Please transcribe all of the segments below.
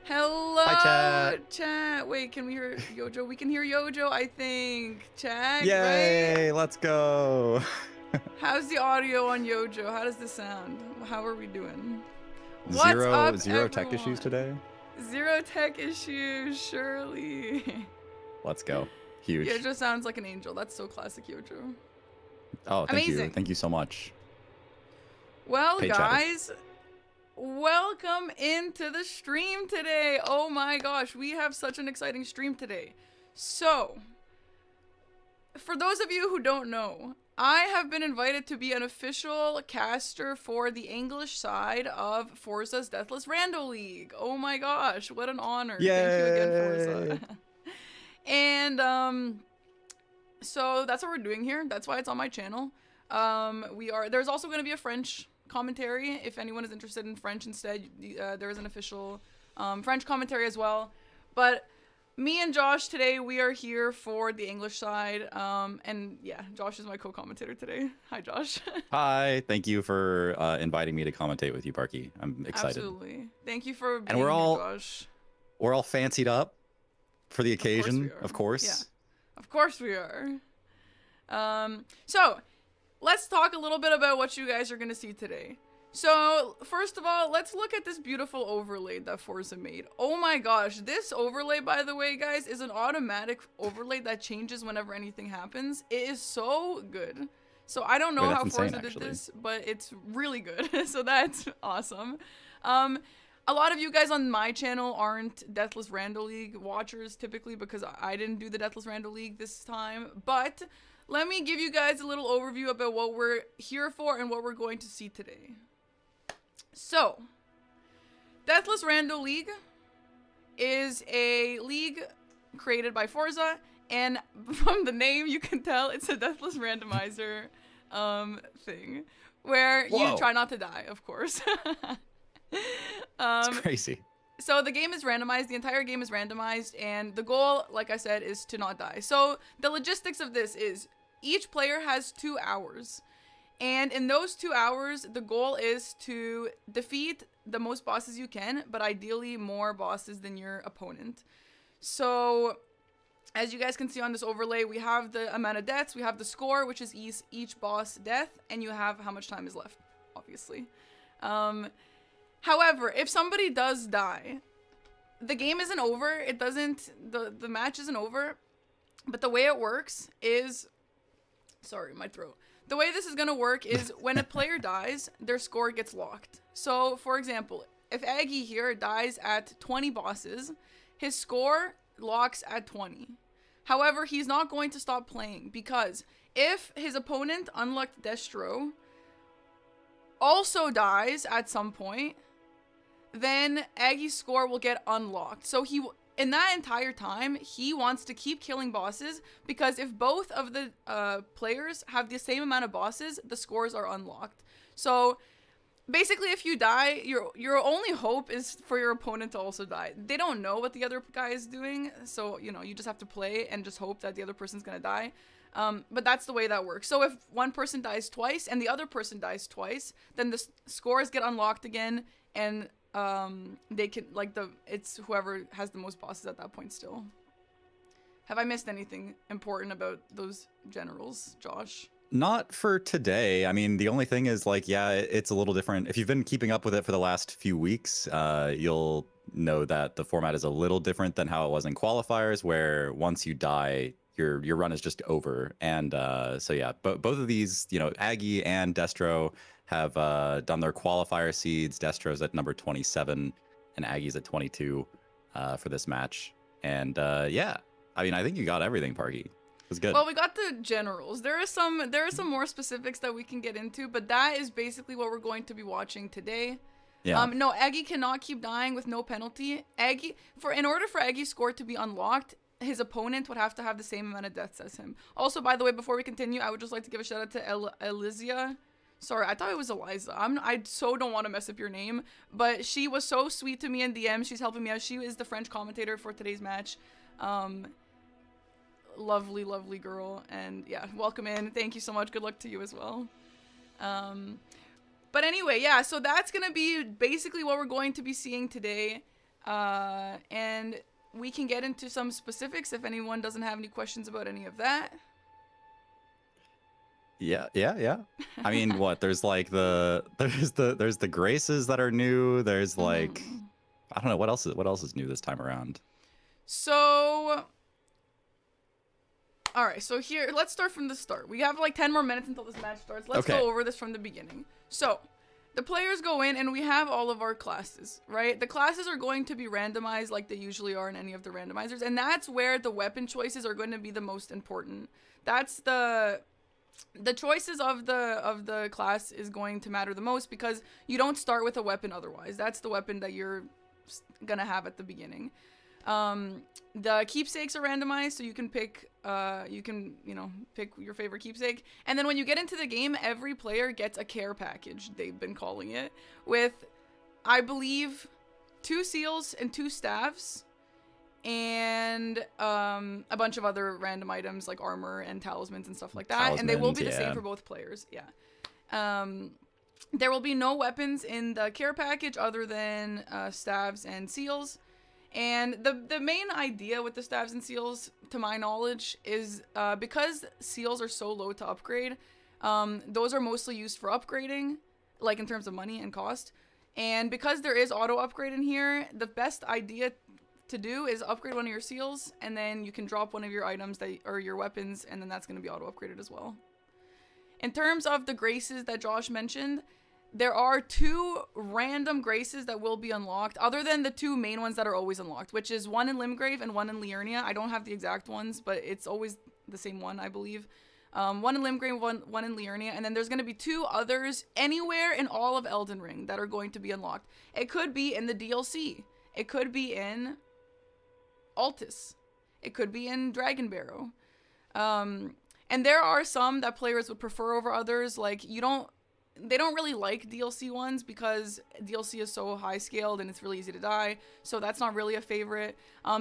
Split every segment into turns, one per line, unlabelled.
Hello,
Hi, chat.
chat. Wait, can we hear Yojo? We can hear Yojo, I think. Chat, right?
Yay, let's go.
How's the audio on Yojo? How does this sound? How are we doing? What's
Zero,
up,
zero tech issues
everyone?
today.
Zero tech issues, surely.
Let's go. Huge.
Yojo sounds like an angel. That's so classic Yojo.
Oh, thank you.
Amazing.
Thank you so much.
Well,
Paid chatter.
guys, welcome into the stream today. Oh my gosh, we have such an exciting stream today. So, for those of you who don't know, I have been invited to be an official caster for the English side of Forza's Deathless Rando League. Oh my gosh, what an honor.
Yay.
Thank you again, Forza. And so that's what we're doing here. That's why it's on my channel. There's also going to be a French commentary if anyone is interested in French instead. There is an official French commentary as well. But me and Josh today, we are here for the English side. And yeah, Josh is my co-commentator today. Hi, Josh.
Hi. Thank you for inviting me to commentate with you, Parky. I'm excited.
Absolutely. Thank you for being
And we're all
here, Josh.
we're all fancied up for the occasion, of course.
Yeah. Of course we are. So let's talk a little bit about what you guys are going to see today. So, first of all, let's look at this beautiful overlay that Forza made. Oh my gosh, this overlay, by the way, guys, is an automatic overlay that changes whenever anything happens. It is so good. So, I don't know how Forza did this, but it's really good. So, that's awesome. A lot of you guys on my channel aren't Deathless Rando League watchers typically because I didn't do the Deathless Rando League this time, but let me give you guys a little overview about what we're here for and what we're going to see today. So, Deathless Rando League is a league created by Forza, and from the name you can tell it's a Deathless randomizer thing, where you try not to die, of course.
It's crazy.
So the game is randomized, the entire game is randomized, and the goal, like I said, is to not die. So the logistics of this is each player has 2 hours. And in those 2 hours, the goal is to defeat the most bosses you can, but ideally more bosses than your opponent. So, as you guys can see on this overlay, we have the amount of deaths, we have the score, which is each boss death, and you have how much time is left, obviously. However, if somebody does die, the game isn't over, the match isn't over, but the way it works is, sorry, my throat. The way this is going to work is when a player dies, their score gets locked. So, for example, if Aggie here dies at 20 bosses, his score locks at 20. However, he's not going to stop playing because if his opponent, unlocked Destro, also dies at some point, then Aggie's score will get unlocked. So in that entire time, he wants to keep killing bosses because if both of the players have the same amount of bosses, the scores are unlocked. So basically, if you die, your only hope is for your opponent to also die. They don't know what the other guy is doing, so you just have to play and just hope that the other person's gonna die. But that's the way that works. So if one person dies twice and the other person dies twice, then the scores get unlocked again, and they can, it's whoever has the most bosses at that point still. Have I missed anything important about those generals, Josh?
Not for today. I mean, the only thing is it's a little different. If you've been keeping up with it for the last few weeks, you'll know that the format is a little different than how it was in qualifiers, where once you die, your run is just over. And so yeah, both of these, Aggie and Destro have done their qualifier seeds. Destro's at number 27 and Aggie's at 22 for this match. And yeah, I mean, I think you got everything, Parky. It was good.
Well, we got the generals. There are some more specifics that we can get into, but that is basically what we're going to be watching today.
Yeah.
No, Aggie cannot keep dying with no penalty. In order for Aggie's score to be unlocked, his opponent would have to have the same amount of deaths as him. Also, by the way, before we continue, I would just like to give a shout out to Elysia. Sorry, I thought it was Eliza. I so don't want to mess up your name, but she was so sweet to me in DM. She's helping me out. She is the French commentator for today's match. Lovely, lovely girl. And yeah, welcome in. Thank you so much. Good luck to you as well. But anyway, yeah, so that's going to be basically what we're going to be seeing today. And we can get into some specifics if anyone doesn't have any questions about any of that.
Yeah. I mean, what? There's like there's the graces that are new. There's like I don't know what else is new this time around.
So, all right. So here, let's start from the start. We have like 10 more minutes until this match starts. Let's go over this from the beginning. So, the players go in and we have all of our classes, right? The classes are going to be randomized like they usually are in any of the randomizers, and that's where the weapon choices are going to be the most important. That's the choices of the class is going to matter the most because you don't start with a weapon otherwise. That's the weapon that you're gonna have at the beginning. The keepsakes are randomized, so you can pick pick your favorite keepsake. And then when you get into the game, every player gets a care package, they've been calling it, with, I believe, 2 seals and 2 staves, and a bunch of other random items like armor and talismans and stuff like that. And they will be the same for both players. Yeah. There will be no weapons in the care package other than staves and seals. And the main idea with the staves and seals, to my knowledge, is because seals are so low to upgrade, those are mostly used for upgrading, like in terms of money and cost. And because there is auto upgrade in here, the best idea to do is upgrade one of your seals, and then you can drop one of your items or your weapons, and then that's going to be auto upgraded as well. In terms of the graces that Josh mentioned, there are 2 random graces that will be unlocked, other than the 2 main ones that are always unlocked, which is one in Limgrave and one in Liurnia. I don't have the exact ones, but it's always the same one, I believe. One in Limgrave, one in Liurnia, and then there's going to be 2 others anywhere in all of Elden Ring that are going to be unlocked. It could be in the DLC. It could be in Altus. It could be in Dragon Barrow. And there are some that players would prefer over others. Like, they don't really like DLC ones because DLC is so high scaled and it's really easy to die. So that's not really a favorite.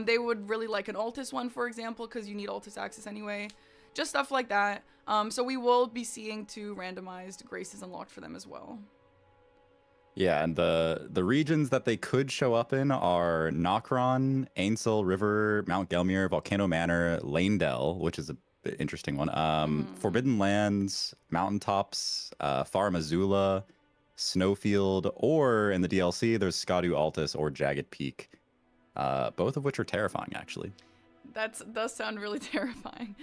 They would really like an Altus one, for example, because you need Altus access anyway. Just stuff like that. So we will be seeing 2 randomized graces unlocked for them as well.
Yeah, and the regions that they could show up in are Nokron, Ainsel River, Mount Gelmir, Volcano Manor, Lanedell, which is a interesting one. Forbidden Lands, Mountaintops, Far Missoula, Snowfield, or in the DLC, there's Skadu Altus or Jagged Peak, both of which are terrifying, actually. That
does sound really terrifying.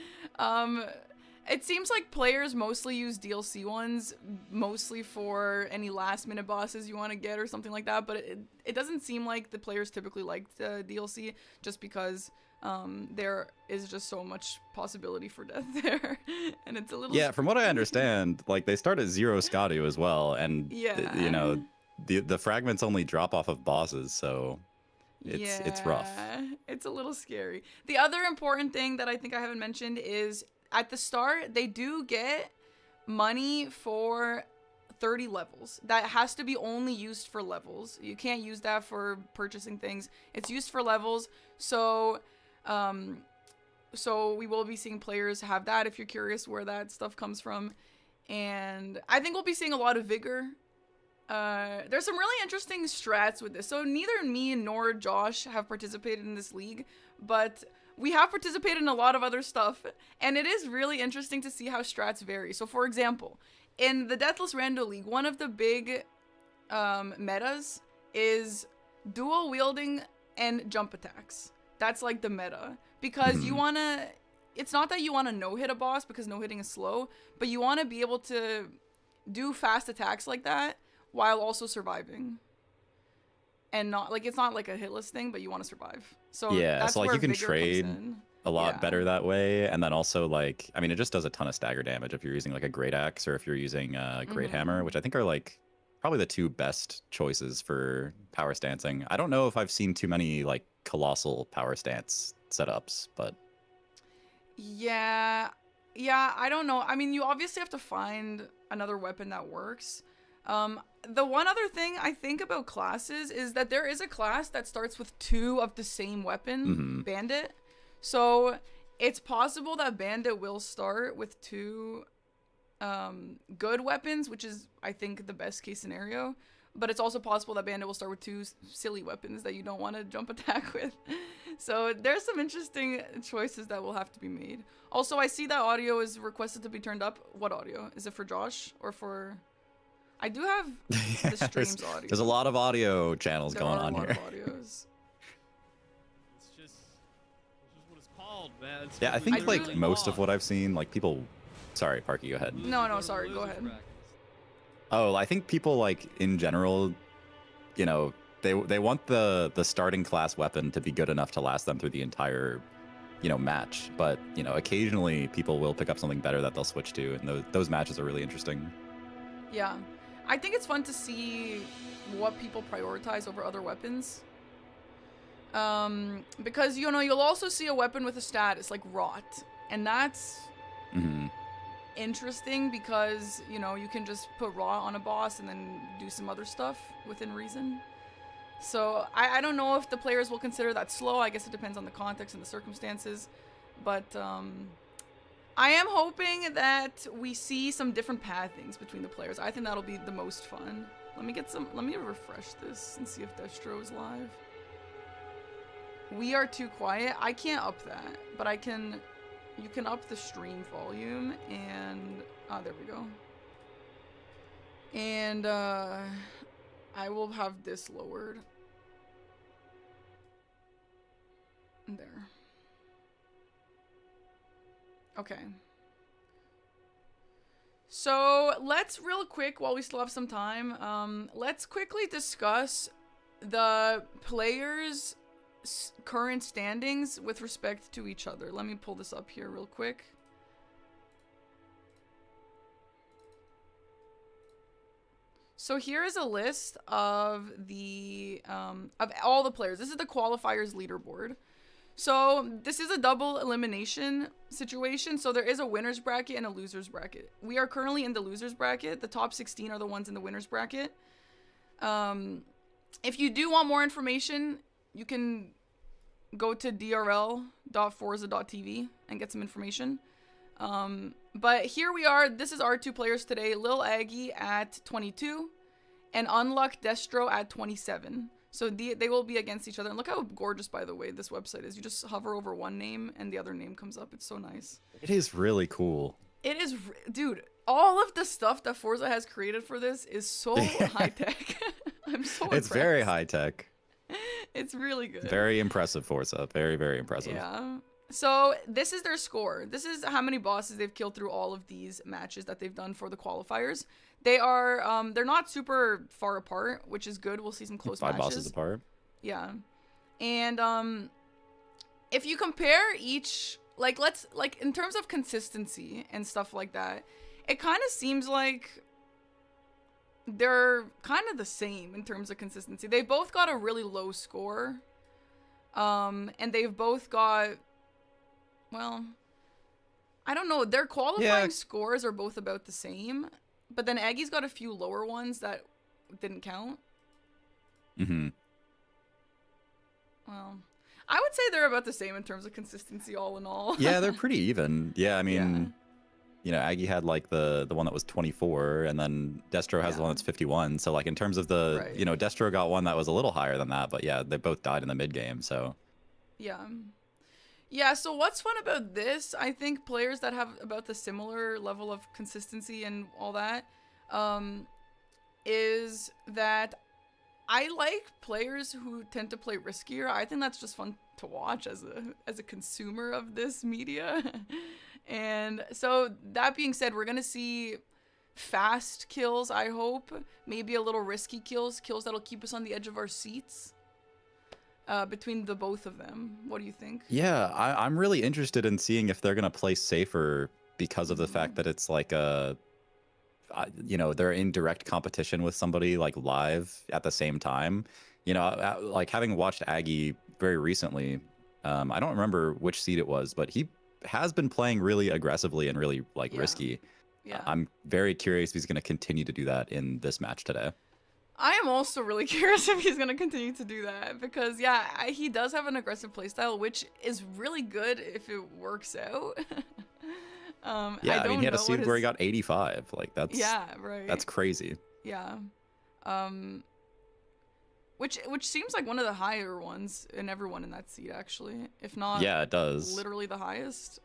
It seems like players mostly use DLC ones, mostly for any last-minute bosses you want to get or something like that, but it doesn't seem like the players typically like the DLC, just because there is just so much possibility for death there, and it's a little...
Yeah, from what I understand, like, they start at 0 Skadu as well, and, you know, the fragments only drop off of bosses, so... It's rough.
It's a little scary. The other important thing that I think I haven't mentioned is at the start, they do get money for 30 levels. That has to be only used for levels. You can't use that for purchasing things. It's used for levels. So we will be seeing players have that if you're curious where that stuff comes from. And I think we'll be seeing a lot of vigor. There's some really interesting strats with this. So neither me nor Josh have participated in this league, but we have participated in a lot of other stuff, and it is really interesting to see how strats vary. So for example, in the Deathless Rando League, one of the big metas is dual wielding and jump attacks. That's like the meta, because you want to, it's not that you want to no-hit a boss because no-hitting is slow, but you want to be able to do fast attacks like that while also surviving. And not like, it's not like a hitless thing, but you want to survive. So
yeah,
that's
so like
where
you can
vigor
trade
comes in.
A lot better that way, and then also, like, I mean, it just does a ton of stagger damage if you're using like a great axe or if you're using a great hammer, which I think are like probably the 2 best choices for power stancing. I don't know if I've seen too many like colossal power stance setups, but
yeah, I don't know. I mean, you obviously have to find another weapon that works. The one other thing I think about classes is that there is a class that starts with 2 of the same weapon, Bandit. So it's possible that Bandit will start with 2 good weapons, which is, I think, the best case scenario. but it's also possible that Bandit will start with two silly weapons that you don't want to jump attack with. So there's some interesting choices that will have to be made. Also, I see that audio is requested to be turned up. What audio? Is it for Josh or for... I do have the stream's audio.
There's a lot of audio channels
there
going
are
on
a lot
here.
of audios.
It's just what it's called, man. It's
Yeah, I
what we
think like
literally
most of
want.
what I've seen, like people... Sorry, Parky, go ahead.
No, sorry, go ahead.
Oh, I think people like in general, you know, they want the starting class weapon to be good enough to last them through the entire, you know, match. But you know, occasionally people will pick up something better that they'll switch to, and those matches are really interesting.
Yeah, I think it's fun to see what people prioritize over other weapons. Because you know, you'll also see a weapon with a status like rot, and that's interesting because, you know, you can just put raw on a boss and then do some other stuff within reason. So I don't know if the players will consider that slow. I guess it depends on the context and the circumstances. But I am hoping that we see some different pathings between the players. I think that'll be the most fun. Let me refresh this and see if Destro is live. We are too quiet. I can't up that, but you can up the stream volume and there we go. And I will have this lowered. There. Okay. So let's real quick, while we still have some time, let's quickly discuss the players' current standings with respect to each other. Let me pull this up here real quick. So here is a list of the of all the players. This is the qualifiers leaderboard. So this is a double elimination situation. So there is a winner's bracket and a loser's bracket. We are currently in the loser's bracket. The top 16 are the ones in the winner's bracket. If you do want more information, you can go to drl.forza.tv and get some information. But here we are. This is our two players today. Lil Aggie at 22 and Unluck Destro at 27. So they will be against each other. And look how gorgeous, by the way, this website is. You just hover over one name and the other name comes up. It's so nice.
It is really cool.
It is, dude, all of the stuff that Forza has created for this is so high tech. I'm so impressed.
It's very high tech.
It's really good.
Very impressive, Forza. Very, very impressive.
Yeah. So this is their score. This is how many bosses they've killed through all of these matches that they've done for the qualifiers. They are, they're not super far apart, which is good. We'll see some close matches.
5 bosses apart.
Yeah. And, if you compare each, like, in terms of consistency and stuff like that, it kind of seems like they're kind of the same in terms of consistency. They both got a really low score. And they've both got, well, I don't know. Their qualifying scores are both about the same. But then Aggie's got a few lower ones that didn't count.
Mm-hmm.
Well, I would say they're about the same in terms of consistency all in all.
Yeah, they're pretty even. Yeah, I mean, you know, Aggie had like the one that was 24, and then Destro has the one that's 51. So like in terms of the, you know, Destro got one that was a little higher than that, but yeah, they both died in the mid game. So
yeah. Yeah, so what's fun about this, I think players that have about the similar level of consistency and all that, is that I like players who tend to play riskier. I think that's just fun to watch as a consumer of this media. And so that being said, we're going to see fast kills, I hope. Maybe a little risky kills that'll keep us on the edge of our seats. Between the both of them. What do you think?
Yeah, I'm really interested in seeing if they're going to play safer because of the fact that it's like you know, they're in direct competition with somebody like live at the same time. You know, like having watched Aggie very recently, I don't remember which seed it was, but he has been playing really aggressively and really like risky.
Yeah.
I'm very curious if he's going to continue to do that in this match today.
I am also really curious if he's going to continue to do that because, yeah, he does have an aggressive playstyle, which is really good if it works out.
Yeah, I mean, he had a seed where he got 85. Like, that's...
Yeah, right.
That's crazy.
Yeah. Which seems like one of the higher ones in everyone in that seat, actually, if not
Yeah, it does.
literally the highest.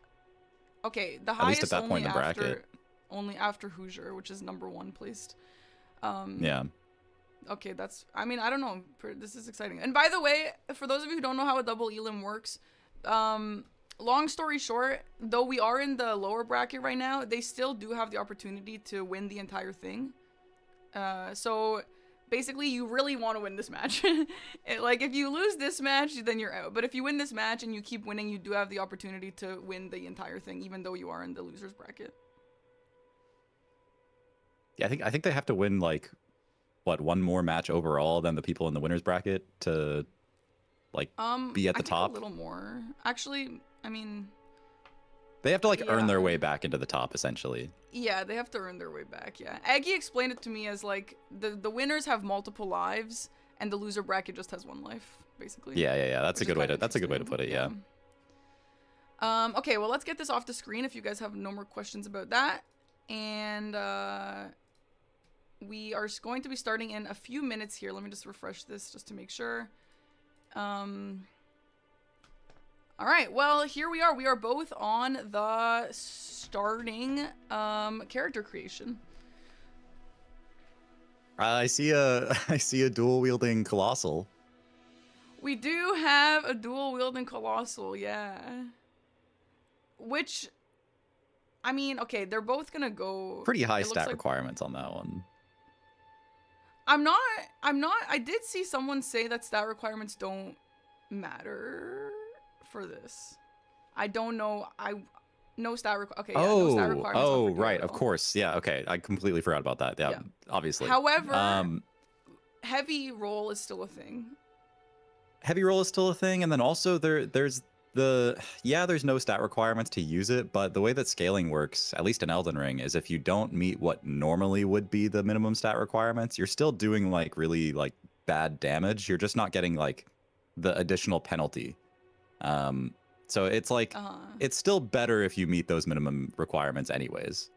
Okay, the
At least
highest
at that
only
point in the
after
bracket.
only after Hoosier, which is number 1 placed.
Yeah.
Okay, that's, I mean, I don't know. This is exciting. And by the way, for those of you who don't know how a double elim works, long story short, though we are in the lower bracket right now, they still do have the opportunity to win the entire thing. So basically, you really want to win this match. Like, if you lose this match, then you're out. But if you win this match and you keep winning, you do have the opportunity to win the entire thing, even though you are in the losers bracket.
Yeah, I think they have to win like what, one more match overall than the people in the winners bracket to like be at the
I think
top.
a little more. Actually, I mean,
They have to like earn their
yeah.
way back into the top, essentially.
Yeah, they have to earn their way back, yeah. Aggie explained it to me as, like, the winners have multiple lives, and the loser bracket just has 1 life, basically.
Yeah. That's a
Which is
good way
kinda
to put it. Yeah.
Okay, well, let's get this off the screen if you guys have no more questions about that. And, we are going to be starting in a few minutes here. Let me just refresh this just to make sure. All right, well, here we are. We are both on the starting character creation.
I see a dual wielding colossal.
We do have a dual wielding colossal, yeah. Which, I mean, okay, they're both gonna go
Pretty high
it looks
stat
like-
requirements on that one.
I'm not, I did see someone say that stat requirements don't matter for this. I don't know, no stat okay, yeah, no stat requirements.
Oh, right, of course. Yeah, okay. I completely forgot about that. Yeah, obviously.
However, heavy roll is still a thing.
Heavy roll is still a thing, and then also there's no stat requirements to use it, but the way that scaling works, at least in Elden Ring, is if you don't meet what normally would be the minimum stat requirements, you're still doing like really like bad damage. You're just not getting like the additional penalty. So it's like it's still better if you meet those minimum requirements anyways.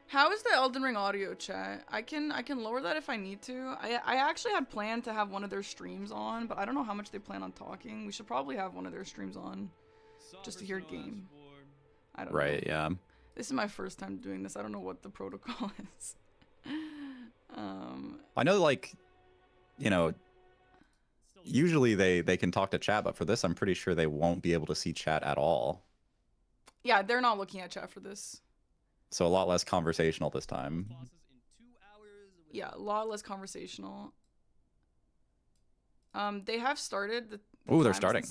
How is the Elden Ring audio chat? I can lower that if I need to. I actually had planned to have one of their streams on, but I don't know how much they plan on talking. We should probably have one of their streams on just to hear game. I don't know.
Right, yeah.
This is my first time doing this. I don't know what the protocol is.
I know, like, you know, usually they can talk to chat, but for this, I'm pretty sure they won't be able to see chat at all.
Yeah, they're not looking at chat for this.
So a lot less conversational this time.
Yeah, a lot less conversational. They have started.
Oh, they're starting.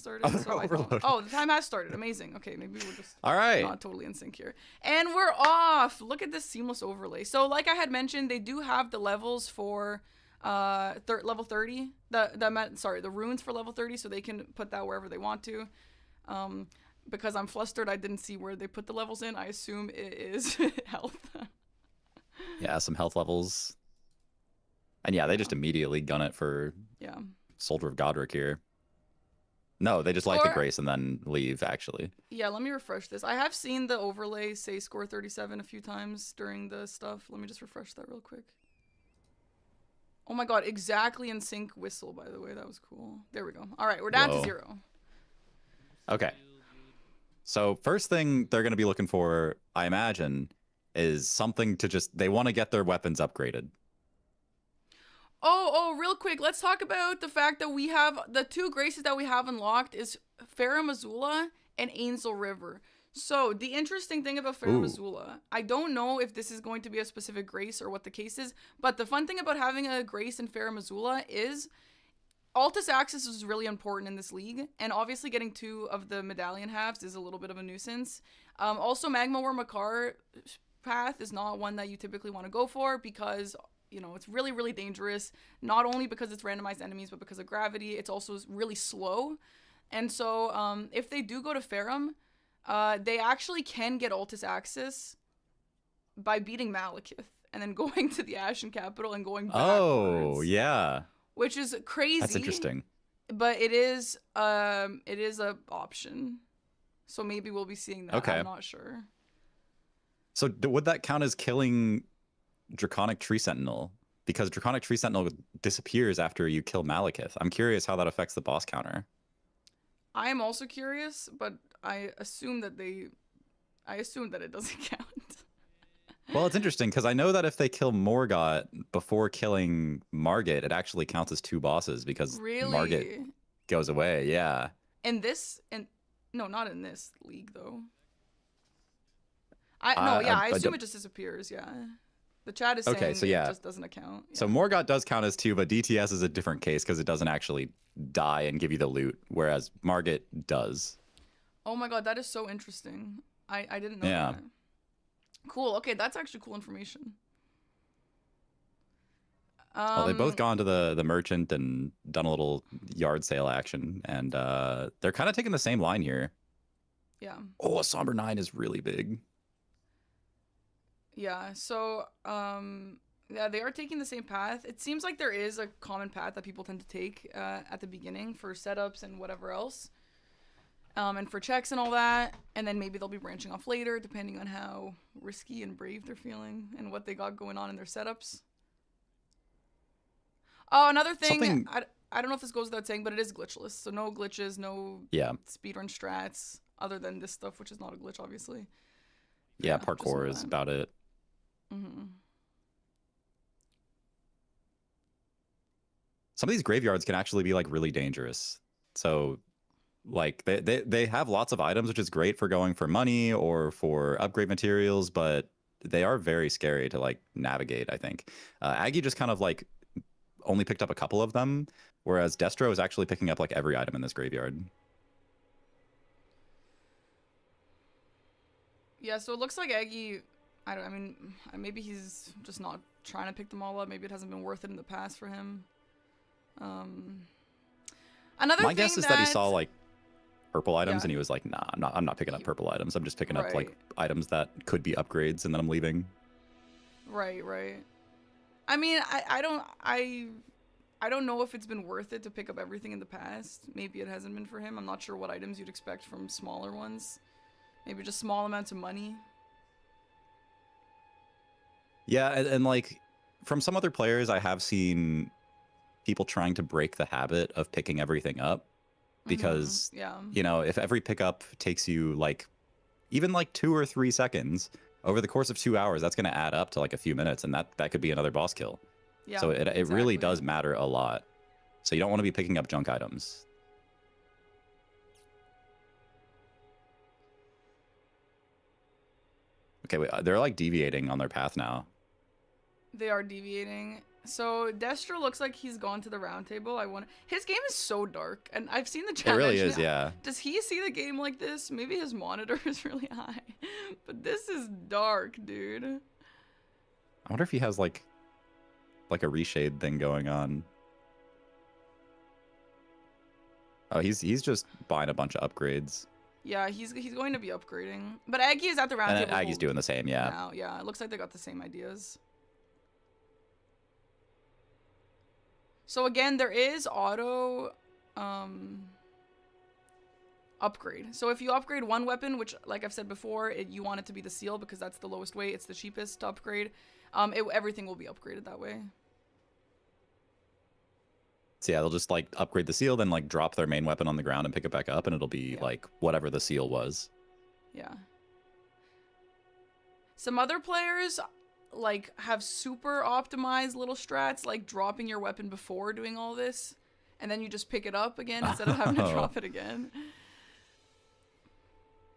Oh, the time has started. Amazing. Okay, maybe we're just
all right.
Not totally in sync here. And we're off. Look at this seamless overlay. So, like I had mentioned, they do have the levels for level 30. The runes for level 30, so they can put that wherever they want to. Because I'm flustered, I didn't see where they put the levels in. I assume it is health.
Yeah, some health levels. And yeah, they just immediately gun it for Soldier of Godric here. No, they just light the grace and then leave, actually.
Yeah, let me refresh this. I have seen the overlay say score 37 a few times during the stuff. Let me just refresh that real quick. Oh my god, exactly in sync whistle, by the way. That was cool. There we go. All right, we're down to 0.
Okay. So first thing they're going to be looking for, I imagine, is something to just... They want to get their weapons upgraded.
Oh, real quick, let's talk about the fact that we have the 2 graces that we have unlocked is Farum Azula and Ainsel River. So the interesting thing about Farum Azula, I don't know if this is going to be a specific grace or what the case is, but the fun thing about having a grace in Farum Azula is Altus Access is really important in this league, and obviously getting 2 of the medallion halves is a little bit of a nuisance. Also, Magma War Makar path is not one that you typically want to go for because... You know, it's really, really dangerous, not only because it's randomized enemies, but because of gravity. It's also really slow. And so if they do go to Farum, they actually can get Altus Access by beating Malekith and then going to the Ashen Capital and going backwards.
Oh, yeah.
Which is crazy.
That's interesting.
but it is a option. So maybe we'll be seeing that.
Okay.
I'm not sure.
So would that count as killing Draconic Tree Sentinel? Because Draconic Tree Sentinel disappears after you kill Malekith. I'm curious how that affects the boss counter.
I am also curious, but I assume that it doesn't count.
Well, it's interesting because I know that if they kill Morgott before killing Margit, it actually counts as 2 bosses because
Really?
Margit goes away. Yeah.
No, not in this league though.
I
I assume
don't-
it just disappears. Yeah, the chat is
Okay,
saying
so yeah.
it just doesn't account.
So
Yeah.
Morgott does count as 2, but DTS is a different case because it doesn't actually die and give you the loot, whereas Margit does.
Oh my god, that is so interesting. I didn't know
Yeah.
that. Cool. Okay, that's actually cool information.
Well, they've both gone to the merchant and done a little yard sale action, and they're kind of taking the same line here.
Yeah.
Oh, a Somber 9 is really big.
Yeah. So yeah, they are taking the same path. It seems like there is a common path that people tend to take at the beginning for setups and whatever else. And for checks and all that, and then maybe they'll be branching off later depending on how risky and brave they're feeling and what they got going on in their setups. Oh, another thing, I don't know if this goes without saying, but it is glitchless. So no glitches, no speedrun strats, other than this stuff, which is not a glitch, obviously.
Yeah,
just know
parkour is
that.
about it.
Mm-hmm.
Some of these graveyards can actually be like really dangerous. So like they have lots of items, which is great for going for money or for upgrade materials, but they are very scary to like navigate, I think. Aggie just kind of like only picked up a couple of them, whereas Destro is actually picking up like every item in this graveyard.
Yeah, so it looks like Aggie, I mean, maybe he's just not trying to pick them all up. Maybe it hasn't been worth it in the past for him. Another
My
thing
guess is that he saw like purple items
Yeah.
and he was like, nah, I'm not picking up purple items. I'm just picking up like
Right.
items that could be upgrades and then I'm leaving.
Right. I mean, I don't know if it's been worth it to pick up everything in the past. Maybe it hasn't been for him. I'm not sure what items you'd expect from smaller ones. Maybe just small amounts of money.
Yeah, and like from some other players, I have seen people trying to break the habit of picking everything up because,
Yeah.
you know, if every pickup takes you like even like 2 or 3 seconds over the course of 2 hours, that's going to add up to like a few minutes, and that could be another boss kill.
Yeah.
So it really
exactly.
does matter a lot. So you don't want to be picking up junk items. Okay, wait, they're like deviating on their path now.
They are deviating. So Destro looks like he's gone to the round table. His game is so dark, and I've seen the chat.
It really
mention
is, yeah.
Does he see the game like this? Maybe his monitor is really high, but this is dark, dude.
I wonder if he has like a reshade thing going on. Oh, he's just buying a bunch of upgrades.
Yeah, he's going to be upgrading. But Aggie is at the round
And
table.
Aggie's doing the same, yeah.
Now. Yeah, it looks like they got the same ideas. So again, there is auto upgrade. So if you upgrade one weapon, which like I've said before, you want it to be the seal because that's the lowest weight, it's the cheapest to upgrade. Everything will be upgraded that way.
So yeah, they'll just like upgrade the seal, then like drop their main weapon on the ground and pick it back up, and it'll be like whatever the seal was.
Yeah. Some other players like have super optimized little strats, like dropping your weapon before doing all this, and then you just pick it up again instead of having to drop it again.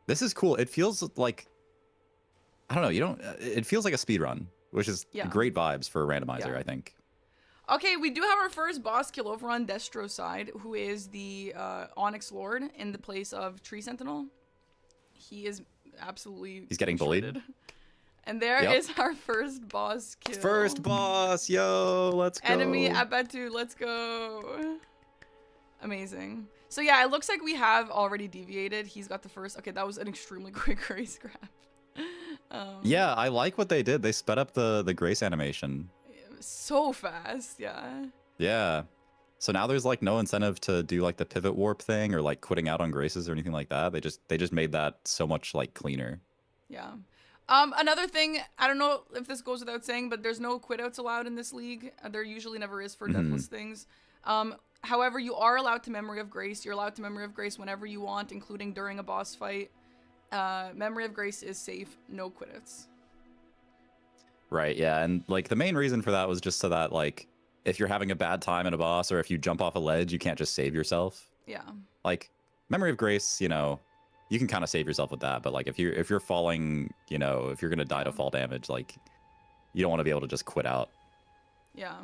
This is cool. It feels like, I don't know, it feels like a speed run, which is great vibes for a randomizer, I think.
Okay, we do have our first boss kill over on Destro's side, who is the Onyx Lord in the place of Tree Sentinel. He is absolutely
He's getting bullied.
shredded. And there is our first boss kill.
First boss, yo, let's go.
Enemy at Batu, let's go. Amazing. So yeah, it looks like we have already deviated. He's got the first. Okay, that was an extremely quick grace grab.
Yeah, I like what they did. They sped up the grace animation.
So fast, yeah.
Yeah. So now there's like no incentive to do like the pivot warp thing or like quitting out on graces or anything like that. They just made that so much like cleaner.
Yeah. Another thing, I don't know if this goes without saying, but there's no quit outs allowed in this league. There usually never is for Deathless things. However, you are allowed to Memory of Grace. You're allowed to Memory of Grace whenever you want, including during a boss fight. Memory of Grace is safe, no quit outs.
Right, yeah. And like the main reason for that was just so that like if you're having a bad time in a boss or if you jump off a ledge, you can't just save yourself.
Yeah.
Like Memory of Grace, you know, you can kind of save yourself with that, but like if you're falling, you know, if you're going to die to fall damage, like you don't want to be able to just quit out.
Yeah.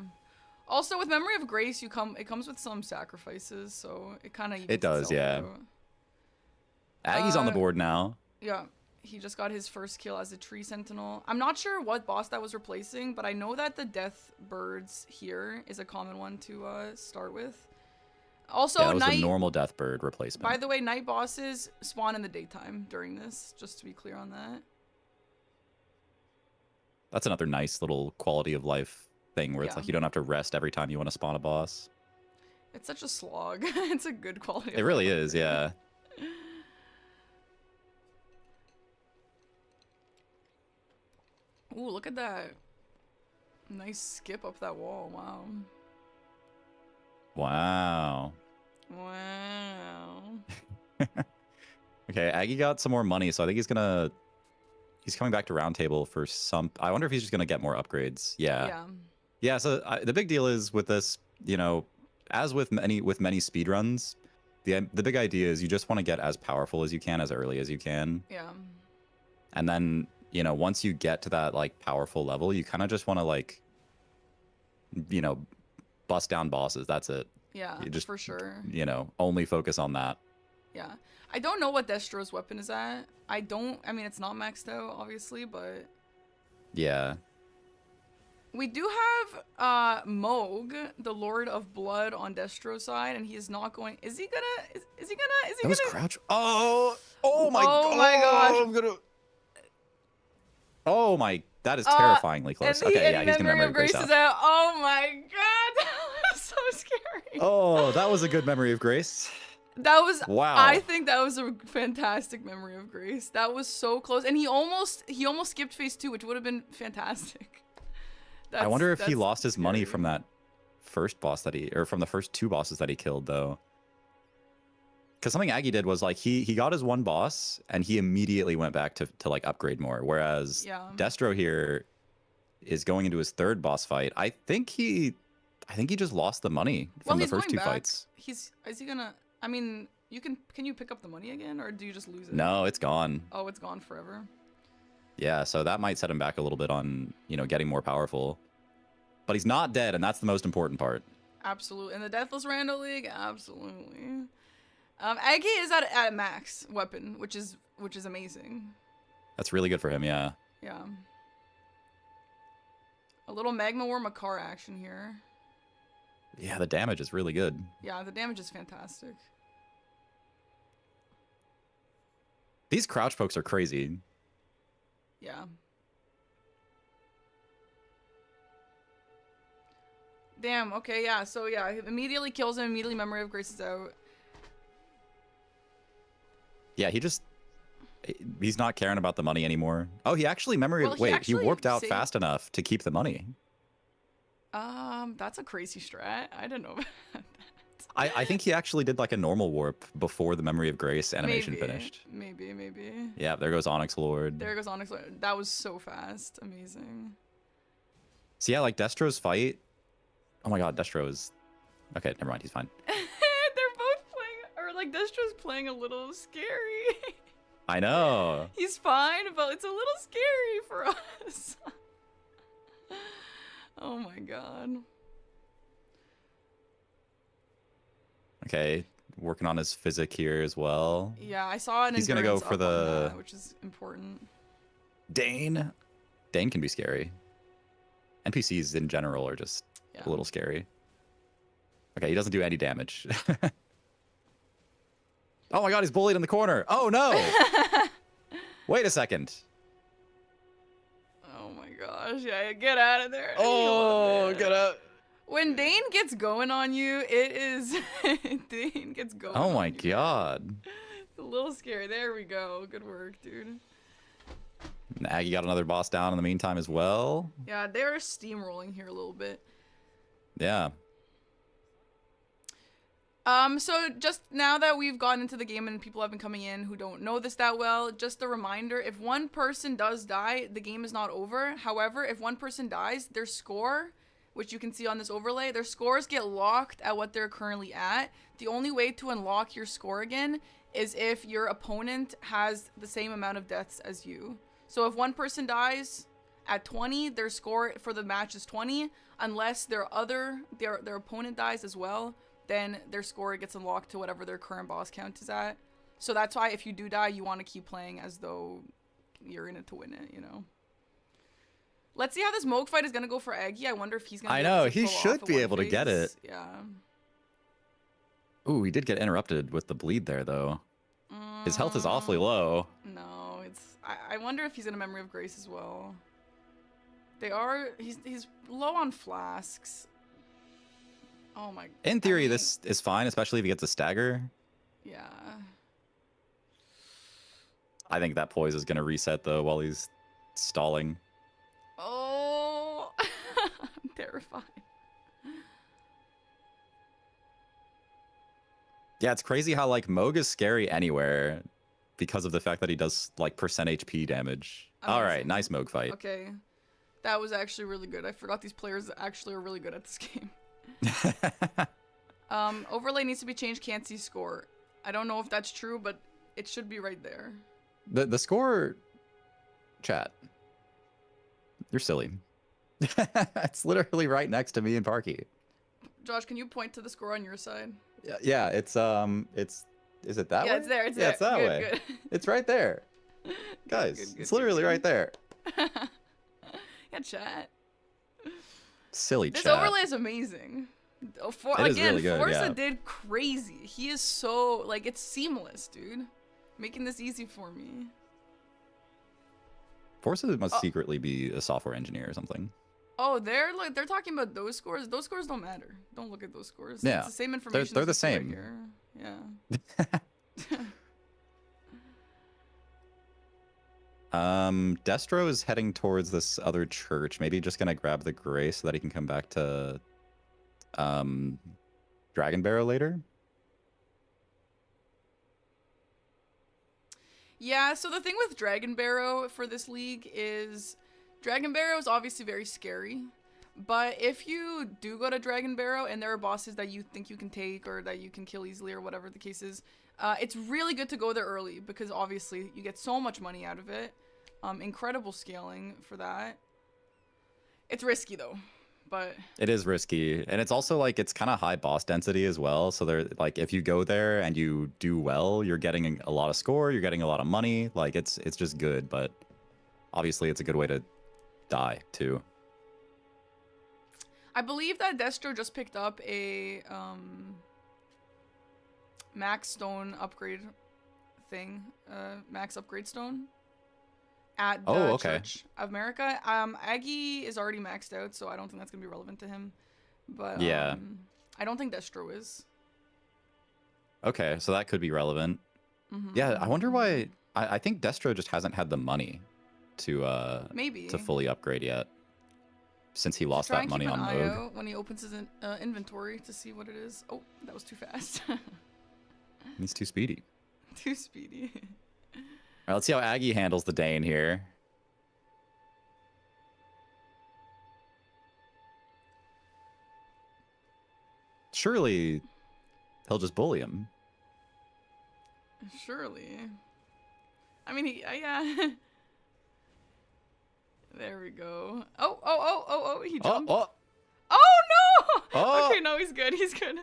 Also, with Memory of Grace, it comes with some sacrifices, so it kind of
It does, yeah. Aggie's on the board now.
Yeah, he just got his first kill as a tree sentinel. I'm not sure what boss that was replacing, but I know that the death birds here is a common one to start with. Also,
yeah, that was the normal death bird replacement.
By the way, night bosses spawn in the daytime during this, just to be clear on that.
That's another nice little quality of life thing where it's like you don't have to rest every time you want to spawn a boss.
It's such a slog. It's a good quality.
It really is, yeah.
Ooh, look at that. Nice skip up that wall. Wow.
Wow.
Wow.
Okay, Aggie got some more money, so I think he's coming back to round table for some. I wonder if he's just gonna get more upgrades. Yeah. Yeah. So the big deal is with this, you know, as with many speedruns, the big idea is you just want to get as powerful as you can as early as you can.
Yeah.
And then, you know, once you get to that like powerful level, you kind of just want to like, you know, bust down bosses. That's it.
Yeah,
you just,
for sure.
You know, only focus on that.
Yeah. I don't know what Destro's weapon is at. I mean, it's not maxed out, obviously, but...
Yeah.
We do have Moog, the Lord of Blood, on Destro's side, and he is not going... Is he gonna...
That was crouch... Oh my god!
Oh my gosh.
I'm gonna... Oh my... That is terrifyingly close. Okay, yeah, he's gonna Memory of Grace out.
Oh my god! That was so scary.
Oh, that was a good Memory of Grace.
That was...
Wow.
I think that was a fantastic Memory of Grace. That was so close. And he almost skipped phase 2, which would have been fantastic.
I wonder if he lost his money from that first boss or from the first 2 bosses that he killed, though. Because something Aggie did was like he got his one boss and he immediately went back to like upgrade more. Whereas Destro here is going into his 3rd boss fight. I think he just lost the money from the first 2 fights.
Is he gonna? I mean, can you pick up the money again, or do you just lose it?
No, it's gone.
Oh, it's gone forever.
Yeah, so that might set him back a little bit on, you know, getting more powerful. But he's not dead, and that's the most important part.
Absolutely. In the Deathless Rando League, absolutely. Aggie is at max weapon, which is amazing.
That's really good for him, yeah.
Yeah. A little Magma War Makar action here.
Yeah, the damage is really good.
Yeah, the damage is fantastic.
These crouch pokes are crazy.
Yeah. Damn, okay, yeah. So, yeah, he immediately kills him, immediately Memory of Grace is out.
Yeah, he's not caring about the money anymore. Oh, he actually he warped out fast enough to keep the money.
That's a crazy strat. I didn't know about that.
I think he actually did like a normal warp before the Memory of Grace animation finished.
Maybe.
Yeah, there goes Onyx Lord.
There goes Onyx Lord. That was so fast. Amazing.
So yeah, like Destro's fight. Oh my god, Destro is... Okay, never mind, he's fine.
They're both playing... Or like Destro's playing a little scary.
I know.
He's fine, but it's a little scary for us. Oh my god.
Okay, working on his physic here as well.
Yeah, I saw an
He's gonna go for the...
which is important.
Dane. Dane can be scary. NPCs in general are just a little scary. Okay, he doesn't do any damage. Oh my god, he's bullied in the corner. Oh no! Wait a second.
Oh my gosh, yeah, get out of there.
Oh, get out.
When Dane gets going on you, it is Dane gets going.
Oh my
on you.
god.
It's a little scary. There we go. Good work, dude.
And Aggie got another boss down in the meantime as well.
Yeah, they're steamrolling here a little bit.
Yeah.
So just now that we've gotten into the game and people have been coming in who don't know this that well, just a reminder, if one person does die, the game is not over. However, if one person dies, their score, which you can see on this overlay, their scores get locked at what they're currently at. The only way to unlock your score again is if your opponent has the same amount of deaths as you. So if one person dies at 20, their score for the match is 20, unless their opponent dies as well. Then their score gets unlocked to whatever their current boss count is at. So that's why if you do die, you want to keep playing as though you're in it to win it, you know? Let's see how this Moog fight is going to go for Aggie. I wonder if he's going to
I know, he should be able to get it.
Yeah.
Ooh, he did get interrupted with the bleed there, though. His health is awfully low.
No, it's... I wonder if he's in a Memory of Grace as well. He's low on flasks. Oh my...
In theory, this is fine, especially if he gets a stagger.
Yeah.
I think that poise is going to reset, though, while he's stalling.
Oh, I'm terrified.
Yeah, it's crazy how, like, Moog is scary anywhere because of the fact that he does, like, percent HP damage.
Amazing.
All right, nice Moog fight.
Okay. That was actually really good. I forgot these players actually are really good at this game. Overlay needs to be changed, can't see score. I don't know if that's true, but it should be right there.
The score... Chat. You're silly. It's literally right next to me and Parky.
Josh, can you point to the score on your side?
Yeah, it's is it that way?
Yeah, it's there. It's
yeah,
there.
it's that
Good,
way.
good.
It's right there. Guys,
Good,
it's literally
good.
right there.
Yeah, chat.
Silly
This
chat.
overlay is amazing.
It is really good,
Forza
yeah.
did crazy. He is so, like, it's seamless, dude. Making this easy for me.
Forza must secretly be a software engineer or something.
Oh, they're talking about those scores. Those scores don't matter. Don't look at those scores.
Yeah,
It's the same information.
they're
as
the
we see right
same.
here. Yeah.
Destro is heading towards this other church. Maybe just gonna grab the gray so that he can come back to Dragon Barrow later.
Yeah, so the thing with Dragon Barrow for this league is Dragon Barrow is obviously very scary. But if you do go to Dragon Barrow and there are bosses that you think you can take or that you can kill easily or whatever the case is, it's really good to go there early because obviously you get so much money out of it. Incredible scaling for that. It's risky though, but...
It is risky. And it's also like, it's kind of high boss density as well. So they're like, if you go there and you do well, you're getting a lot of score, you're getting a lot of money. Like it's just good, but obviously it's a good way to die too.
I believe that Destro just picked up a max stone upgrade thing, max upgrade stone at the Church of America. Aggie is already maxed out, so I don't think that's gonna be relevant to him. But
yeah,
I don't think Destro is.
Okay, so that could be relevant. Yeah, I wonder why. I think Destro just hasn't had the money to
maybe
to fully upgrade yet, since he lost that money on
Moog. Eye
Moog.
out when he opens his inventory to see what it is. Oh, that was too fast.
He's too speedy.
Too speedy.
All right, let's see how Aggie handles the Dane here. Surely he'll just bully him.
Surely. I mean, yeah. There we go. Oh, he jumped. Oh no!
Oh.
Okay, no, he's good. He's good.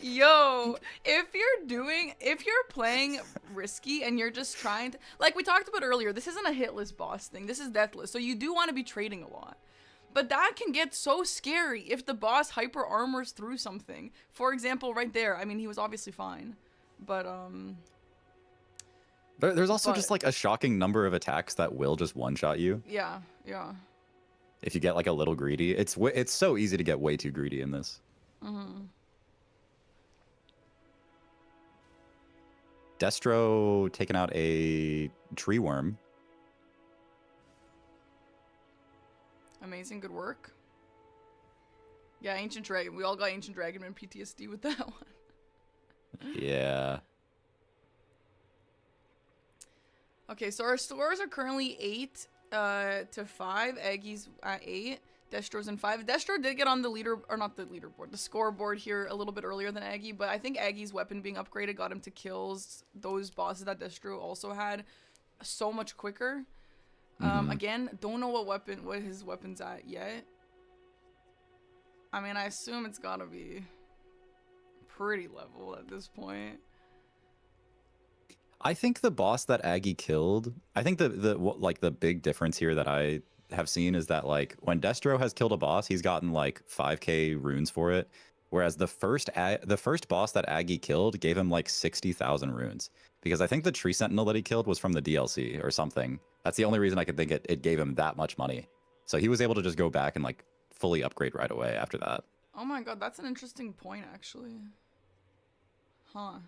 Yo, if you're playing risky and you're just trying to, like we talked about earlier, this isn't a hitless boss thing. This is deathless. So you do want to be trading a lot. But that can get so scary if the boss hyper armors through something. For example, right there. I mean, he was obviously fine. But
There's also just like a shocking number of attacks that will just one-shot you.
Yeah.
if you get like a little greedy. It's so easy to get way too greedy in this.
Mm-hmm.
Destro taking out a tree worm.
Amazing, good work. Yeah, Ancient Dragon. We all got Ancient Dragonman PTSD with that one.
Yeah.
Okay, so our scores are currently 8 to 5. Aggie's at 8. Destro's in 5. Destro did get on the the scoreboard here a little bit earlier than Aggie, but I think Aggie's weapon being upgraded got him to kills those bosses that Destro also had so much quicker. Again, don't know what his weapon's at yet. I mean, I assume it's gotta be pretty level at this point.
I think the boss that Aggie killed, I think the big difference here that I have seen is that like when Destro has killed a boss, he's gotten like 5k runes for it, whereas the first boss that Aggie killed gave him like 60,000 runes, because I think the tree sentinel that he killed was from the DLC or something. That's the only reason I could think it gave him that much money. So he was able to just go back and like fully upgrade right away after that.
Oh my god, that's an interesting point actually. Huh.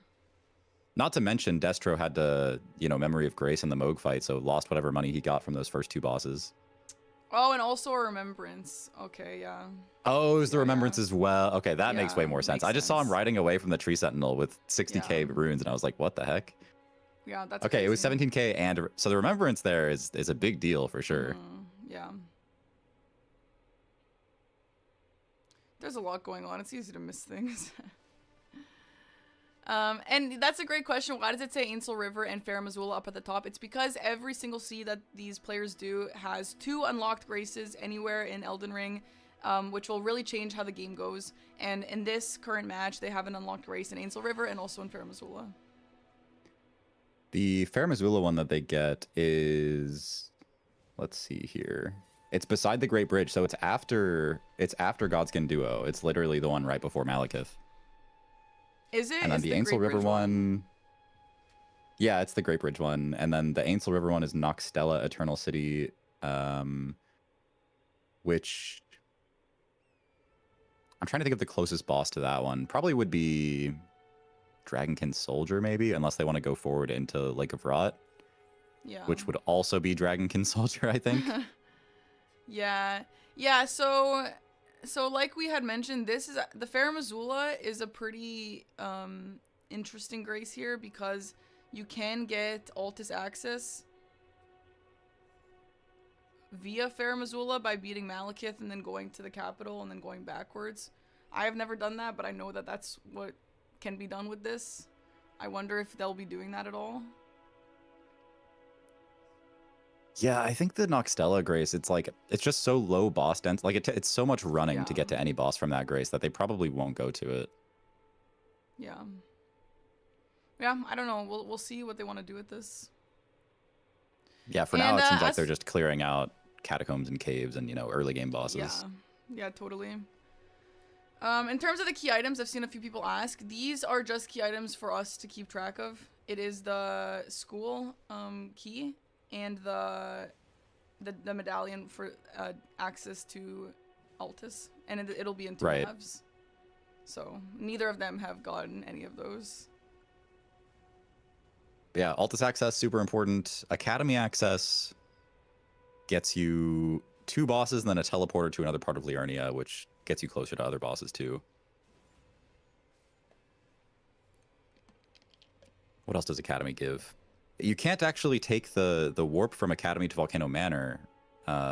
Not to mention, Destro had to, Memory of Grace in the Moog fight, so lost whatever money he got from those first 2 bosses.
Oh, and also a remembrance. Okay, yeah.
Oh, it was the remembrance as well. Okay, that makes way more sense. I just saw him
sense.
riding away from the Tree Sentinel with 60k runes, and I was like, what the heck?
Yeah, that's
okay.
crazy.
It was 17k, and so the remembrance there is a big deal for sure.
Yeah. There's a lot going on. It's easy to miss things. And that's a great question. Why does it say Ainsel River and Fair Missoula up at the top? It's because every single seed that these players do has 2 unlocked graces anywhere in Elden Ring, which will really change how the game goes. And in this current match, they have an unlocked grace in Ainsel River and also in Fair Missoula.
The Fair Missoula one that they get is, let's see here. It's beside the Great Bridge, so it's after Godskin Duo. It's literally the one right before Malekith.
Is it?
And then
It's
the Ainsel River one. Yeah, it's the Great Bridge one. And then the Ainsel River one is Noxtella Eternal City, which I'm trying to think of the closest boss to that one. Probably would be Dragonkin Soldier, maybe, unless they want to go forward into Lake of Rot.
Yeah.
Which would also be Dragonkin Soldier, I think.
Yeah. So like we had mentioned, the Fair Missoula is a pretty interesting grace here because you can get Altus access via Fair Missoula by beating Malekith and then going to the capital and then going backwards. I have never done that, but I know that that's what can be done with this. I wonder if they'll be doing that at all.
Yeah, I think the Noxtella Grace, it's just so low boss dense. Like it's so much running to get to any boss from that Grace that they probably won't go to it.
Yeah. Yeah, I don't know. We'll see what they want to do with this.
Yeah, for now it seems like they're just clearing out catacombs and caves and, early game bosses.
Yeah, totally. In terms of the key items, I've seen a few people ask. These are just key items for us to keep track of. It is the school key and the medallion for access to Altus, and it'll be in 2 halves. So neither of them have gotten any of those.
Yeah, Altus access, super important. Academy access gets you 2 bosses and then a teleporter to another part of Liurnia, which gets you closer to other bosses too. What else does Academy give? You can't actually take the warp from Academy to Volcano Manor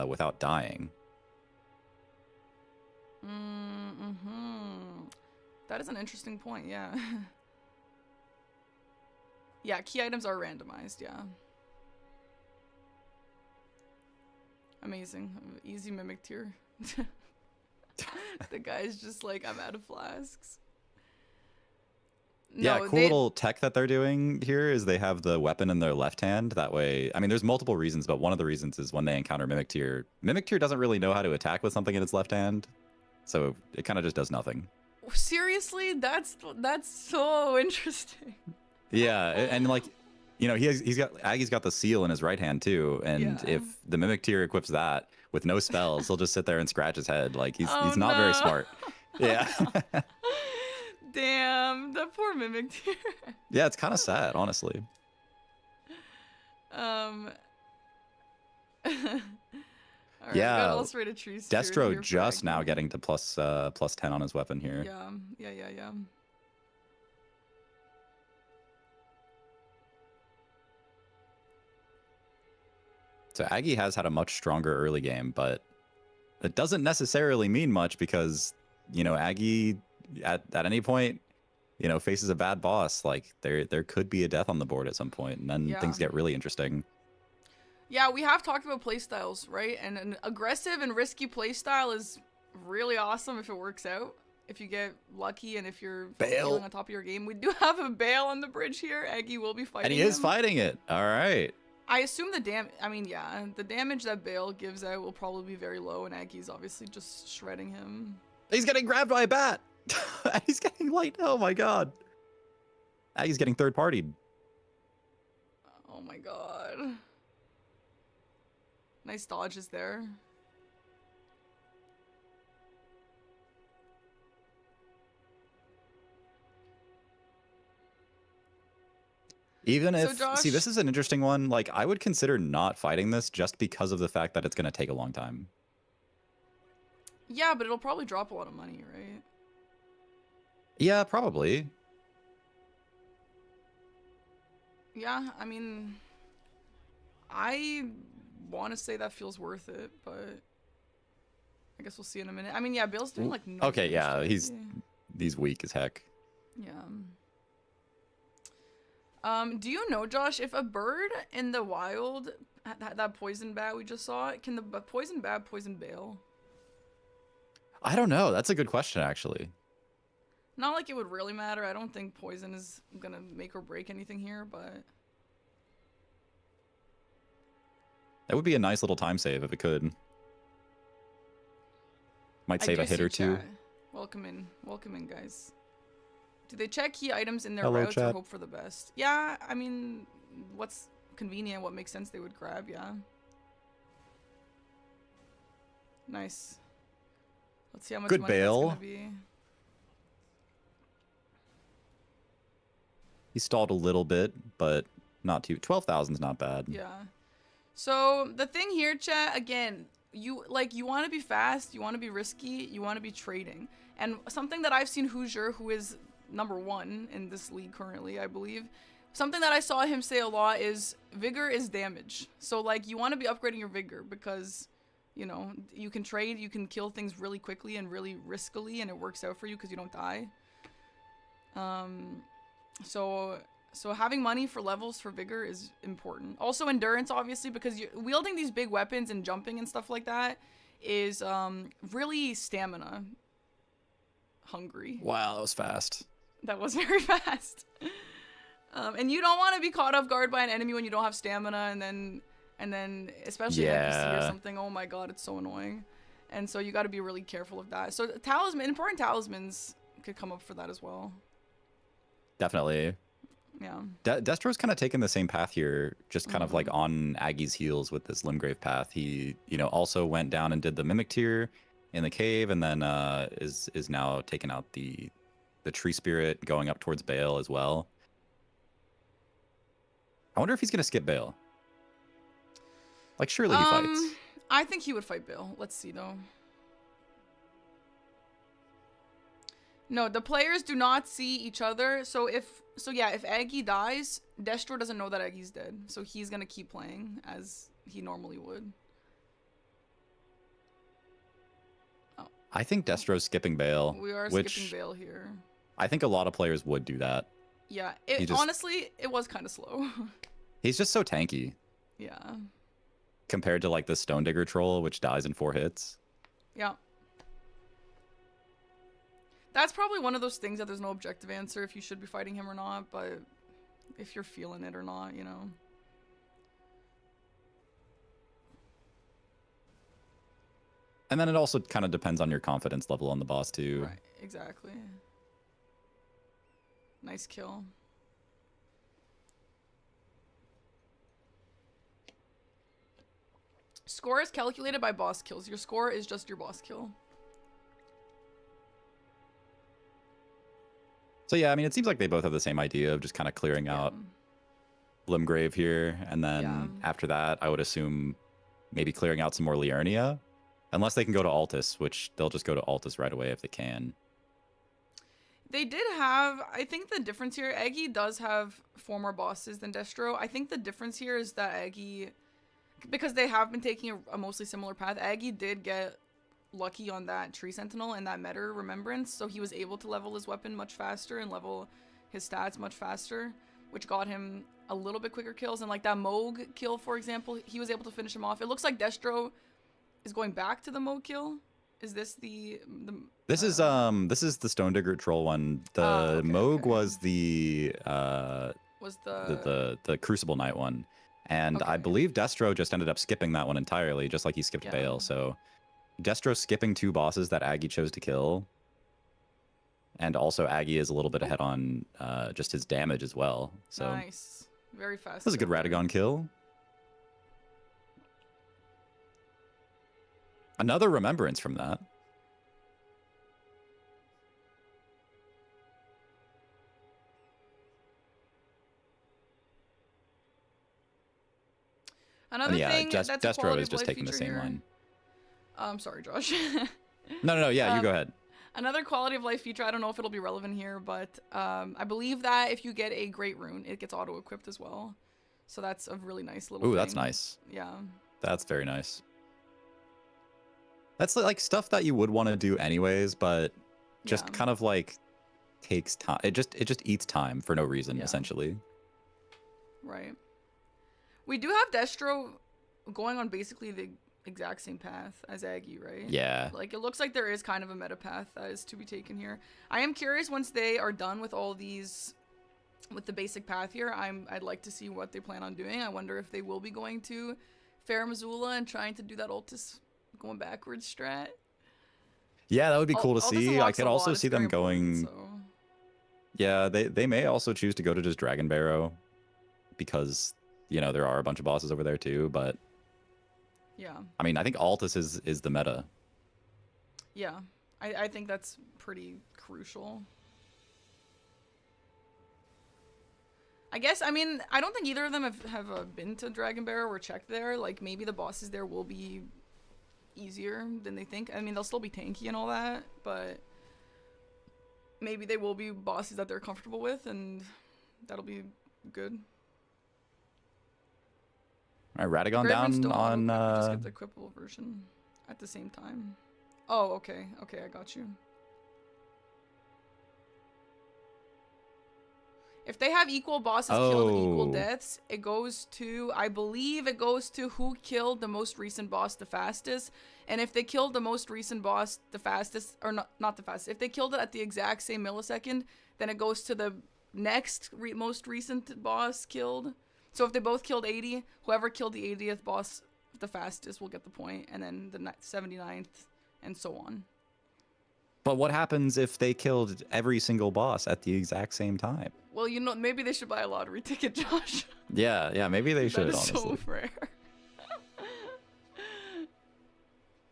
without dying.
That is an interesting point, yeah. Yeah, key items are randomized, yeah. Amazing. Easy mimic tier. The guy's just like, I'm out of flasks.
Yeah, cool little tech that they're doing here is they have the weapon in their left hand. That way, I mean, there's multiple reasons, but one of the reasons is when they encounter Mimic Tier doesn't really know how to attack with something in its left hand. So it kind of just does nothing.
Seriously? That's so interesting.
Yeah, and like you know, he's got Aggie's got the seal in his right hand too, and
Yeah.
if the Mimic Tier equips that with no spells, he'll just sit there and scratch his head. Like
Oh
he's not very
no.
smart. Yeah.
Damn, that poor mimic tier.
Yeah, it's kind of sad, honestly.
All right, we
Yeah,
got ulcerated trees.
Destro just now getting to plus 10 on his weapon here.
Yeah.
So Aggie has had a much stronger early game, but it doesn't necessarily mean much because, you know, Aggie at any point, you know, faces a bad boss. Like there could be a death on the board at some point, and then things get really interesting.
Yeah, we have talked about playstyles, right? And an aggressive and risky playstyle is really awesome if it works out. If you get lucky and if you're feeling on top of your game. We do have a Bale on the bridge here. Aggie will be fighting
And he is fighting it. All right.
I assume the the damage that Bale gives out will probably be very low, and Aggie's obviously just shredding him.
He's getting grabbed by a bat. He's getting light. Oh my god. Aggie's getting third partied.
Oh my god. Nice dodges there.
Even if,
Josh,
see, this is an interesting one. Like, I would consider not fighting this just because of the fact that it's going to take a long time.
Yeah, but it'll probably drop a lot of money, right?
Yeah, probably.
Yeah, I mean, I want to say that feels worth it, but I guess we'll see in a minute. I mean, yeah, Bill's doing like no
okay, yeah,
damage.
he's weak as heck.
Yeah. Do you know, Josh, if a bird in the wild, that poison bat we just saw, can the poison bat poison Bale?
I don't know. That's a good question, actually.
Not like it would really matter. I don't think poison is gonna make or break anything here, but
That would be a nice little time save if it could. Might save a hit or two.
Welcome in, guys. Do they check key items in their
Hello,
routes
chat.
or hope for the best? Yeah, I mean, what's convenient, what makes sense they would grab, yeah. Nice. Let's see how much
Good
money
Bale.
that's gonna be.
He stalled a little bit, but not too. 12,000's not bad.
Yeah. So the thing here, chat, again, you want to be fast, you want to be risky, you want to be trading. And something that I've seen Hoosier, who is #1 in this league currently, I believe, something that I saw him say a lot is vigor is damage. So like you want to be upgrading your vigor because, you know, you can trade, you can kill things really quickly and really riskily, and it works out for you because you don't die. So having money for levels for vigor is important. Also endurance, obviously, because wielding these big weapons and jumping and stuff like that is really stamina hungry.
Wow, that was fast.
That was very fast. And you don't want to be caught off guard by an enemy when you don't have stamina, and then especially an NPC or something. Oh my god, it's so annoying. And so you got to be really careful of that. So important talismans could come up for that as well.
Definitely.
Yeah.
Destro's kind of taken the same path here, just kind of like on Aggie's heels with this Limgrave path. He, you know, also went down and did the Mimic Tier in the cave, and then is now taking out the Tree Spirit, going up towards Bale as well. I wonder if he's gonna skip Bale. Like, surely he fights.
I think he would fight Bale. Let's see though. No, the players do not see each other. So if Aggie dies, Destro doesn't know that Aggie's dead. So he's gonna keep playing as he normally would. Oh.
I think Destro's skipping Bale.
We are skipping Bale here.
I think a lot of players would do that.
Yeah, honestly, it was kind of slow.
He's just so tanky.
Yeah.
Compared to like the Stone Digger troll, which dies in 4 hits.
Yeah. That's probably one of those things that there's no objective answer if you should be fighting him or not, but if you're feeling it or not, you know.
And then it also kind of depends on your confidence level on the boss too.
Right, exactly. Nice kill. Score is calculated by boss kills. Your score is just your boss kill.
So yeah, I mean, it seems like they both have the same idea of just kind of clearing out Limgrave here, and then after that, I would assume maybe clearing out some more Liurnia, unless they can go to Altus, which they'll just go to Altus right away if they can.
They did have, I think the difference here, Aggie does have 4 more bosses than Destro. I think the difference here is that Aggie, because they have been taking a mostly similar path, Aggie did get lucky on that Tree Sentinel and that Meta Remembrance, so he was able to level his weapon much faster and level his stats much faster, which got him a little bit quicker kills. And like that Moog kill, for example, he was able to finish him off. It looks like Destro is going back to the Moog kill. Is this the
This is the Stone Digger Troll one. The Moog was the Crucible Knight one. And I believe Destro just ended up skipping that one entirely, just like he skipped Bale. So Destro skipping 2 bosses that Aggie chose to kill. And also Aggie is a little bit ahead on just his damage as well. So
nice. Very fast.
That was a good Radagon kill. Another remembrance from that.
Another thing that's a
Destro
quality
is just
of life
taking the
feature
same
here.
line.
I'm sorry, Josh.
No, yeah, you go ahead.
Another quality of life feature, I don't know if it'll be relevant here, but I believe that if you get a Great Rune, it gets auto-equipped as well. So that's a really nice little thing.
That's nice.
Yeah.
That's very nice. That's like stuff that you would want to do anyways, but just kind of like takes time. It just eats time for no reason, essentially.
Right. We do have Destro going on basically the exact same path as Aggie, right?
Yeah.
Like, it looks like there is kind of a meta path that is to be taken here. I am curious once they are done with all these, with the basic path here, I'd like to see what they plan on doing. I wonder if they will be going to Fair Missoula and trying to do that Altus going backwards strat.
Yeah, that would be cool to
Altus
see. I
unlocks
could
a
also
lot,
see
it's
them
very
going...
important, so.
Yeah, they may also choose to go to just Dragon Barrow because, you know, there are a bunch of bosses over there too, but...
Yeah.
I mean, I think Altus is the meta.
Yeah. I think that's pretty crucial. I guess, I mean, I don't think either of them have been to Dragon Barrow or checked there. Like, maybe the bosses there will be easier than they think. I mean, they'll still be tanky and all that, but maybe they will be bosses that they're comfortable with, and that'll be good.
All right, Radagon down on...
Just get the equipable version at the same time. Oh, okay. Okay, I got you. If they have equal bosses killed and equal deaths, it goes to, I believe it goes to who killed the most recent boss the fastest. And if they killed the most recent boss the fastest, or not the fastest, if they killed it at the exact same millisecond, then it goes to the next most recent boss killed. So if they both killed 80, whoever killed the 80th boss the fastest will get the point, and then the 79th, and so on.
But what happens if they killed every single boss at the exact same time?
Well, you know, maybe they should buy a lottery ticket, Josh.
Yeah, maybe they should,
that is
honestly.
so rare.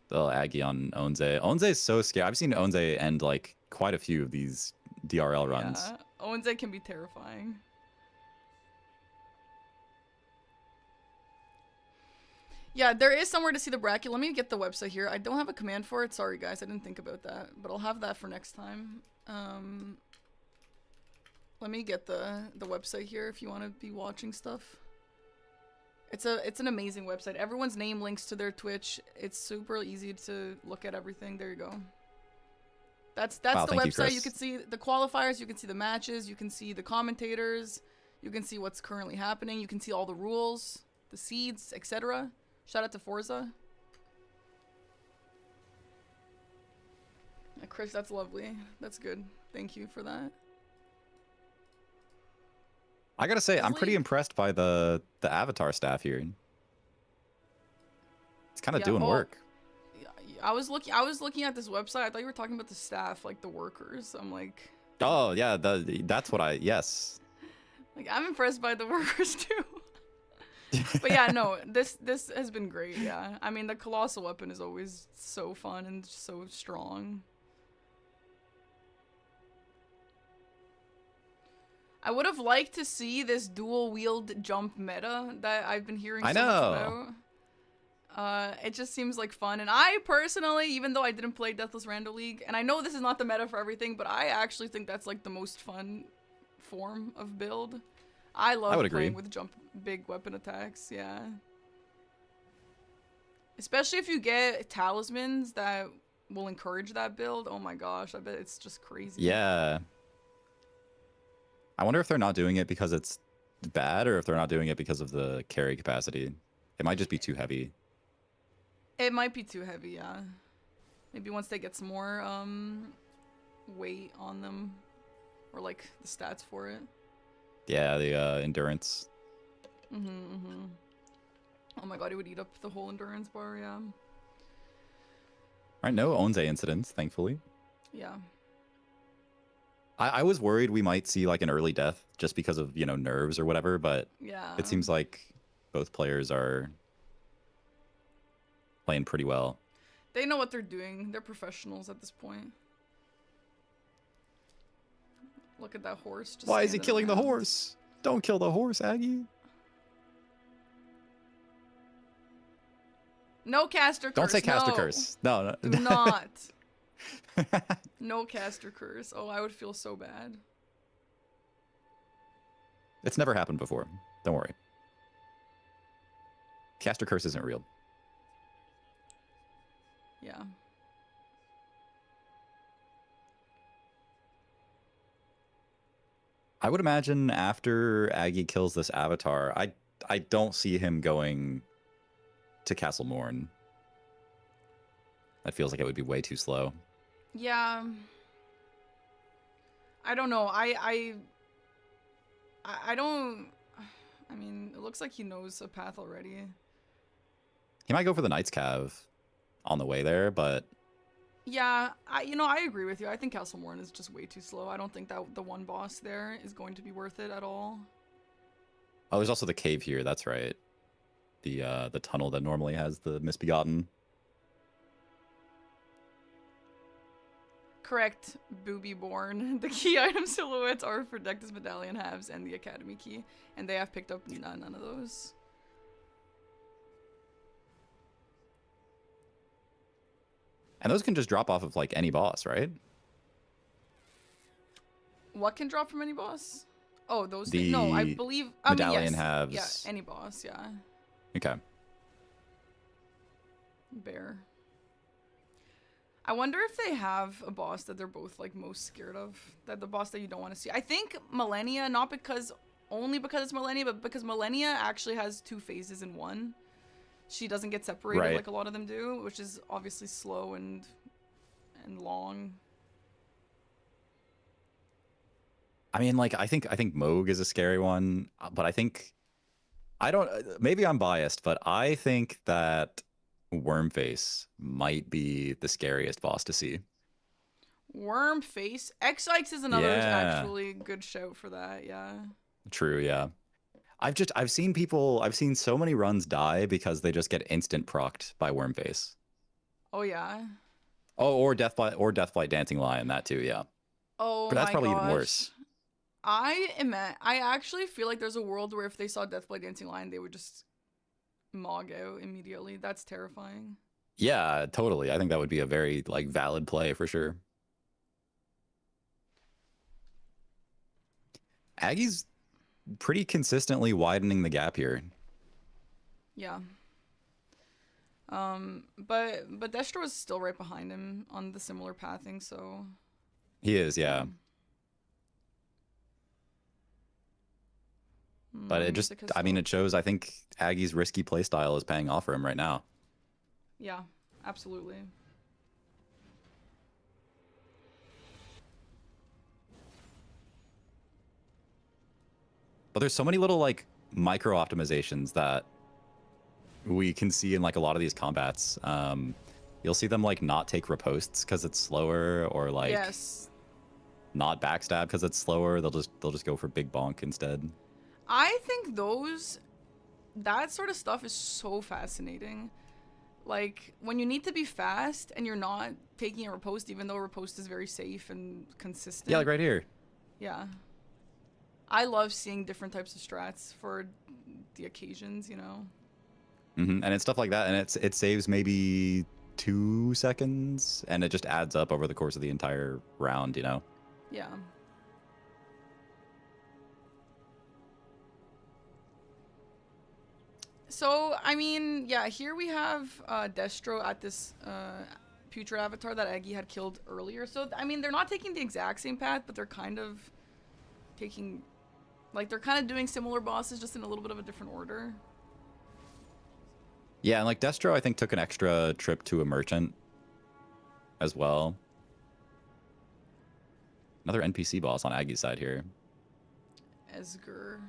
The Aggie on Onze. Onze is so scary. I've seen Onze end like quite a few of these DRL runs.
Yeah, Onze can be terrifying. Yeah, there is somewhere to see the bracket. Let me get the website here. I don't have a command for it. Sorry, guys. I didn't think about that. But I'll have that for next time. Let me get the website here if you want to be watching stuff. It's an amazing website. Everyone's name links to their Twitch. It's super easy to look at everything. There you go. That's
wow,
the website.
You
can see the qualifiers. You can see the matches. You can see the commentators. You can see what's currently happening. You can see all the rules, the seeds, etc. Shout out to Forza. Yeah, Chris, that's lovely. That's good. Thank you for that.
I gotta say, I'm pretty impressed by the avatar staff here. It's kind of doing work.
I was looking at this website. I thought you were talking about the staff, like the workers. I'm like,
oh yeah, that's what yes.
Like, I'm impressed by the workers too. But yeah, no, this has been great. Yeah, I mean the colossal weapon is always so fun and so strong. I would have liked to see this dual wield jump meta that I've been hearing
I
so much
know.
about. It just seems like fun, and I personally, even though I didn't play Deathless Rando League, and I know this is not the meta for everything, but I actually think that's like the most fun form of build. I love
would agree.
playing with jump big weapon attacks, yeah. Especially if you get talismans that will encourage that build. Oh my gosh, I bet it's just crazy.
Yeah. I wonder if they're not doing it because it's bad or if they're not doing it because of the carry capacity. It might just be too heavy.
It might be too heavy, yeah. Maybe once they get some more weight on them, or like the stats for it.
Yeah, the endurance.
Oh my god, it would eat up the whole endurance bar, yeah.
Right, no Onze incidents, thankfully.
Yeah.
I was worried we might see like an early death just because of, you know, nerves or whatever, but
Yeah.
it seems like both players are playing pretty well.
They know what they're doing. They're professionals at this point. Look at that horse. Just
Why is he
standing
killing the
around.
horse? Don't kill the horse, Aggie.
No caster curse.
Don't say caster
no.
curse. No,
Do not. No caster curse. Oh, I would feel so bad.
It's never happened before. Don't worry. Caster curse isn't real.
Yeah.
I would imagine after Aggie kills this avatar, I don't see him going to Castle Morn. That feels like it would be way too slow.
Yeah. I don't know. I don't. I mean, it looks like he knows a path already.
He might go for the Knight's Cav on the way there, but
Yeah, I agree with you. I think Castle Morn is just way too slow. I don't think that the one boss there is going to be worth it at all.
oh, there's also the cave here. That's right. The tunnel that normally has the Misbegotten.
Correct, Booby Born. The key item silhouettes are for Dectus Medallion halves and the Academy key, and they have picked up none of those.
And those can just drop off of like any boss, right?
What can drop from any boss? Oh, those
The
things? No, I believe... I mean,
medallion
yes.
halves.
Yeah, any boss, yeah.
Okay.
Bear. I wonder if they have a boss that they're both like most scared of. That the boss that you don't want to see. I think Millennia, not because only because it's Millennia, but because Millennia actually has 2 phases in one. She doesn't get separated
Right.
like a lot of them do, which is obviously slow and long.
I mean, like I think Moog is a scary one, but I don't. Maybe I'm biased, but I think that Wormface might be the scariest boss to see.
Wormface. X-Ikes is another
Yeah.
actually good shout for that, yeah.
True, yeah. I've seen so many runs die because they just get instant procced by Wormface.
Oh yeah.
Oh, or Deathblight Dancing Lion, that too, yeah.
Oh
But that's
my
probably
gosh.
even worse.
I actually feel like there's a world where if they saw Deathblight Dancing Lion, they would just mog out immediately. That's terrifying.
Yeah, totally. I think that would be a very like valid play for sure. Aggie's pretty consistently widening the gap here.
Yeah. But Destro is still right behind him on the similar pathing, so
He is, yeah. But it just, I mean, it shows, I think Aggie's risky playstyle is paying off for him right now.
Yeah, absolutely.
But there's so many little like micro optimizations that we can see in like a lot of these combats. You'll see them like not take riposts because it's slower, or like
Yes.
not backstab because it's slower. They'll just go for big bonk instead.
I think those that sort of stuff is so fascinating. Like, when you need to be fast and you're not taking a riposte, even though riposte is very safe and consistent.
Yeah, like right here.
Yeah. I love seeing different types of strats for the occasions, you know?
And it's stuff like that, and it saves maybe 2 seconds, and it just adds up over the course of the entire round, you know?
Yeah. So, I mean, yeah, here we have Destro at this putrid avatar that Aggie had killed earlier. So, I mean, they're not taking the exact same path, but they're kind of taking, like, they're kind of doing similar bosses, just in a little bit of a different order.
Yeah, and like Destro, I think, took an extra trip to a merchant as well. Another NPC boss on Aggie's side here.
Esger.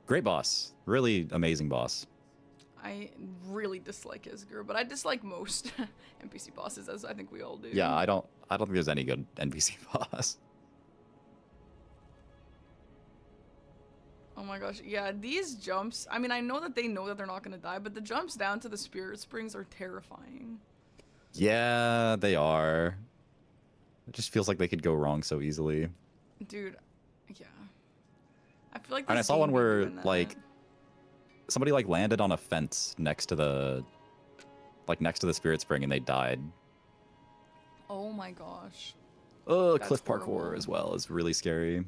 Great boss. Really amazing boss.
I really dislike Esger, but I dislike most NPC bosses, as I think we all do.
Yeah, I don't think there's any good NPC boss.
Oh my gosh, yeah, these jumps, I mean, I know that they know that they're not gonna die, but the jumps down to the Spirit Springs are terrifying.
Yeah, they are. It just feels like they could go wrong so easily.
Dude, yeah. I feel like
And I
this
saw
game
one
be
where,
doing that.
like, somebody, like, landed on a fence next to the, like, next to the Spirit Spring, and they died.
Oh my gosh.
Oh,
That's
cliff parkour
horrible.
as well is really scary.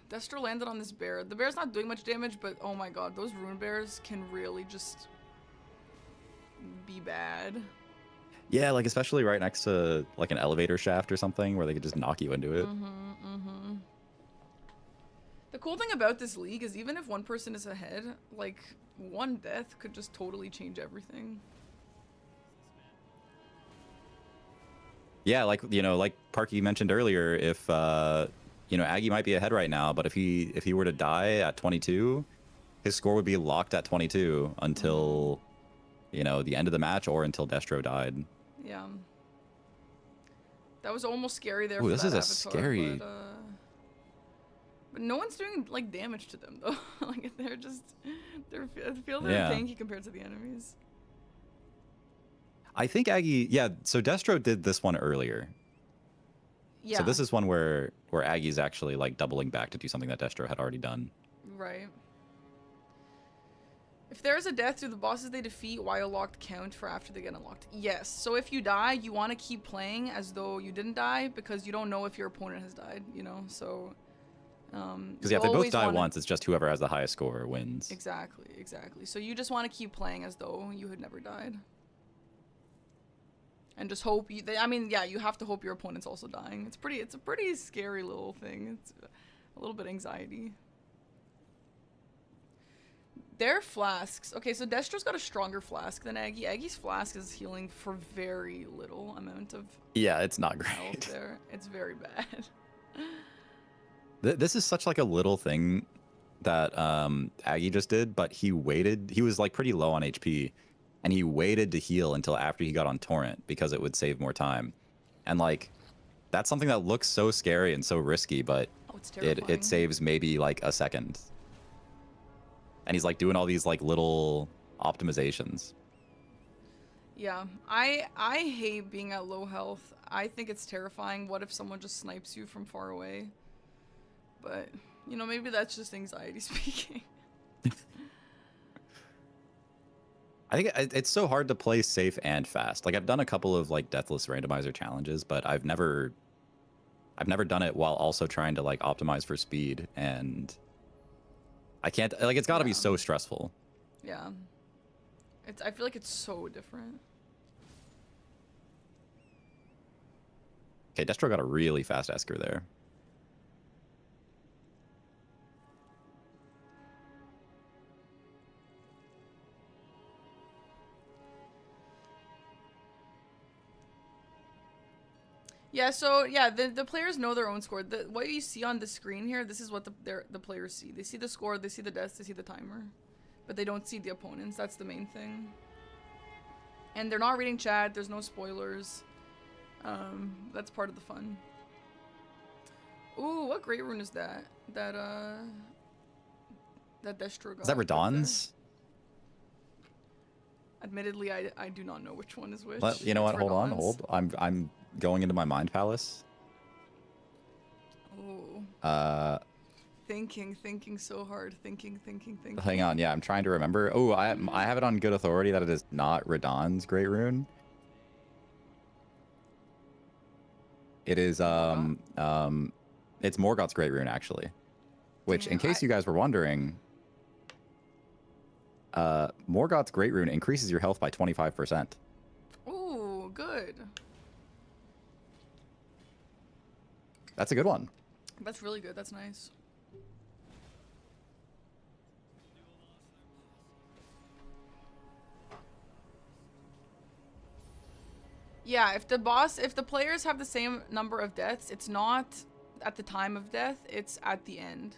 Destro landed on this bear. The bear's not doing much damage, but oh my god, those rune bears can really just be bad.
Yeah, like, especially right next to, like, an elevator shaft or something where they could just knock you into it.
The cool thing about this league is even if one person is ahead, like, one death could just totally change everything.
Yeah, like, you know, like Parky mentioned earlier, if, you know, Aggie might be ahead right now, but if he were to die at 22, his score would be locked at 22 until, you know, the end of the match or until Destro died.
Yeah. That was almost scary there.
Ooh,
for
this
that
is a
avatar,
scary...
but no one's doing, like, damage to them, though. Like, they're just... I feel they're
Yeah.
tanky compared to the enemies.
I think Aggie... Yeah, so Destro did this one earlier.
Yeah.
So this is one where Aggie's actually, like, doubling back to do something that Destro had already done.
Right. If there's a death, do the bosses they defeat while locked count for after they get unlocked? Yes. So if you die, you want to keep playing as though you didn't die because you don't know if your opponent has died, you know? So...
Because yeah, if they both die once, it's just whoever has the highest score wins.
Exactly, exactly. So you just want to keep playing as though you had never died. And just hope I mean, yeah, you have to hope your opponent's also dying. It's a pretty scary little thing. It's a little bit anxiety. Their flasks. Okay, so Destro's got a stronger flask than Aggie. Aggie's flask is healing for very little amount of
Yeah, it's not
health
great.
there. It's very bad.
This is such like a little thing that Aggie just did, but he waited. He was like pretty low on HP, and he waited to heal until after he got on Torrent because it would save more time. And like, that's something that looks so scary and so risky, but
Oh, it's terrifying.
it saves maybe like a second. And he's like doing all these like little optimizations.
Yeah, I hate being at low health. I think it's terrifying. What if someone just snipes you from far away? But, you know, maybe that's just anxiety speaking.
I think it's so hard to play safe and fast. Like I've done a couple of like Deathless randomizer challenges, but I've never done it while also trying to like optimize for speed, and I can't, like, it's got to be so stressful.
Yeah. I feel like it's so different.
Okay, Destro got a really fast Esker there.
Yeah, so yeah, the players know their own score. What you see on the screen here, this is what the players see. They see the score, they see the deaths, they see the timer, but they don't see the opponents. That's the main thing. And they're not reading chat. There's no spoilers. That's part of the fun. Ooh, what great rune is that? That Destro got.
Is that
right there.
Radahn's?
Admittedly, I do not know which one is which.
You know
It's
what? Hold on,
Radahn's.
hold. I'm going into my mind palace.
Ooh. Thinking so hard. Thinking.
Hang on, yeah, I'm trying to remember. Oh, I have it on good authority that it is not Radahn's great rune. It is it's Morgoth's great rune actually. Which, in case you guys were wondering, Morgoth's great rune increases your health by 25%.
Ooh, good.
That's a good one.
That's really good. That's nice. Yeah, if the players have the same number of deaths, it's not at the time of death, it's at the end.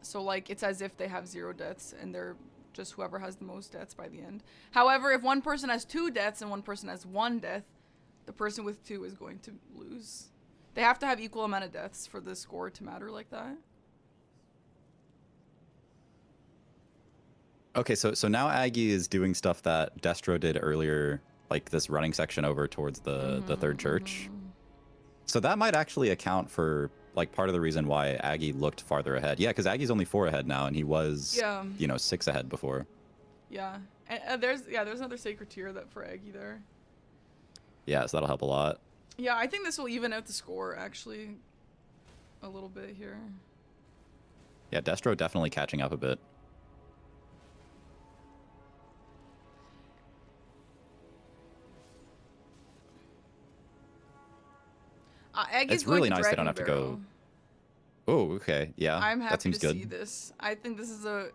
So, like, it's as if they have 0 deaths, and they're just whoever has the most deaths by the end. However, if one person has 2 deaths and one person has 1 death, the person with 2 is going to lose. They have to have equal amount of deaths for the score to matter like that.
Okay, so now Aggie is doing stuff that Destro did earlier, like this running section over towards the third church. So that might actually account for like part of the reason why Aggie looked farther ahead. Yeah, because Aggie's only 4 ahead now, and he was, you know, 6 ahead before.
Yeah, and there's another sacred tier that for Aggie there.
Yeah, so that'll help a lot.
Yeah, I think this will even out the score actually a little bit here.
Yeah, Destro definitely catching up a bit.
Aggie's
it's really
going to
nice they don't
Dragon
have to
Barrel.
go. Oh, okay, yeah.
I'm happy
that seems
to
good.
see this. I think this is a.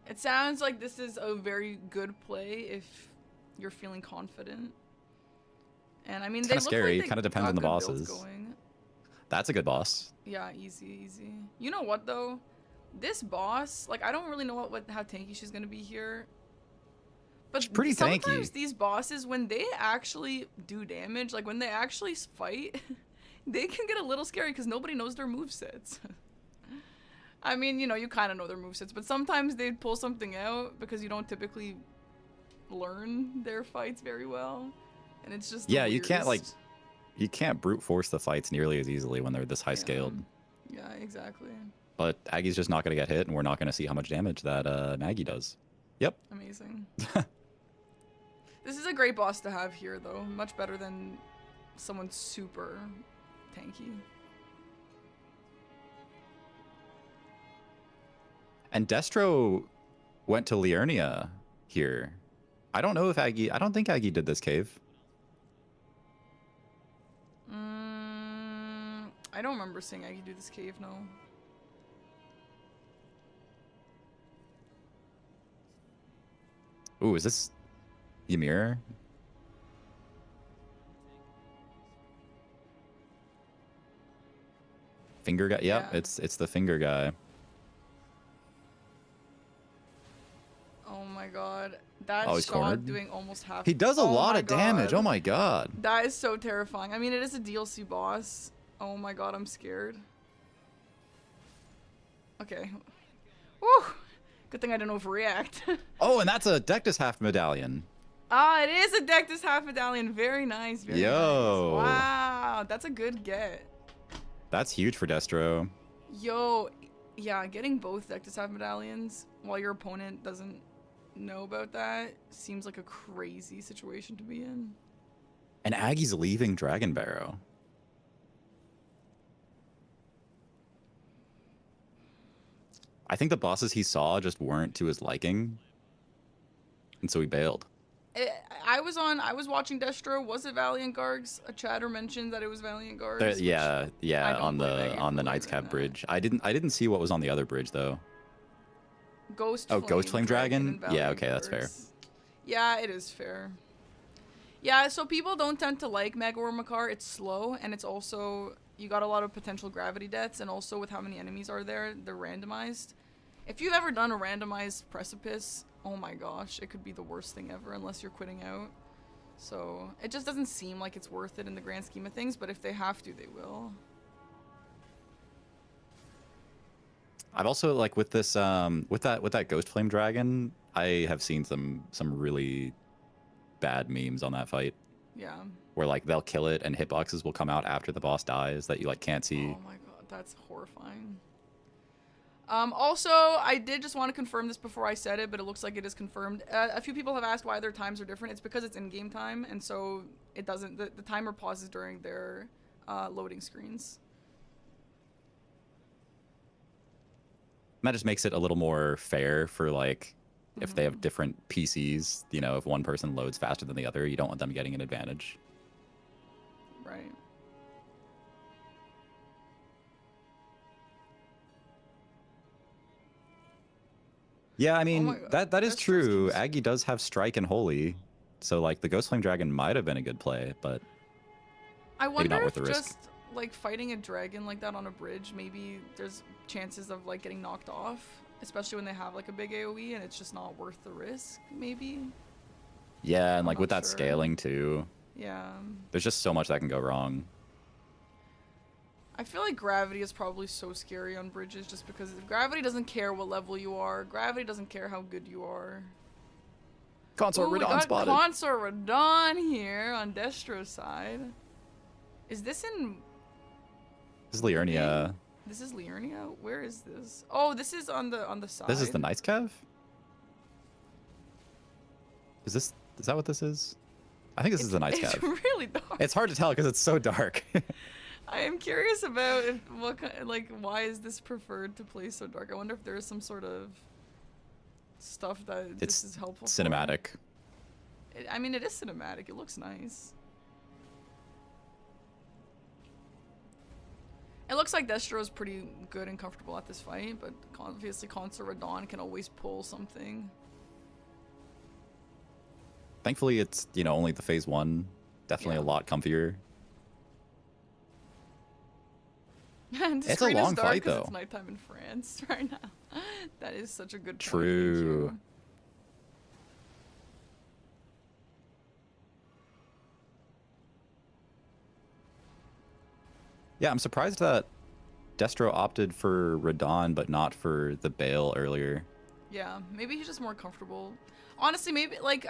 It sounds like this is a very good play if you're feeling confident. And I mean,
It's
they
kind of
look
scary.
like they
Kind of depends
got
on the
good builds
bosses.
going.
That's a good boss.
Yeah, easy. You know what though? This boss, like, I don't really know how tanky she's gonna be here. But
She's pretty
sometimes
tanky.
these bosses, when they actually do damage, like when they actually fight, they can get a little scary because nobody knows their movesets. I mean, you know, you kind of know their movesets, but sometimes they pull something out because you don't typically learn their fights very well. And it's just
Yeah, you can't, like, you can't brute force the fights nearly as easily when they're this high scaled.
Yeah, exactly.
But Aggie's just not going to get hit, and we're not going to see how much damage that Aggie does. Yep.
Amazing. This is a great boss to have here, though. Much better than someone super tanky.
And Destro went to Liurnia here. I don't know if Aggie... I don't think Aggie did this cave.
I don't remember seeing Aggie do this cave, no.
Ooh, is this Ymir? Finger guy? Yep,
Yeah.
it's the finger guy.
Oh my god. That
Oh, he's
shot
cornered?
doing almost half.
He does a lot of damage. Oh my god.
That is so terrifying. I mean, it is a DLC boss. Oh my god, I'm scared. Okay. Woo! Good thing I didn't overreact.
Oh, and that's a Dectus half medallion.
Ah, it is a Dectus half medallion. Very nice. Very
Yo.
nice. Wow, that's a good get.
That's huge for Destro.
Yo, yeah, getting both Dectus half medallions while your opponent doesn't know about that seems like a crazy situation to be in.
And Aggie's leaving Dragon Barrow. I think the bosses he saw just weren't to his liking. And so he bailed.
I was watching Destro. Was it Valiant Gargs? A chatter mentioned that it was Valiant Gargs.
Yeah,
I don't
on
blame
the
Aggie
on the
for
Knight's
believing
Cap
that.
bridge. I didn't see what was on the other bridge though.
Ghost
Flame Dragon?
and
Yeah,
Valiant
okay, that's fair.
Gargs. Yeah, it is fair. Yeah, so people don't tend to like Mega Ormakar. It's slow, and it's also, you got a lot of potential gravity deaths, and also with how many enemies are there, they're randomized. If you've ever done a randomized precipice, oh my gosh, it could be the worst thing ever unless you're quitting out. So it just doesn't seem like it's worth it in the grand scheme of things, but if they have to, they will.
I've also like with this with that Ghost Flame Dragon, I have seen some really bad memes on that fight
Yeah.
where like they'll kill it and hitboxes will come out after the boss dies that you like can't see.
Oh my god, that's horrifying. Also, I did just want to confirm this before I said it, but it looks like it is confirmed. A few people have asked why their times are different. It's because it's in-game time, and so it doesn't. The timer pauses during their loading screens.
That just makes it a little more fair for like if they have
Mm-hmm.
different PCs, you know, if one person loads faster than the other, you don't want them getting an advantage.
Right.
Yeah, I
Oh
mean
my God,
that is
that's
true.
just-
Aggie does have Strike and Holy, so like the Ghost Flame Dragon might have been a good play, but
I wonder
not
if
worth the risk.
just like fighting a dragon like that on a bridge, maybe there's chances of like getting knocked off, especially when they have like a big AOE and it's just not worth the risk. Maybe.
yeah, and
I'm
like with
not
that
sure.
scaling too,
Yeah.
there's just so much that can go wrong.
I feel like gravity is probably so scary on bridges just because gravity doesn't care what level you are. Gravity doesn't care how good you are.
Consort
Ooh, we
Radon
got
spotted.
Consort Radon here on Destro's side. Is this in...
This is Liurnia.
This is Liurnia? Where is this? Oh, this is on the side.
This is the Night's Cav? Is that what this is? I think this is the Night's
It's
Cav.
really dark.
It's hard to tell because it's so dark.
I am curious about why is this preferred to play so dark? I wonder if there is some sort of stuff that this is helpful for.
Cinematic.
I mean, it is cinematic. It looks nice. It looks like Destro's pretty good and comfortable at this fight, but obviously Consort Radon can always pull something.
Thankfully, it's, you know, only the phase 1. Definitely
Yeah.
a lot comfier.
And the
It's a
screen is
long
dark
fight,
'cause
though.
It's nighttime in France right now. That is such a good point.
True.
Thank you.
Yeah, I'm surprised that Destro opted for Radon, but not for the Bale earlier.
Yeah, maybe he's just more comfortable. Honestly, maybe like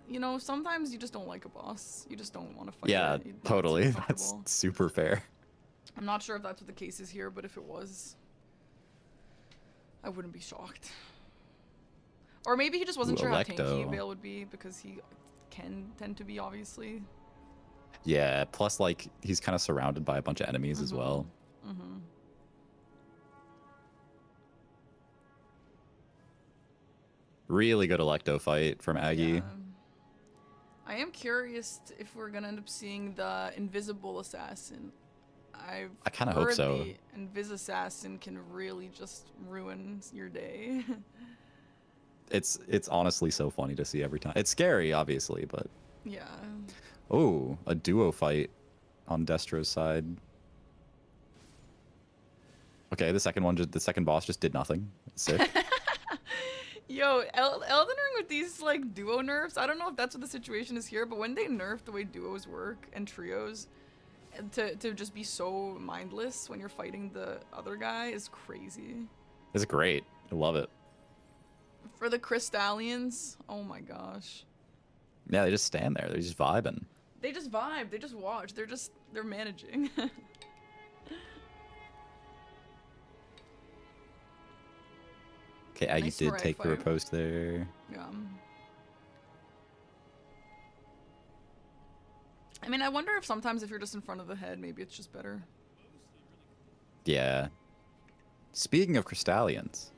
you know, sometimes you just don't like a boss. You just don't want to fight.
Yeah,
it. You don't
totally.
feel
That's
comfortable.
super fair.
I'm not sure if that's what the case is here, but if it was, I wouldn't be shocked. Or maybe he just wasn't
Ooh,
sure how tanky
Electo.
Bale would be because he can tend to be, obviously.
Yeah, plus like he's kind of surrounded by a bunch of enemies as well.
Mm-hmm.
Really good Electo fight from Aggie.
Yeah. I am curious if we're gonna end up seeing the Invisible Assassin. I
kind of hope so.
The Invis Assassin can really just ruin your day.
It's honestly so funny to see every time. It's scary, obviously, but
Yeah.
oh, a duo fight on Destro's side. Okay, the second boss just did nothing. Sick.
Yo, Elden Ring with these like duo nerfs. I don't know if that's what the situation is here, but when they nerf the way duos work and trios, to just be so mindless when you're fighting the other guy is crazy.
It's great. I love it.
For the Crystallians, oh my gosh.
Yeah, they just stand there. They're just vibing.
They just vibe. They just watch. They're managing.
Okay, Aggie
Nice
did
Mariah
take the
fight.
riposte there.
Yeah. I mean, I wonder if sometimes if you're just in front of the head, maybe it's just better.
Yeah. Speaking of Crystallians,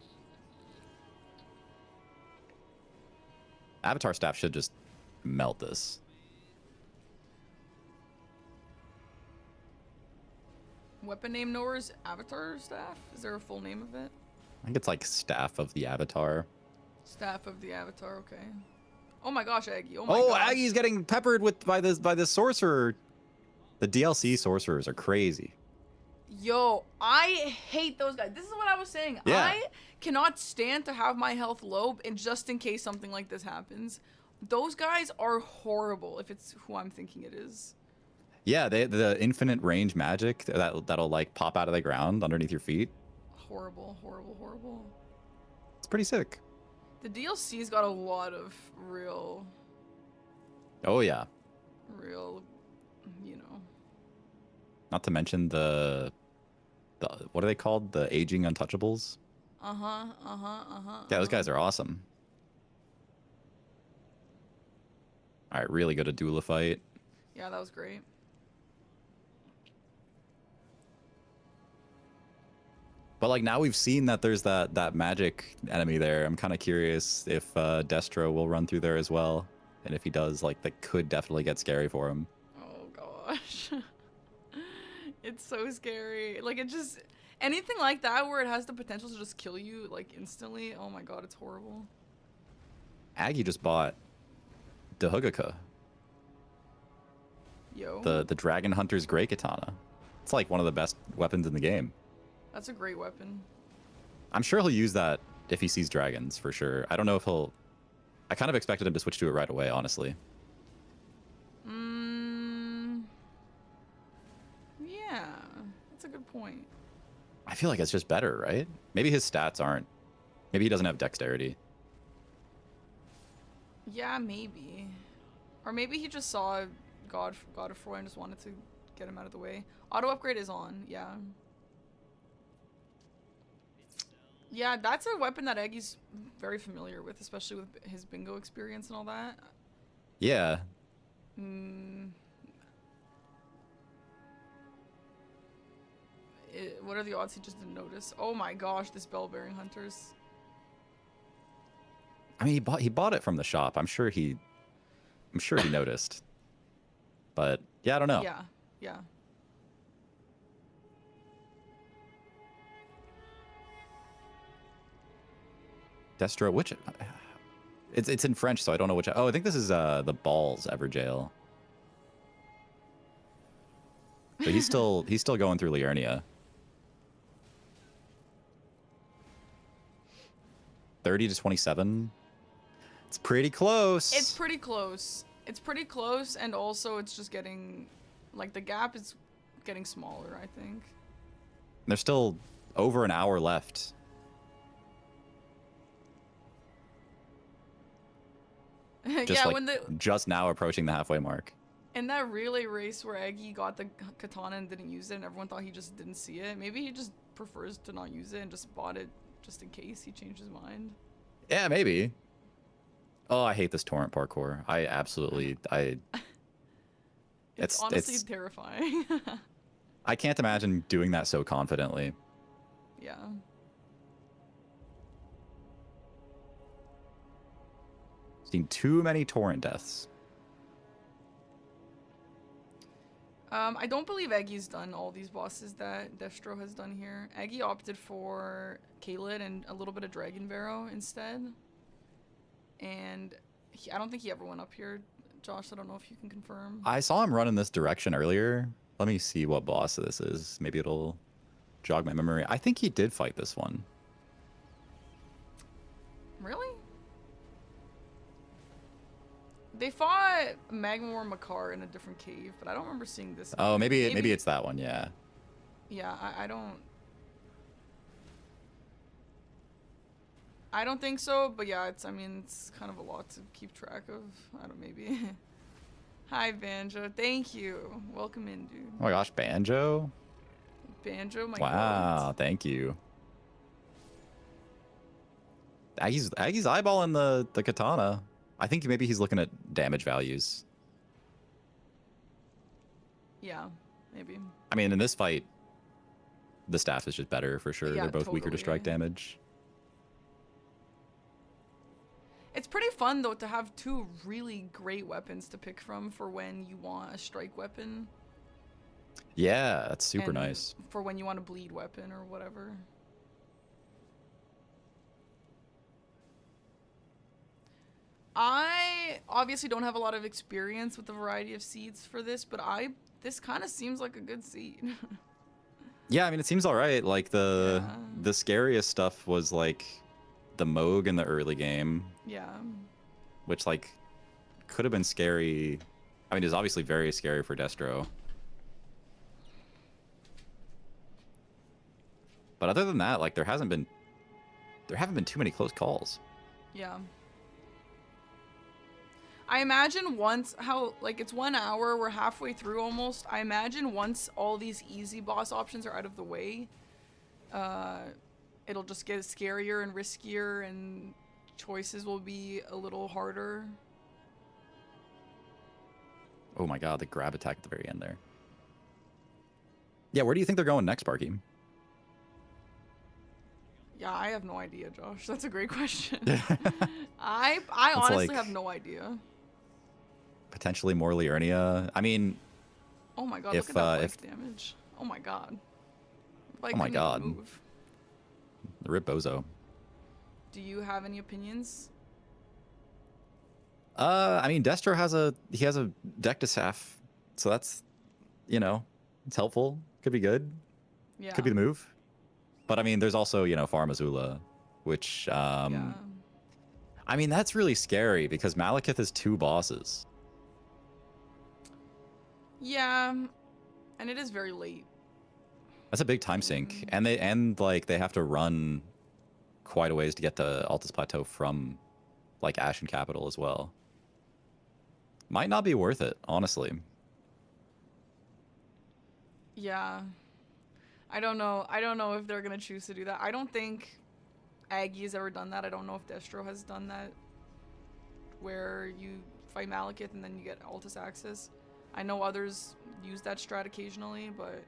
Avatar staff should just melt this.
Weapon name knowers Avatar staff? Is there a full name of it?
I think it's like staff of the Avatar.
Staff of the Avatar, okay. Oh my gosh, Aggie. Oh my
Oh,
gosh.
Aggie's getting peppered by this sorcerer. The DLC sorcerers are crazy.
Yo, I hate those guys. This is what I was saying.
Yeah.
I cannot stand to have my health low, and just in case something like this happens. Those guys are horrible if it's who I'm thinking it is.
Yeah, the infinite range magic that'll like pop out of the ground underneath your feet.
Horrible, horrible, horrible.
It's pretty sick.
The DLC's got a lot of real,
Oh yeah.
you know.
Not to mention the what are they called? The aging untouchables. Yeah, those guys are awesome. All right, really good at duel fight.
Yeah, that was great.
But like now we've seen that there's that magic enemy there. I'm kind of curious if Destro will run through there as well, and if he does, like that could definitely get scary for him.
Oh gosh. It's so scary. Like it just anything like that where it has the potential to just kill you like instantly. Oh my god, it's horrible.
Aggie just bought Dehugaka,
Yo.
the Dragon Hunter's Great Katana. It's like one of the best weapons in the game.
That's a great weapon.
I'm sure he'll use that if he sees dragons for sure. I don't know if he'll. I kind of expected him to switch to it right away, honestly.
Yeah, that's a good point.
I feel like it's just better, right? Maybe his stats aren't. Maybe he doesn't have dexterity.
Yeah, maybe. Or maybe he just saw Godfrey and just wanted to get him out of the way. Auto upgrade is on, yeah. Yeah, that's a weapon that Eggie's very familiar with, especially with his bingo experience and all that.
Yeah.
What are the odds he just didn't notice? Oh my gosh, this bell-bearing hunters.
I mean, he bought it from the shop. I'm sure he noticed. But yeah, I don't know.
Yeah, yeah.
Destro, which it's in French, so I don't know which. Oh, I think this is the Balls Everjail. But he's still going through Liurnia. 30 to 27. It's pretty close.
It's pretty close. It's pretty close, and also it's just getting, like, the gap is getting smaller, I think.
There's still over an hour left.
Yeah, when
just now approaching the halfway mark.
in that relay race where Eggy got the katana and didn't use it, and everyone thought he just didn't see it. Maybe he just prefers to not use it and just bought it just in case he changed his mind.
Yeah, maybe. Oh, I hate this torrent parkour.
It's honestly terrifying.
I can't imagine doing that so confidently.
Yeah.
Seen too many torrent deaths.
I don't believe Eggy's done all these bosses that Destro has done here. Eggy opted for Kaled and a little bit of Dragon Barrow instead. And I don't think he ever went up here. Josh, I don't know if you can confirm.
I saw him run in this direction earlier. Let me see what boss this is. Maybe it'll jog my memory. I think he did fight this one.
Really? They fought Magmor Makar in a different cave, but I don't remember seeing this.
Oh, maybe it's that one, yeah.
Yeah, I don't think so, but yeah, it's kind of a lot to keep track of. Maybe. Hi, Banjo. Thank you. Welcome in, dude.
Oh my gosh, Banjo?
Banjo, my
wow,
God.
thank you. Aggie's eyeballing the katana. I think maybe he's looking at damage values.
Yeah, maybe.
I mean, in this fight, the staff is just better for sure.
Yeah,
They're both weaker to
totally.
strike damage.
It's pretty fun, though, to have two really great weapons to pick from for when you want a strike weapon.
Yeah, that's super
and
nice.
For when you want a bleed weapon or whatever. I obviously don't have a lot of experience with the variety of seeds for this, but this kind of seems like a good seed.
Yeah, I mean, it seems all right. Like the
Yeah.
scariest stuff was like the Moog in the early game,
Yeah.
which like could have been scary. I mean, it's obviously very scary for Destro. But other than that, like there haven't been too many close calls.
Yeah. I imagine once how like it's 1 hour, we're halfway through almost. I imagine once all these easy boss options are out of the way, it'll just get scarier and riskier, and choices will be a little harder.
Oh my god, the grab attack at the very end there. Yeah, where do you think they're going next, Parky?
Yeah, I have no idea, Josh. That's a great question. I honestly
like
have no idea.
Potentially more Liurnia. I mean,
Oh my god,
if,
look at that
if
life damage. Oh my god. Like,
oh my
couldn't even
god,
move.
the Rip Bozo.
Do you have any opinions?
I mean, Destro has a deck to Saf, so that's, you know, it's helpful. Could be good.
Yeah.
Could be the move. But I mean, there's also, you know, Farm Azula, which
Yeah.
I mean, that's really scary because Malekith is 2 bosses.
Yeah. And it is very late.
That's a big time sink, and they have to run quite a ways to get to Altus Plateau from like Ashen Capital as well. Might not be worth it, honestly.
Yeah. I don't know. I don't know if they're going to choose to do that. I don't think Aggie has ever done that. I don't know if Destro has done that, where you fight Malekith and then you get Altus access. I know others use that strat occasionally, but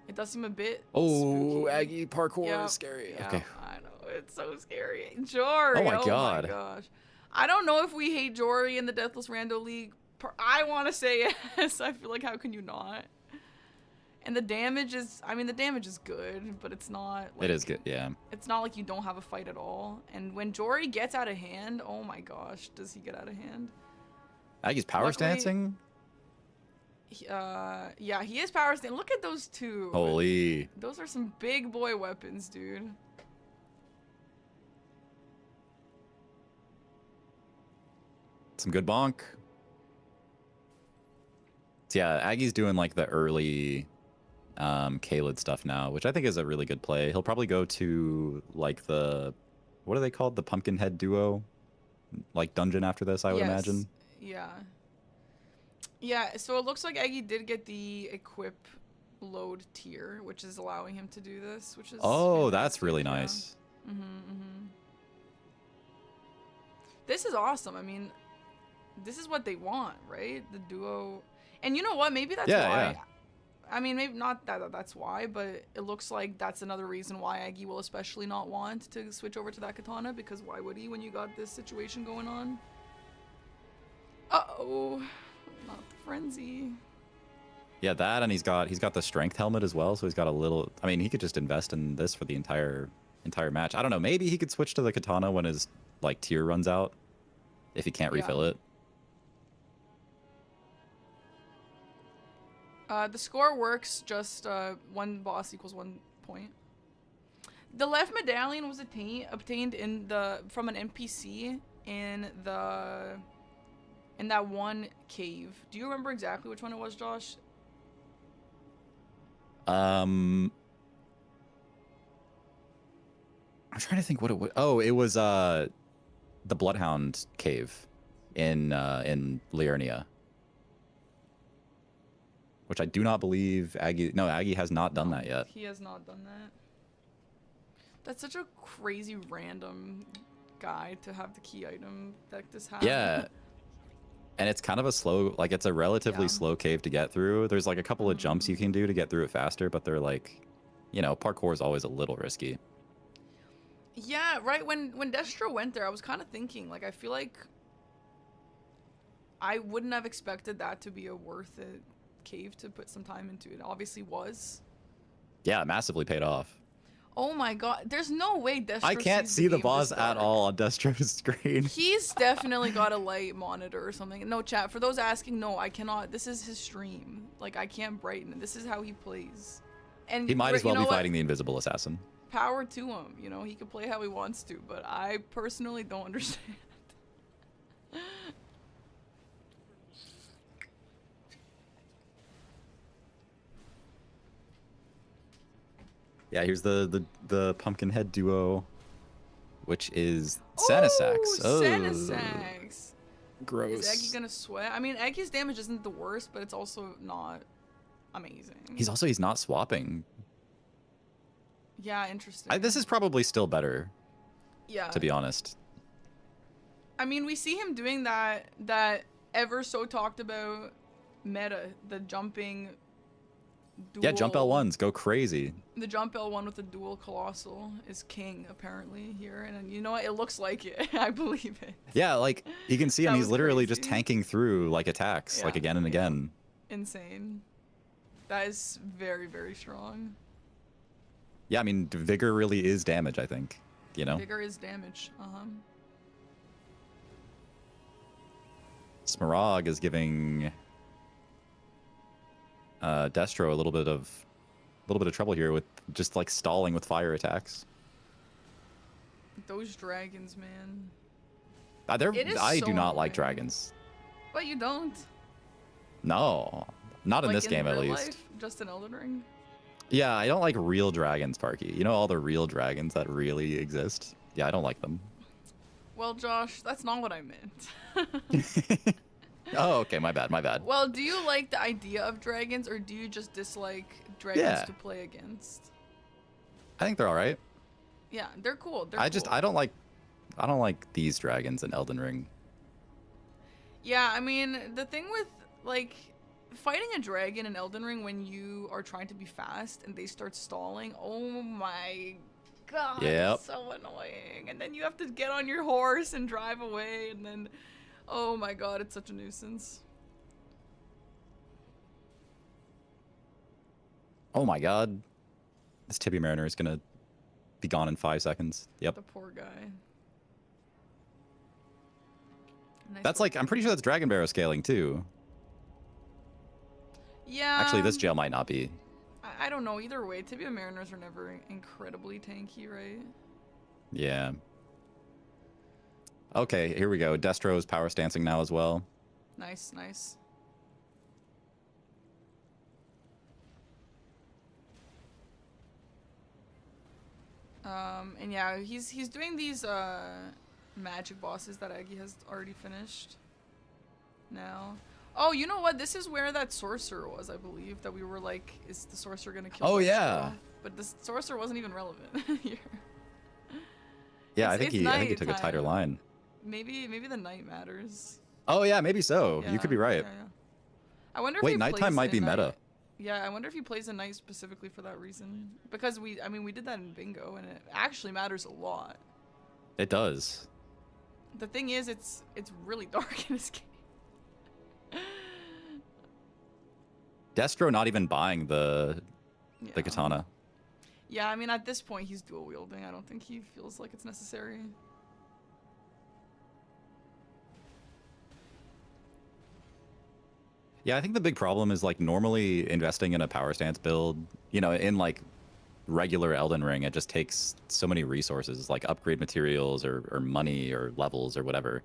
it does seem a bit spooky.
Aggie parkour
Yep,
is scary.
yep,
Okay.
I know. It's so scary. Jory.
Oh my god.
My gosh. I don't know if we hate Jory in the Deathless Rando League. I want to say yes. I feel like, how can you not? And the damage is, I mean, the damage is good, but it's not like,
It is good, yeah.
It's not like you don't have a fight at all. And when Jory gets out of hand, oh my gosh, does he get out of hand?
Aggie's power
Luckily,
stancing?
yeah, he is power stancing. Look at those two.
Holy.
Those are some big boy weapons, dude.
Some good bonk. So yeah, Aggie's doing like the early Kaled stuff now, which I think is a really good play. He'll probably go to like the, what are they called? The Pumpkinhead duo, like dungeon after this, I would imagine.
Yeah. Yeah, so it looks like Aggie did get the equip load tier, which is allowing him to do this, which is
Oh, that's
fantastic,
really
yeah.
nice.
This is awesome. I mean, this is what they want, right? The duo. And you know what? Maybe that's why.
Yeah.
I mean, maybe not that's why, but it looks like that's another reason why Aggie will especially not want to switch over to that katana, because why would he when you got this situation going on? Uh-oh. Not the frenzy.
Yeah, that, and he's got the strength helmet as well, so he's got a little, I mean, he could just invest in this for the entire match. I don't know, maybe he could switch to the katana when his like tier runs out if he can't refill it.
The score works just one boss equals 1 point. The left medallion was obtained from an NPC in that one cave. Do you remember exactly which one it was, Josh?
I'm trying to think what it was. Oh, it was the Bloodhound cave in Liurnia. Which I do not believe Aggie has not done that yet.
He has not done that. That's such a crazy random guy to have the key item that this has.
Yeah. And it's kind of a slow, like it's a relatively slow cave to get through. There's like a couple of jumps you can do to get through it faster, but they're like, you know, parkour is always a little risky.
Yeah, right. When Destro went there, I was kind of thinking, like, I feel like I wouldn't have expected that to be a worth it cave to put some time into. It obviously was.
Yeah, it massively paid off.
Oh my god, there's no way Destro
I can't
sees
see the
game
boss
this
at
dark.
all on Destro's screen.
He's definitely got a light monitor or something. No, chat, for those asking, no, I cannot. This is his stream. Like, I can't brighten it. This is how he plays. And
He might as well
you know
be
what?
fighting the invisible assassin.
Power to him. You know, he can play how he wants to, but I personally don't understand.
Yeah, here's the pumpkin head duo, which is Sanisax.
Oh, Sanisax.
Gross.
Is Eggy gonna sweat? I mean, Eggy's damage isn't the worst, but it's also not amazing.
He's not swapping.
Yeah, interesting.
This is probably still better.
Yeah.
To be honest.
I mean, we see him doing that ever so talked about meta, the jumping dual.
Yeah, jump L1s, go crazy.
The jump L1 with the dual colossal is king apparently here, and you know what? It looks like it. I believe it.
Yeah, like you can see him.
That
He's
was
literally
crazy.
just tanking through like attacks, like again and again.
Insane. That is very, very strong.
Yeah, I mean, vigor really is damage. I think, you know.
Vigor is damage.
Smaragd is giving Destro a little bit of trouble here with just like stalling with fire attacks.
Those dragons, man.
I do not like
annoying.
dragons.
But you don't.
No, not in
Like
this game at
real
least.
life? Just in Elden Ring?
Yeah, I don't like real dragons, Parky. You know all the real dragons that really exist? Yeah, I don't like them.
Well, Josh, that's not what I meant.
Oh, okay, my bad.
Well, do you like the idea of dragons, or do you just dislike dragons
Yeah.
to play against?
I think they're all right.
Yeah, they're cool.
I don't like these dragons in Elden Ring.
Yeah, I mean, the thing with, like, fighting a dragon in Elden Ring when you are trying to be fast and they start stalling, oh my god,
Yep.
it's so annoying. And then you have to get on your horse and drive away, and then, oh my god, it's such a nuisance.
Oh my god. This Tibby Mariner is gonna be gone in 5 seconds. Yep.
The poor guy. Nice
That's
little-
like, I'm pretty sure that's Dragon Barrow scaling too.
Yeah.
Actually, this jail might not be.
I don't know. Either way, Tibia Mariners are never incredibly tanky, right?
Yeah. Okay, here we go. Destro's power stancing now as well.
Nice, nice. And yeah, he's doing these magic bosses that Aggie has already finished. Now. Oh, you know what? This is where that sorcerer was, I believe. That we were like, is the sorcerer gonna kill?
Oh,
Destro?
yeah.
But the sorcerer wasn't even relevant here.
Yeah, I
It's
think he took a tighter
nighttime.
line.
Maybe the night matters.
Oh yeah, maybe so. You could be right.
Yeah. I wonder if
Wait,
he
nighttime
plays
might be
a night-
meta.
Yeah, I wonder if he plays a night specifically for that reason. Because we did that in bingo, and it actually matters a lot.
It does.
The thing is, it's really dark in this game.
Destro not even buying the
Yeah.
katana.
Yeah, I mean, at this point, he's dual wielding. I don't think he feels like it's necessary.
Yeah, I think the big problem is like normally investing in a power stance build, you know, in like regular Elden Ring, it just takes so many resources, like upgrade materials or money or levels or whatever.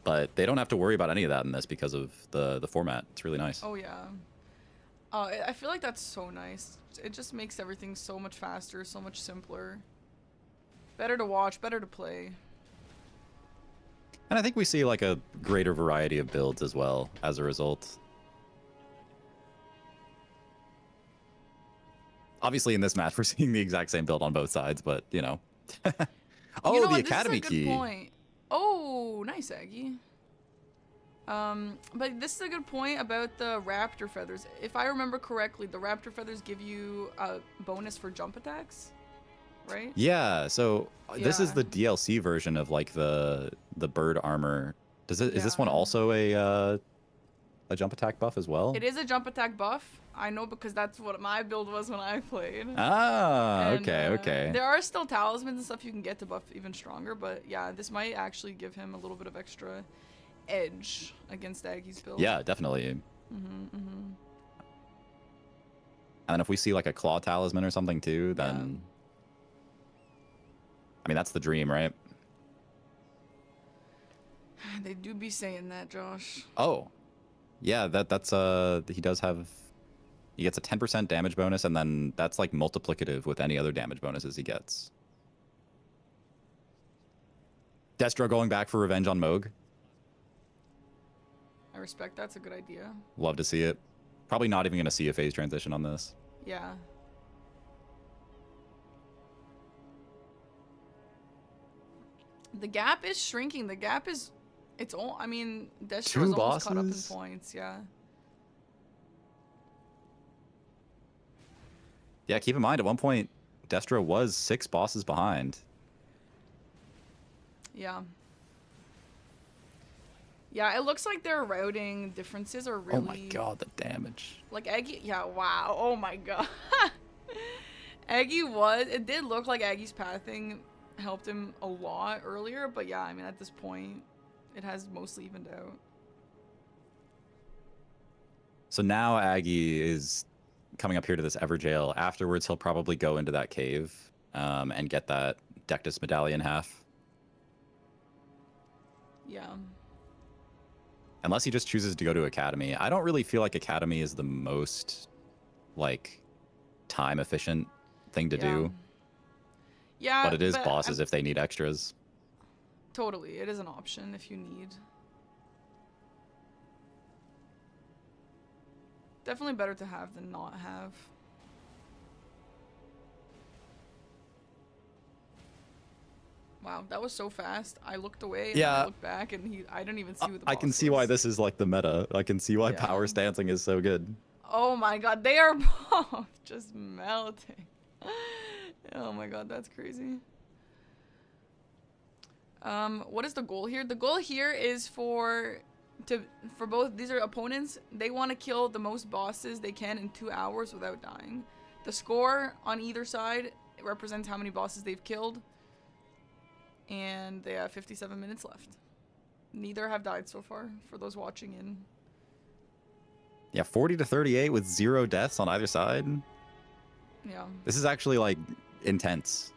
But they don't have to worry about any of that in this because of the format. It's really nice.
Oh yeah. I feel like that's so nice. It just makes everything so much faster, so much simpler. Better to watch, better to play.
And I think we see like a greater variety of builds as well as a result. Obviously, in this match, we're seeing the exact same build on both sides, but you know. Oh,
You know
the
what?
academy
This is a good
key.
point. Oh, nice, Aggie. But this is a good point about the raptor feathers. If I remember correctly, the raptor feathers give you a bonus for jump attacks, right?
Yeah, so this is
Yeah.
the DLC version of like the bird armor. Is this one
Yeah.
also a jump attack buff as well?
It is a jump attack buff. I know because that's what my build was when I played.
Ah,
And,
okay, okay.
There are still talismans and stuff you can get to buff even stronger, but yeah, this might actually give him a little bit of extra edge against Aggie's build.
Yeah, definitely. And then if we see like a claw talisman or something too, then I mean that's the dream, right?
They do be saying that, Josh.
Oh, yeah, that's he does have He gets a 10% damage bonus, and then that's like multiplicative with any other damage bonuses he gets. Destro going back for revenge on Moog.
I respect that's a good idea.
Love to see it. Probably not even going to see a phase transition on this.
Yeah. The gap is shrinking. The gap is... It's all... I mean, Destro is almost caught up in points. Yeah.
Yeah, keep in mind, at one point, Destro was 6 bosses behind.
Yeah. Yeah, it looks like their routing differences are really...
Oh my god, the damage.
Like, Aggie... Yeah, wow. Oh my god. Aggie was... It did look like Aggie's pathing helped him a lot earlier, but yeah, I mean, at this point, it has mostly evened out.
So now Aggie is coming up here to this Everjail. Afterwards, he'll probably go into that cave and get that Deathless medallion half.
Yeah.
Unless he just chooses to go to Academy. I don't really feel like Academy is the most, like, time-efficient thing to do.
Yeah,
but it is bosses if they need extras.
Totally. It is an option if you need. Definitely better to have than not have. Wow, that was so fast. I looked away and I looked back and I didn't even see who the boss
I can see
was.
why this is like the meta. I can see why power stancing is so good.
Oh my god, they are both just melting. Oh my god, that's crazy. What is the goal here? The goal here is for both, these are opponents, they want to kill the most bosses they can in 2 hours without dying. The score on either side represents how many bosses they've killed. And they have 57 minutes left. Neither have died so far, for those watching in.
Yeah, 40 to 38 with 0 deaths on either side.
Yeah.
This is actually, like, intense.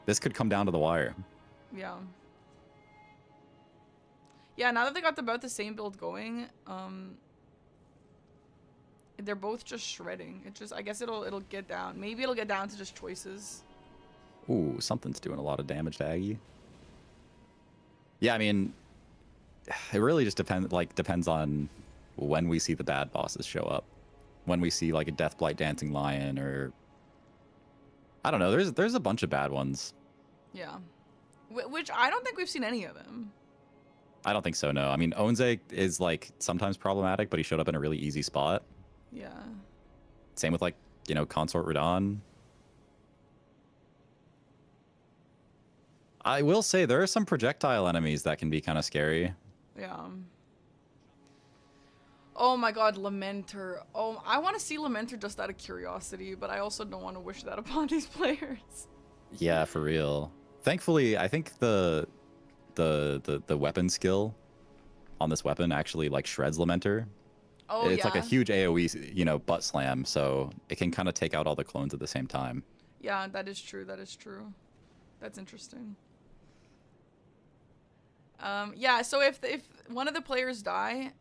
This could come down to the wire.
Yeah. Yeah, now that they got about the same build going, they're both just shredding. It just, I guess it'll get down. Maybe it'll get down to just choices.
Ooh, something's doing a lot of damage to Aggie. Yeah, I mean, it really just depends on when we see the bad bosses show up. When we see like a Deathblight Dancing Lion or I don't know, there's a bunch of bad ones.
Yeah. Which I don't think we've seen any of them.
I don't think so, no. I mean, Onze is like sometimes problematic, but he showed up in a really easy spot.
Yeah.
Same with like, you know, Consort Radon. I will say there are some projectile enemies that can be kind of scary.
Yeah. Oh my god, Lamenter. Oh, I want to see Lamenter just out of curiosity, but I also don't want to wish that upon these players.
Yeah, for real. Thankfully, I think the weapon skill on this weapon actually like shreds Lamenter.
Oh,
it's like a huge AoE, you know, butt slam, so it can kind of take out all the clones at the same time.
Yeah, that is true. That is true. That's interesting. Yeah, so if one of the players die,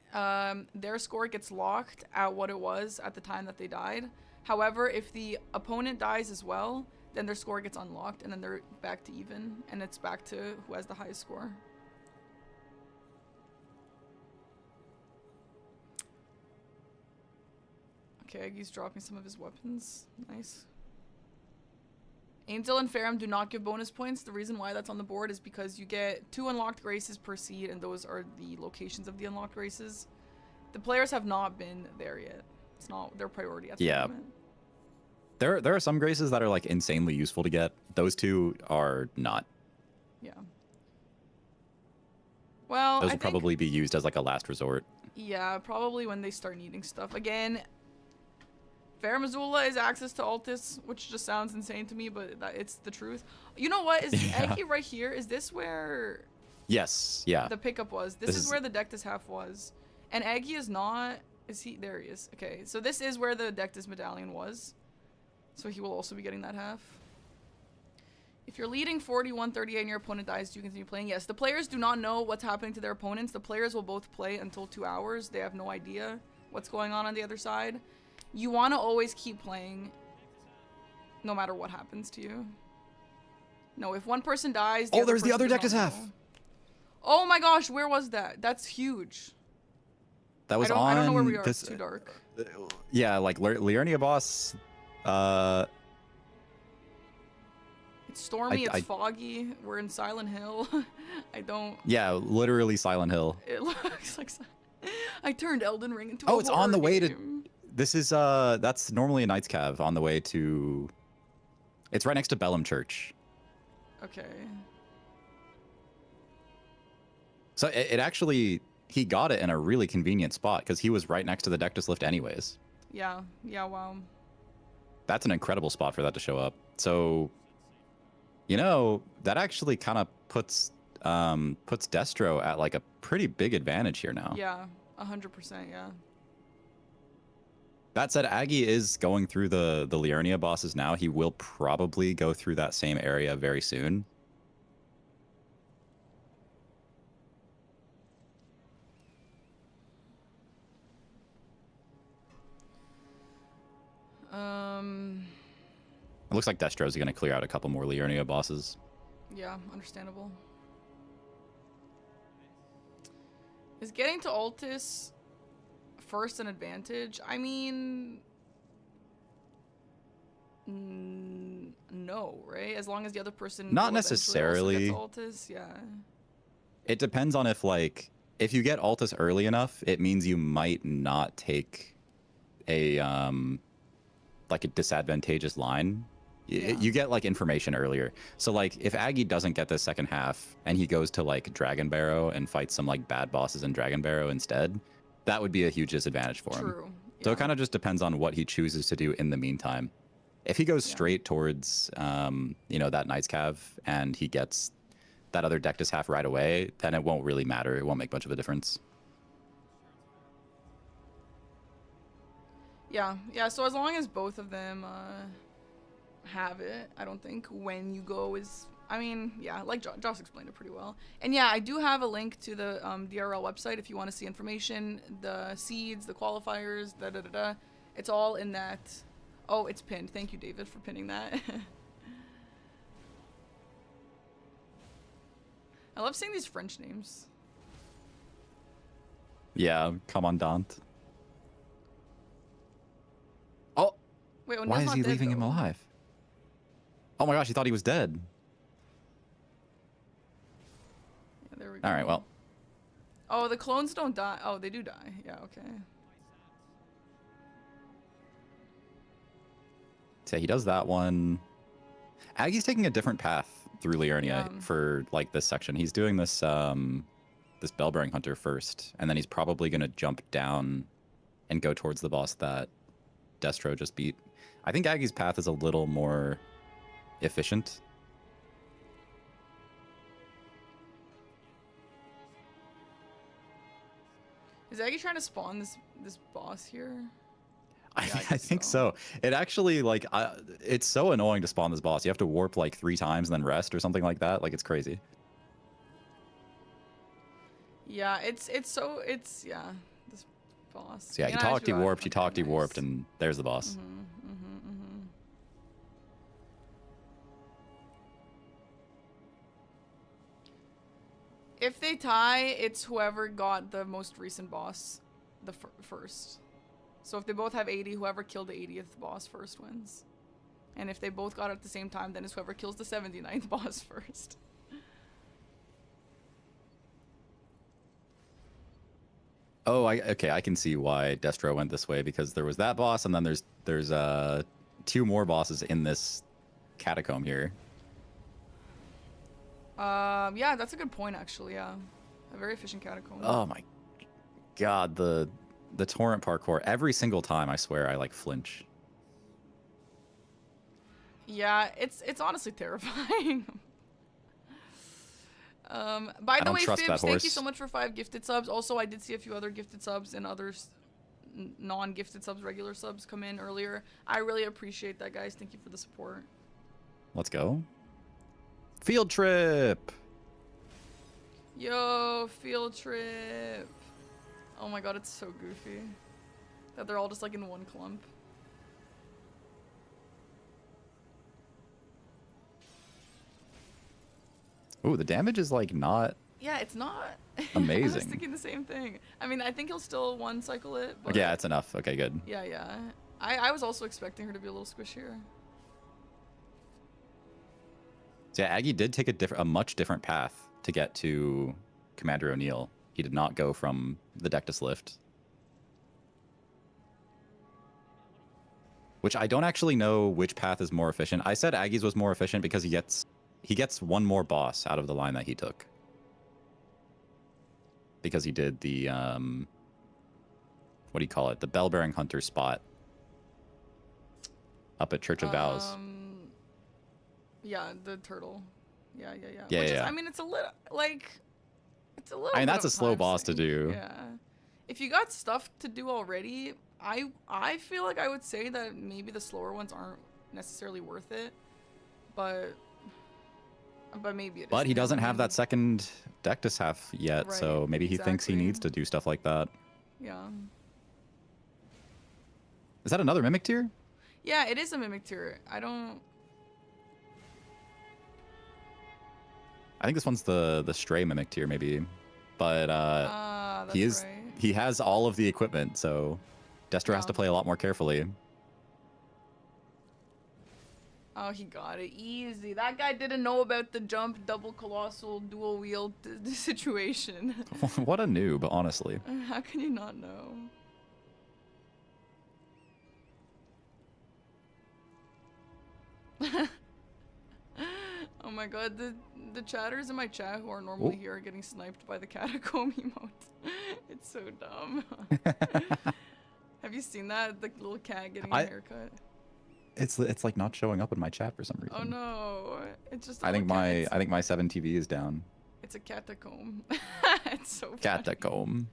their score gets locked at what it was at the time that they died. However, if the opponent dies as well, then their score gets unlocked, and then they're back to even, and it's back to who has the highest score. Okay, Aggie's dropping some of his weapons. Nice. Angel and Ferrum do not give bonus points. The reason why that's on the board is because you get 2 unlocked races per seed, and those are the locations of the unlocked races. The players have not been there yet. It's not their priority at the moment.
There are some graces that are like insanely useful to get. Those 2 are not.
Yeah. Well,
those will probably be used as like a last resort.
Yeah, probably when they start needing stuff. Again, Fair Missoula is access to Altis, which just sounds insane to me, but it's the truth. You know what? Is Aggie right here? Is this where...
Yes, yeah.
The pickup was. This is where the Deathless half was. And Aggie is not... Is he... There he is. Okay, so this is where the Deathless medallion was. So he will also be getting that half. If you're leading 41-38 and your opponent dies, do you continue playing? Yes. The players do not know what's happening to their opponents. The players will both play until 2 hours. They have no idea. what's going on the other side. You want to always keep playing no matter what happens to you. No, if one person dies,
Oh, there's the other Deathless half.
Oh my gosh, where was that? That's huge.
That was
I don't know where we are.
This,
It's too dark.
yeah, like Liurnia boss.
It's stormy, it's foggy. We're in Silent Hill. I don't...
Yeah, literally Silent Hill.
It looks like... I turned Elden Ring into
Oh,
a
it's on the way
game.
to... This is, that's normally a Knight's Cav on the way to... It's right next to Bellum Church.
Okay.
So it actually... He got it in a really convenient spot because he was right next to the Deathless lift anyways.
Yeah, wow.
That's an incredible spot for that to show up. So... You know, that actually kind of puts Destro at like a pretty big advantage here now.
Yeah, 100%, yeah.
That said, Aggie is going through the Liurnia bosses now. He will probably go through that same area very soon. It looks like Destro's going to clear out a couple more Liurnia bosses.
Yeah, understandable. Is getting to Altus first an advantage? I mean... no, right? As long as the other person...
Not necessarily.
Altus, yeah.
It depends on if, like, if you get Altus early enough, it means you might not take a, like a disadvantageous line. Yeah. You get like information earlier. So like if Aggie doesn't get the second half and he goes to like Dragon Barrow and fights some like bad bosses in Dragon Barrow instead, that would be a huge disadvantage for him.
True. Yeah.
So it kind of just depends on what he chooses to do in the meantime. If he goes straight towards, you know, that Knight's Cav and he gets that other Deathless half right away, then it won't really matter. It won't make much of a difference.
Yeah. So as long as both of them have it, I don't think when you go is... I mean, yeah, like Josh explained it pretty well. And yeah, I do have a link to the DRL website if you want to see information, the seeds, the qualifiers, da-da-da-da. It's all in that... Oh, it's pinned. Thank you, David, for pinning that. I love seeing these French names.
Yeah, Commandant. Oh!
Wait,
why is he leaving him alive? Oh my gosh, he thought he was dead.
Yeah, there we go.
All right, well.
Oh, the clones don't die. Oh, they do die. Yeah, okay.
So he does that one. Aggie's taking a different path through Liurnia for like this section. He's doing this this Bellbearing Hunter first, and then he's probably gonna jump down and go towards the boss that Destro just beat. I think Aggie's path is a little more efficient.
Is Aggie trying to spawn this boss here?
I think so. It actually, like, it's so annoying to spawn this boss. You have to warp like 3 times and then rest or something like that. Like, it's crazy.
Yeah, it's this boss.
So yeah, he talked, he warped, he talked, he warped, and there's the boss.
If they tie, it's whoever got the most recent boss the first. So if they both have 80, whoever killed the 80th boss first wins. And if they both got it at the same time, then it's whoever kills the 79th boss first.
Oh, okay, I can see why Destro went this way, because there was that boss, and then there's 2 more bosses in this catacomb here.
Yeah, that's a good point, actually, yeah. A very efficient catacomb.
Oh my god, the torrent parkour. Every single time, I swear, I like flinch.
Yeah, it's honestly terrifying. By the way, Fibs, thank you so much for 5 gifted subs. Also, I did see a few other gifted subs and others non-gifted subs, regular subs come in earlier. I really appreciate that, guys. Thank you for the support.
Let's go. Field trip.
Yo, field trip. Oh my god, it's so goofy. That they're all just like in one clump.
Ooh, the damage is like not
Yeah, it's not. I was
amazing.
thinking the same thing. I mean, I think he'll still one cycle it, but
Yeah, it's enough. Okay, good.
yeah, yeah. I was also expecting her to be a little squishier.
So yeah, Aggie did take a much different path to get to Commander O'Neill. He did not go from the Deathless lift. Which I don't actually know which path is more efficient. I said Aggie's was more efficient because he gets one more boss out of the line that he took. Because he did the what do you call it? The Bell-bearing Hunter spot up at Church of Vows.
Yeah, the turtle. Yeah.
Yeah,
Which is,
yeah.
I mean, it's a little
I mean,
bit
that's
of
a slow
time
boss to
sink.
do.
Yeah. If you got stuff to do already, I feel like I would say that maybe the slower ones aren't necessarily worth it, but maybe it is.
But he doesn't
I
have
mean,
that second Dectus half yet,
Right,
so maybe he thinks he
exactly.
needs to do stuff like that.
Yeah.
Is that another Mimic tier?
Yeah, it is a mimic tier. I
think this one's the stray Mimic tier, maybe. But
that's right.
he has all of the equipment, so Destro has
Yeah.
to play a lot more carefully.
Oh, he got it easy. That guy didn't know about the jump, double colossal, dual wield situation.
What a noob, honestly.
How can you not know? Oh my god, the chatters in my chat who are normally here are getting sniped by the catacomb emote. It's so dumb. Have you seen that? The little cat getting a haircut.
It's like not showing up in my chat for some reason.
Oh no, it's just.
I think my 7 TV is down.
It's a catacomb. It's so funny.
Catacomb.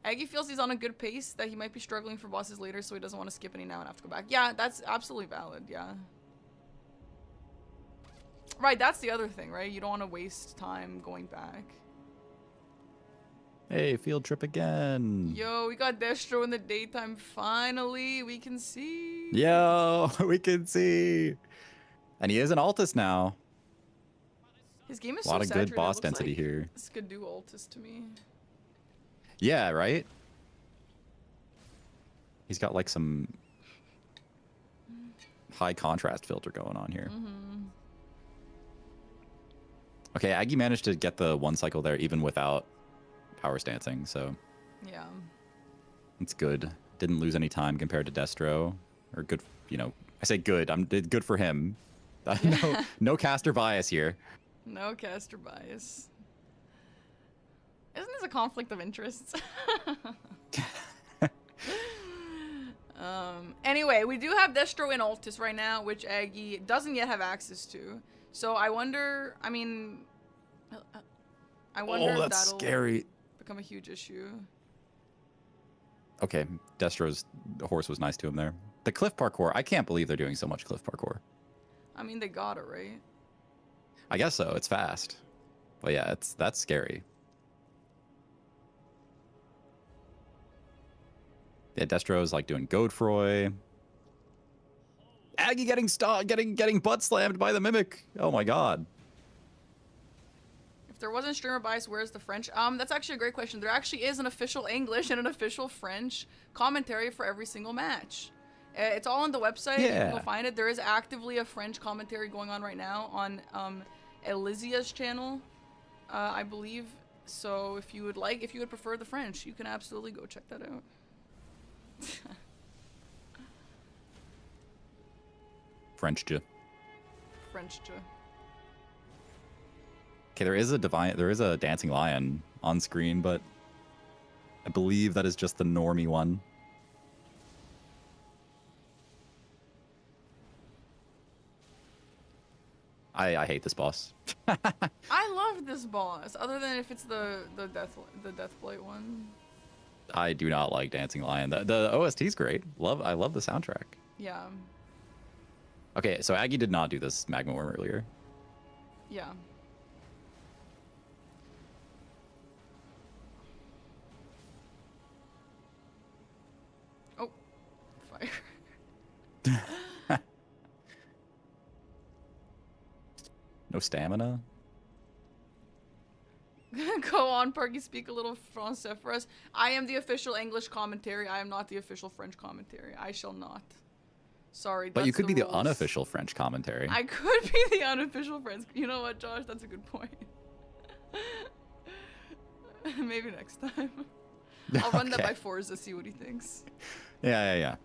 Aggie feels he's on a good pace, that he might be struggling for bosses later, so he doesn't want to skip any now and have to go back. Yeah, that's absolutely valid, yeah. Right, that's the other thing, right? You don't want to waste time going back.
Hey, field trip again.
Yo, we got Destro in the daytime. Finally, we can see.
Yo, we can see. And he is an Altus now.
His game is
A lot
so
of
saturated.
good boss
It looks
density
like
here.
this could do Altus to me.
Yeah, right? He's got like some high contrast filter going on here.
Mm-hmm.
Okay, Aggie managed to get the one cycle there even without power stancing, so
Yeah.
it's good. Didn't lose any time compared to Destro. Or good, you know, I say good. Good for him. No caster bias here.
No caster bias. Isn't this a conflict of interests? Anyway, we do have Destro in Altus right now, which Aggie doesn't yet have access to. So I wonder, I mean, I wonder if
that's
that'll
scary.
become a huge issue.
Okay, Destro's horse was nice to him there. The cliff parkour, I can't believe they're doing so much cliff parkour.
I mean, they got it, right?
I guess so, it's fast. But yeah, that's scary. Yeah, Destro's like doing Godefroy. Aggie getting butt slammed by the Mimic. Oh my god.
If there wasn't streamer bias, where's the French? That's actually a great question. There actually is an official English and an official French commentary for every single match. It's all on the website. You can go find it. There is actively a French commentary going on right now on Elysia's channel, I believe. So if you would prefer the French, you can absolutely go check that out.
French-ja.
French-ja.
Okay, there is a dancing lion on screen, but I believe that is just the normie one. I hate this boss.
I love this boss, other than if it's the Deathblight one.
I do not like Dancing Lion. The OST is great. I love the soundtrack.
Yeah.
Okay, so Aggie did not do this Magma Worm earlier.
Yeah. fire.
No stamina?
Go on, Parky, speak a little Francais for us. I am the official English commentary. I am not the official French commentary. I shall not. Sorry,
But you
that's
could be the
rules.
unofficial French commentary.
I could be the unofficial French. You know what, Josh? That's a good point. Maybe next time. I'll run that by Forza, see what he thinks.
Yeah.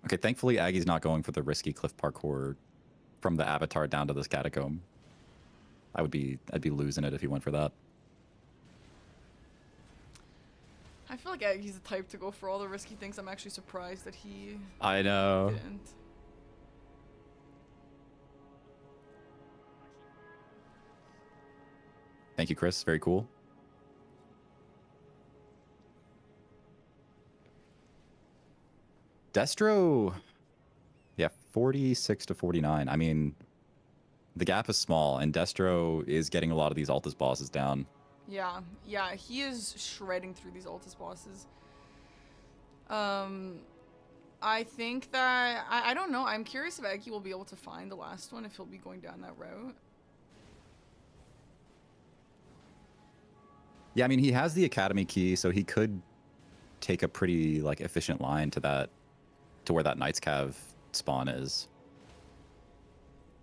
Okay, thankfully Aggie's not going for the risky cliff parkour from the avatar down to this catacomb. I'd be losing it if he went for that.
I feel like Aggie's the type to go for all the risky things. I'm actually surprised that he
I know.
didn't.
Thank you, Chris. Very cool. Destro, yeah, 46 to 49. I mean, the gap is small, and Destro is getting a lot of these Altus bosses down.
Yeah, he is shredding through these Altus bosses. I think that I don't know. I'm curious if Aggie will be able to find the last one, if he'll be going down that route.
Yeah, I mean, he has the Academy key, so he could take a pretty like efficient line to where that Knight's Cav spawn is.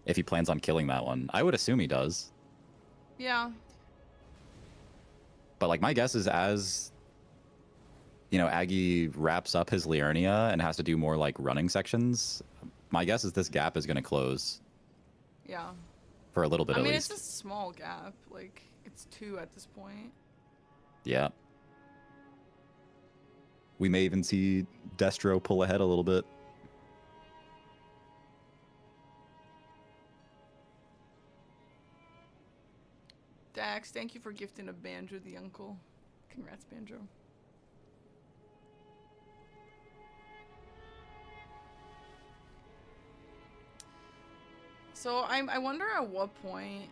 If he plans on killing that one. I would assume he does.
Yeah.
But like my guess is as you know, Aggie wraps up his Liurnia and has to do more like running sections, my guess is this gap is going to close.
Yeah.
For a little bit at least.
It's a small gap. Like, it's 2 at this point.
Yeah. We may even see Destro pull ahead a little bit.
Dax, thank you for gifting a Banjo the uncle. Congrats, Banjo. So I wonder at what point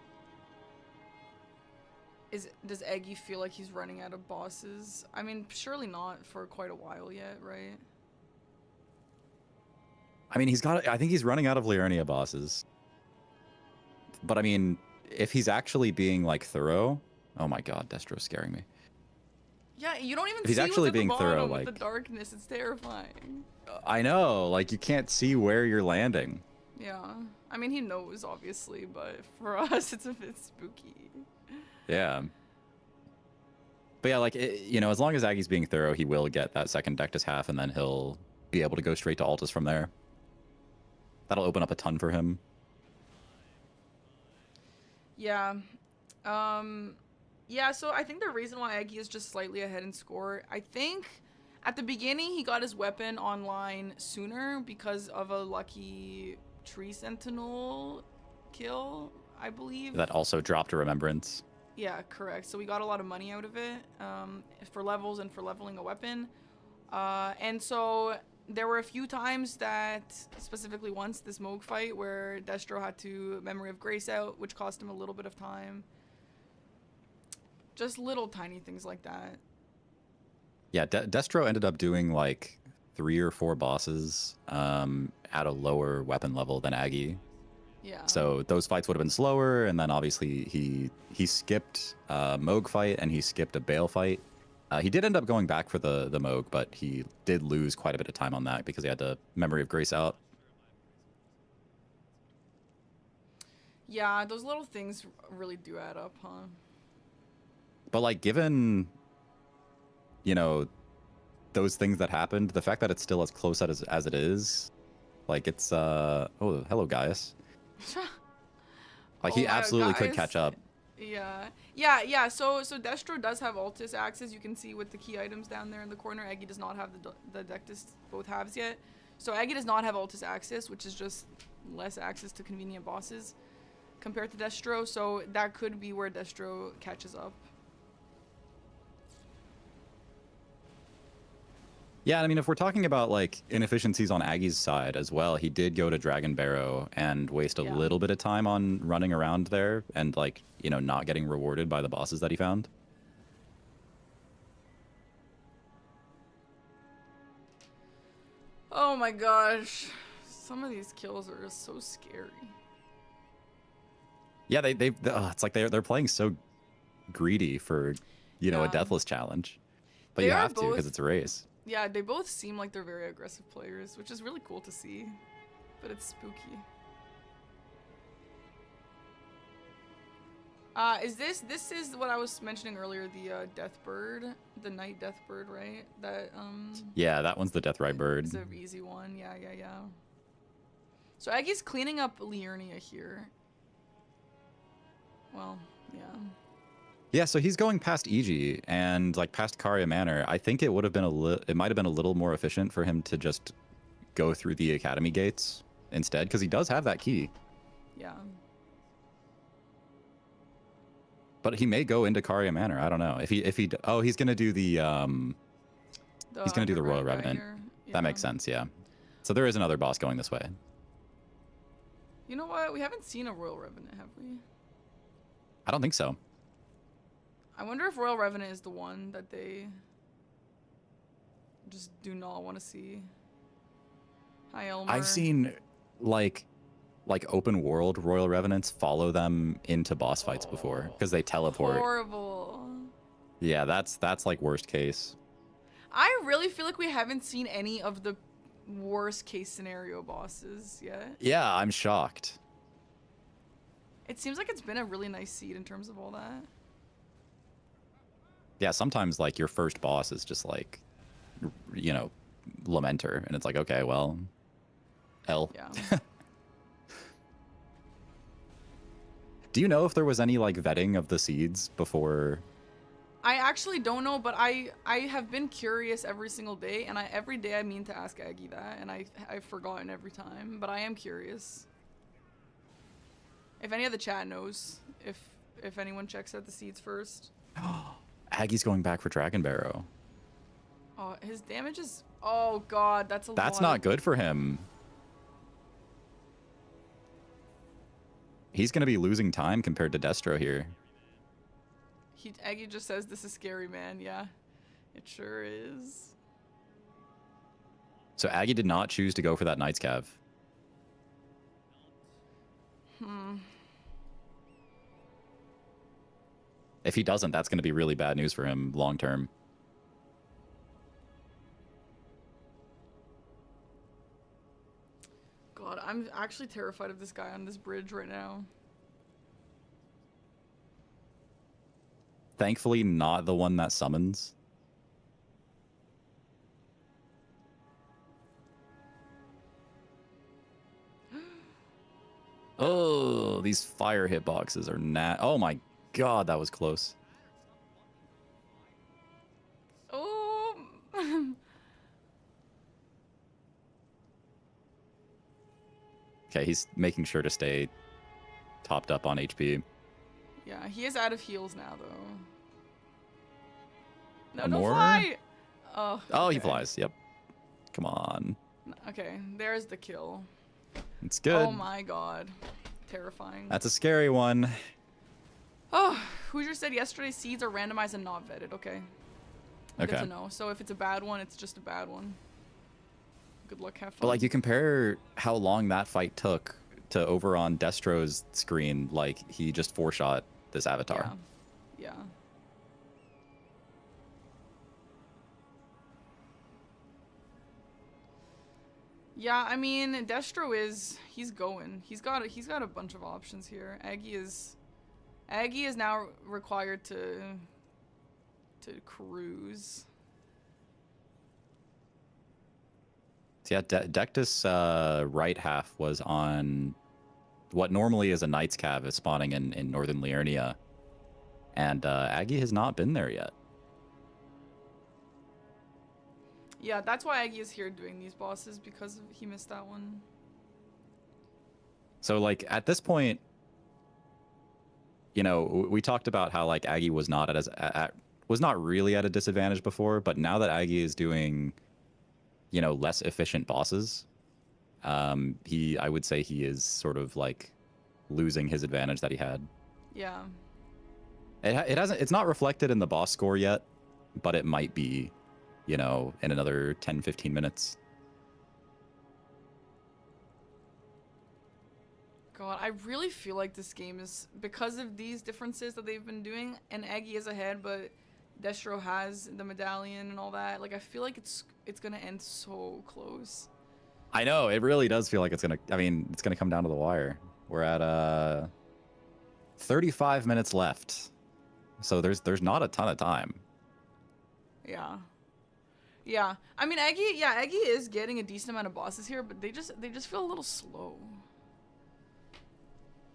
does Eggy feel like he's running out of bosses? I mean, surely not for quite a while yet, right?
I mean, I think he's running out of Liurnia bosses. But I mean, if he's actually being like thorough, oh my god, Destro's scaring me.
Yeah, you don't even
If he's
see
actually
what's at
being
the bottom
thorough,
with
like
the darkness. It's terrifying.
I know, like you can't see where you're landing.
Yeah, I mean he knows obviously, but for us it's a bit spooky.
Yeah. But yeah, like you know, as long as Aggie's being thorough, he will get that second Dectus half, and then he'll be able to go straight to Altus from there. That'll open up a ton for him.
Yeah. Yeah, so I think the reason why Aggie is just slightly ahead in score, I think at the beginning he got his weapon online sooner because of a lucky tree sentinel kill, I believe.
That also dropped a remembrance.
Yeah, correct. So we got a lot of money out of it for levels and for leveling a weapon. And so there were a few times that, specifically once, this Moog fight where Destro had to Memory of Grace out, which cost him a little bit of time. Just little tiny things like that.
Yeah, Destro ended up doing like 3 or 4 bosses at a lower weapon level than Aggie.
Yeah.
So those fights would have been slower, and then obviously he skipped a Moog fight and he skipped a Bale fight. He did end up going back for the Moog, but he did lose quite a bit of time on that because he had to Memory of Grace out.
Yeah, those little things really do add up, huh?
But like, given, you know, those things that happened, the fact that it's still as close as it is, like it's oh, hello Gaius. Like he absolutely could catch up.
Yeah. So Destro does have Altus access. You can see with the key items down there in the corner. Aggie does not have the Dectus both halves yet. So Aggie does not have Altus access, which is just less access to convenient bosses compared to Destro. So that could be where Destro catches up.
Yeah, I mean, if we're talking about like inefficiencies on Aggie's side as well, he did go to Dragon Barrow and waste a
Yeah.
little bit of time on running around there and like, you know, not getting rewarded by the bosses that he found.
Oh my gosh. Some of these kills are just so scary.
Yeah, it's like they're playing so greedy for, you know, a
Yeah.
Deathless challenge. But
They
you
are
have to because
both-
it's a race.
Yeah, they both seem like they're very aggressive players, which is really cool to see. But it's spooky. This is what I was mentioning earlier, the death bird, the night death bird, right? That
Yeah, that one's the Deathrite bird.
It's an easy one. Yeah. So Aggie's cleaning up Liurnia here. Well, yeah.
Yeah, so he's going past EG and like past Karia Manor. I think it would have been it might have been a little more efficient for him to just go through the academy gates instead, because he does have that key.
Yeah.
But he may go into Karia Manor. I don't know. He's gonna do the he's gonna do the Royal Revenant.
Yeah.
That makes sense, yeah. So there is another boss going this way.
You know what? We haven't seen a Royal Revenant, have we?
I don't think so.
I wonder if Royal Revenant is the one that they just do not want to see. Hi, Elmer.
I've seen like open world Royal Revenants follow them into boss fights before because they teleport.
Horrible.
Yeah, that's like worst case.
I really feel like we haven't seen any of the worst case scenario bosses yet.
Yeah, I'm shocked.
It seems like it's been a really nice seed in terms of all that.
Yeah, sometimes like your first boss is just like, you know, Lamenter, and it's like, okay, well, L.
Yeah.
Do you know if there was any like vetting of the seeds before?
I actually don't know, but I have been curious every single day, and every day I mean to ask Aggie that, and I've forgotten every time, but I am curious. If any of the chat knows, if anyone checks out the seeds first.
Aggie's going back for Dragon Barrow.
Oh, his damage is... Oh, God, that's a lot.
That's not good for him. He's going to be losing time compared to Destro here.
Aggie just says, this is scary, man. Yeah, it sure is.
So Aggie did not choose to go for that Knight's Cav. If he doesn't, that's going to be really bad news for him long term.
God, I'm actually terrified of this guy on this bridge right now.
Thankfully, not the one that summons. Oh, these fire hitboxes are oh my god, that was close.
Oh.
Okay, he's making sure to stay topped up on HP.
Yeah, he is out of heals now, though. No,
One
don't
more?
fly! Oh,
Oh, he
okay.
flies. Yep. Come on.
Okay, there's the kill.
It's good.
Oh my god. Terrifying.
That's a scary one.
Oh, Hoosier said yesterday seeds are randomized and not vetted. Okay. Good
Okay.
to know. So if it's a bad one, it's just a bad one. Good luck, have fun.
But like you compare how long that fight took to over on Destro's screen, like he just four-shot this avatar.
Yeah. Yeah. Yeah, I mean, Destro he's going. He's got a bunch of options here. Aggie is now required to cruise.
So yeah, Dectus right half was on what normally is a Knight's Cav is spawning in northern Liurnia. And Aggie has not been there yet.
Yeah, that's why Aggie is here doing these bosses, because he missed that one.
So like at this point, you know, we talked about how like Aggie was not was not really at a disadvantage before, but now that Aggie is doing you know, less efficient bosses, I would say he is sort of like losing his advantage that he had.
Yeah.
It's not reflected in the boss score yet, but it might be, you know, in another 10, 15 minutes.
God, I really feel like this game is, because of these differences that they've been doing, and Eggy is ahead, but Destro has the medallion and all that. Like, I feel like it's gonna end so close.
I know, it really does feel like it's gonna come down to the wire. We're at 35 minutes left. So there's not a ton of time.
Yeah. Yeah. I mean, Eggy is getting a decent amount of bosses here, but they just feel a little slow.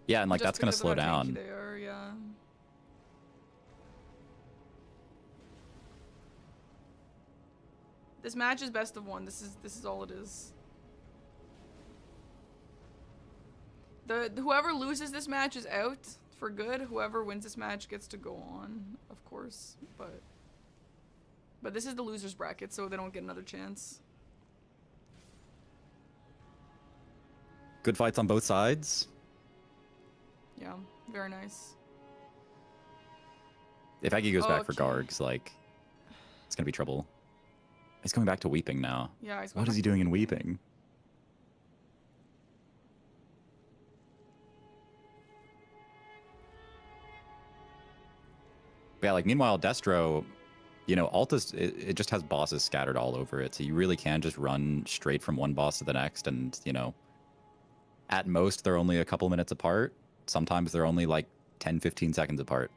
Yeah, and like
Just
that's gonna
because of
slow
how tanky
down.
they are, yeah. This match is best of one. This is all it is. Whoever loses this match is out for good. Whoever wins this match gets to go on, of course. But this is the losers bracket, so they don't get another chance.
Good fights on both sides.
Yeah, very nice.
If Eggy goes back for
Okay.
Gargs, like, it's gonna be trouble. He's going back to Weeping now.
Yeah, he's going
What is
back
he
to
doing in Weeping? Yeah, like, meanwhile, Destro, you know, Altus, it just has bosses scattered all over it, so you really can just run straight from one boss to the next, and, you know, at most, they're only a couple minutes apart. Sometimes they're only, like, 10, 15 seconds apart.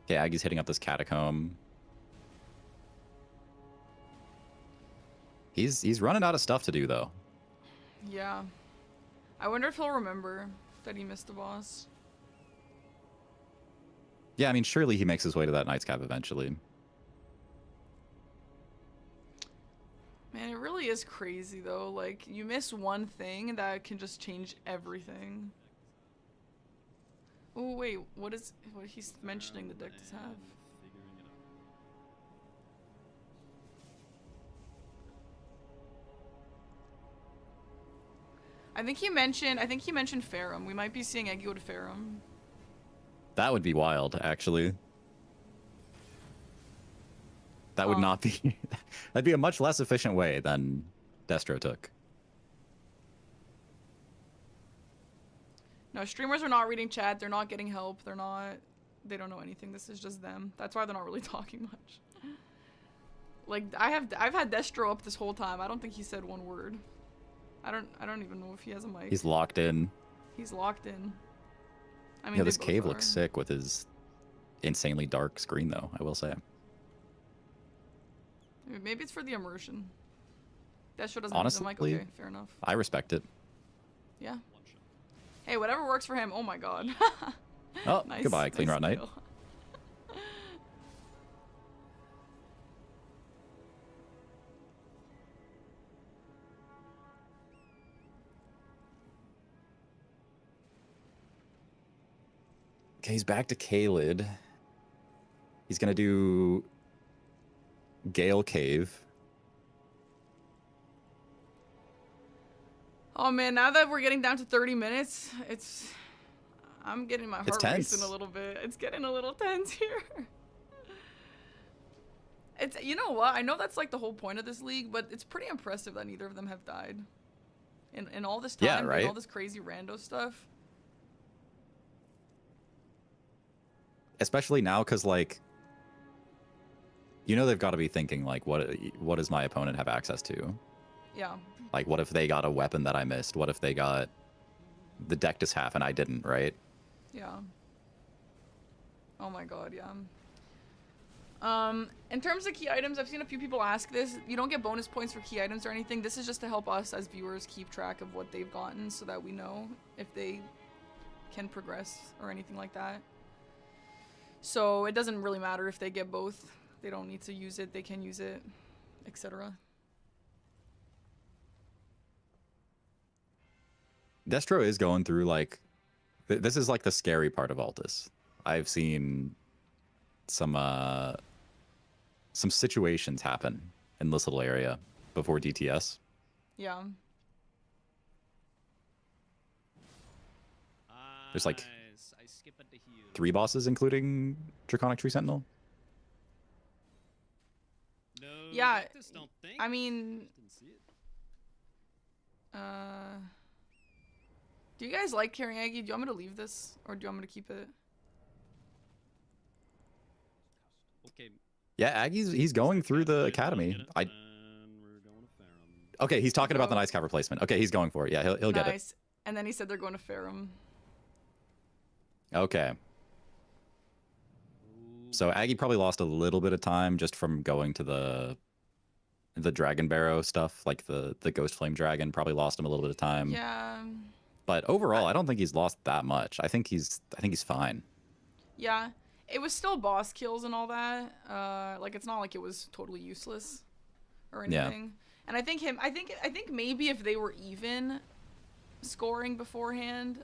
Okay, Aggie's hitting up this catacomb. He's running out of stuff to do, though.
Yeah. I wonder if he'll remember that he missed the boss.
Yeah, I mean, surely he makes his way to that Knight's Cap eventually.
Man, it really is crazy though. Like, you miss one thing that can just change everything. Oh wait, what he's mentioning the deck does have? I think he mentioned Ferrum. We might be seeing Eggy to Ferrum.
That would be wild, actually. That would not be... That'd be a much less efficient way than Destro took.
No, streamers are not reading chat. They're not getting help. They don't know anything. This is just them. That's why they're not really talking much. Like, I've had Destro up this whole time. I don't think he said one word. I don't even know if he has a mic.
He's locked in.
He's locked in. I mean,
Yeah,
they
this
both
cave
are.
looks sick with his insanely dark screen, though, I will say.
Maybe it's for the immersion. Destro doesn't
Honestly,
have the mic. Okay, fair enough.
I respect it.
Yeah. Hey, whatever works for him. Oh my god.
Oh,
Nice,
goodbye, Clean
nice
Rot Knight.
kill.
Okay, he's back to Kaled. He's gonna do Gale Cave.
Oh man, now that we're getting down to 30 minutes, I'm getting my
It's
heart
tense.
racing a little bit. It's getting a little tense here. You know what? I know that's like the whole point of this league, but it's pretty impressive that neither of them have died. In all this time,
Yeah,
doing
right?
all this crazy rando stuff.
Especially now, because, like, you know they've got to be thinking, like, what does my opponent have access to?
Yeah.
Like, what if they got a weapon that I missed? What if they got the deck to half and I didn't, right?
Yeah. Oh my god, yeah. In terms of key items, I've seen a few people ask this. You don't get bonus points for key items or anything. This is just to help us as viewers keep track of what they've gotten so that we know if they can progress or anything like that. So it doesn't really matter if they get both. They don't need to use it. They can use it, etc.
Destro is going through like this is like the scary part of Altus. I've seen some situations happen in this little area before DTS.
Yeah.
There's like
I skip at the heel.
3 bosses, including Draconic Tree Sentinel.
No,
Yeah,
Deathless don't think.
I mean,
Didn't see it.
do you guys like carrying Aggie? Do you want me to leave this, or do you want me to keep it?
Okay.
Yeah, he's going through the academy.
We're going to Farum.
Okay, he's talking about the nice cover placement. Okay, he's going for it. Yeah, he'll get it.
Nice. And then he said they're going to Farum.
Okay. So Aggie probably lost a little bit of time just from going to the Dragon Barrow stuff, like the Ghost Flame Dragon probably lost him a little bit of time.
Yeah.
But overall, I don't think he's lost that much. I think he's fine.
Yeah. It was still boss kills and all that. Like it's not like it was totally useless or anything.
Yeah.
And I think maybe if they were even scoring beforehand,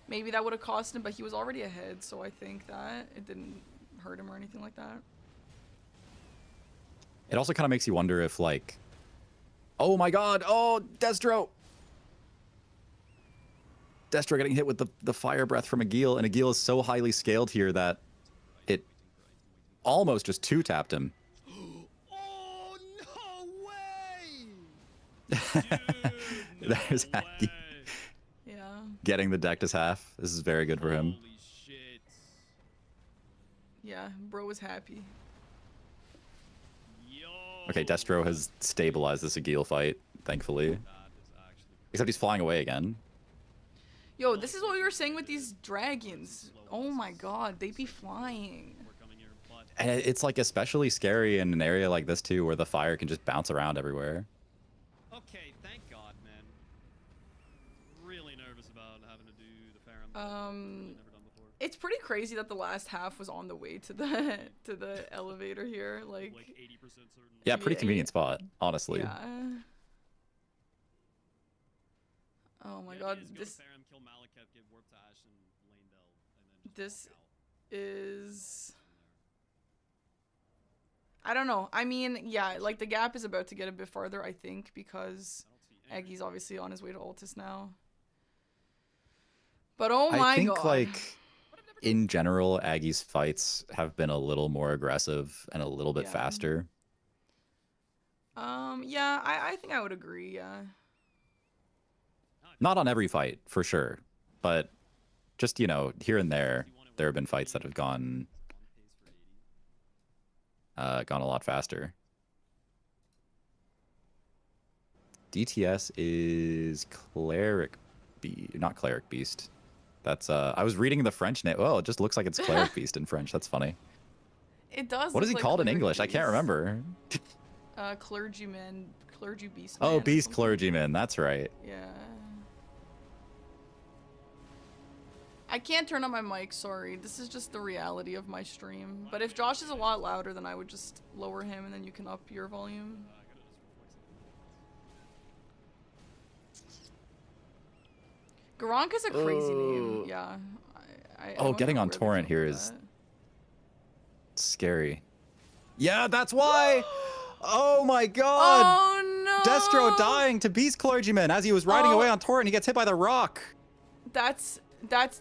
maybe that would have cost him, but he was already ahead, so I think that it didn't hurt him or anything like that.
It also kind of makes you wonder if, like, oh my god, oh, Destro getting hit with the fire breath from Agheel, and Agheel is so highly scaled here that it almost just 2-tapped him.
Oh, no way! Dude,
There's
no
Aggie
way.
Yeah.
getting the deck to half. This is very good for him.
Holy shit.
Yeah, bro was happy.
Yo.
Okay, Destro has stabilized this Agheel fight, thankfully.
That is actually
Except he's flying away again.
Yo, this is what we were saying with these dragons. Oh my god, they be flying.
we're coming here, but
And it's like especially scary in an area like this too, where the fire can just bounce around everywhere.
okay, thank God, man. Really nervous about having to do the Farum. Never done before.
It's pretty crazy that the last half was on the way to the elevator here. Like
80% certain.
Yeah, pretty
Yeah,
convenient spot, honestly.
yeah. Oh my god,
Go
this
to Farum, kill Malekith, give Warp to Ash and Lane and then just
This
walk out.
is, I don't know. I mean, yeah, like the gap is about to get a bit farther, I think, because
I don't see
Aggie's obviously on his way to Altus now. But oh my
I think
god.
like in general, Aggie's fights have been a little more aggressive and a little bit
Yeah.
faster.
Yeah, I think I would agree, yeah.
Not on every fight, for sure, but just, you know, here and there have been fights that have gone a lot faster. DTS is not Cleric Beast. That's I was reading the French name. Oh, it just looks like it's Cleric Beast in French. That's funny.
It does.
What is he
look like
called in
Cleric
English? I can't
Beast.
remember.
Clergy Beast.
Oh,
Man or
Beast
something.
Clergyman. That's right.
Yeah. I can't turn on my mic, sorry. This is just the reality of my stream. But if Josh is a lot louder, then I would just lower him and then you can up your volume. Garanka's a crazy name. Yeah. I
Oh,
don't
getting
know
on
where they
torrent
came up
here
with
is
that.
scary. Yeah, that's why. Oh my god.
Oh no!
Destro dying to Beast Clergyman as he was riding
Oh.
away on torrent. He gets hit by the rock.
That's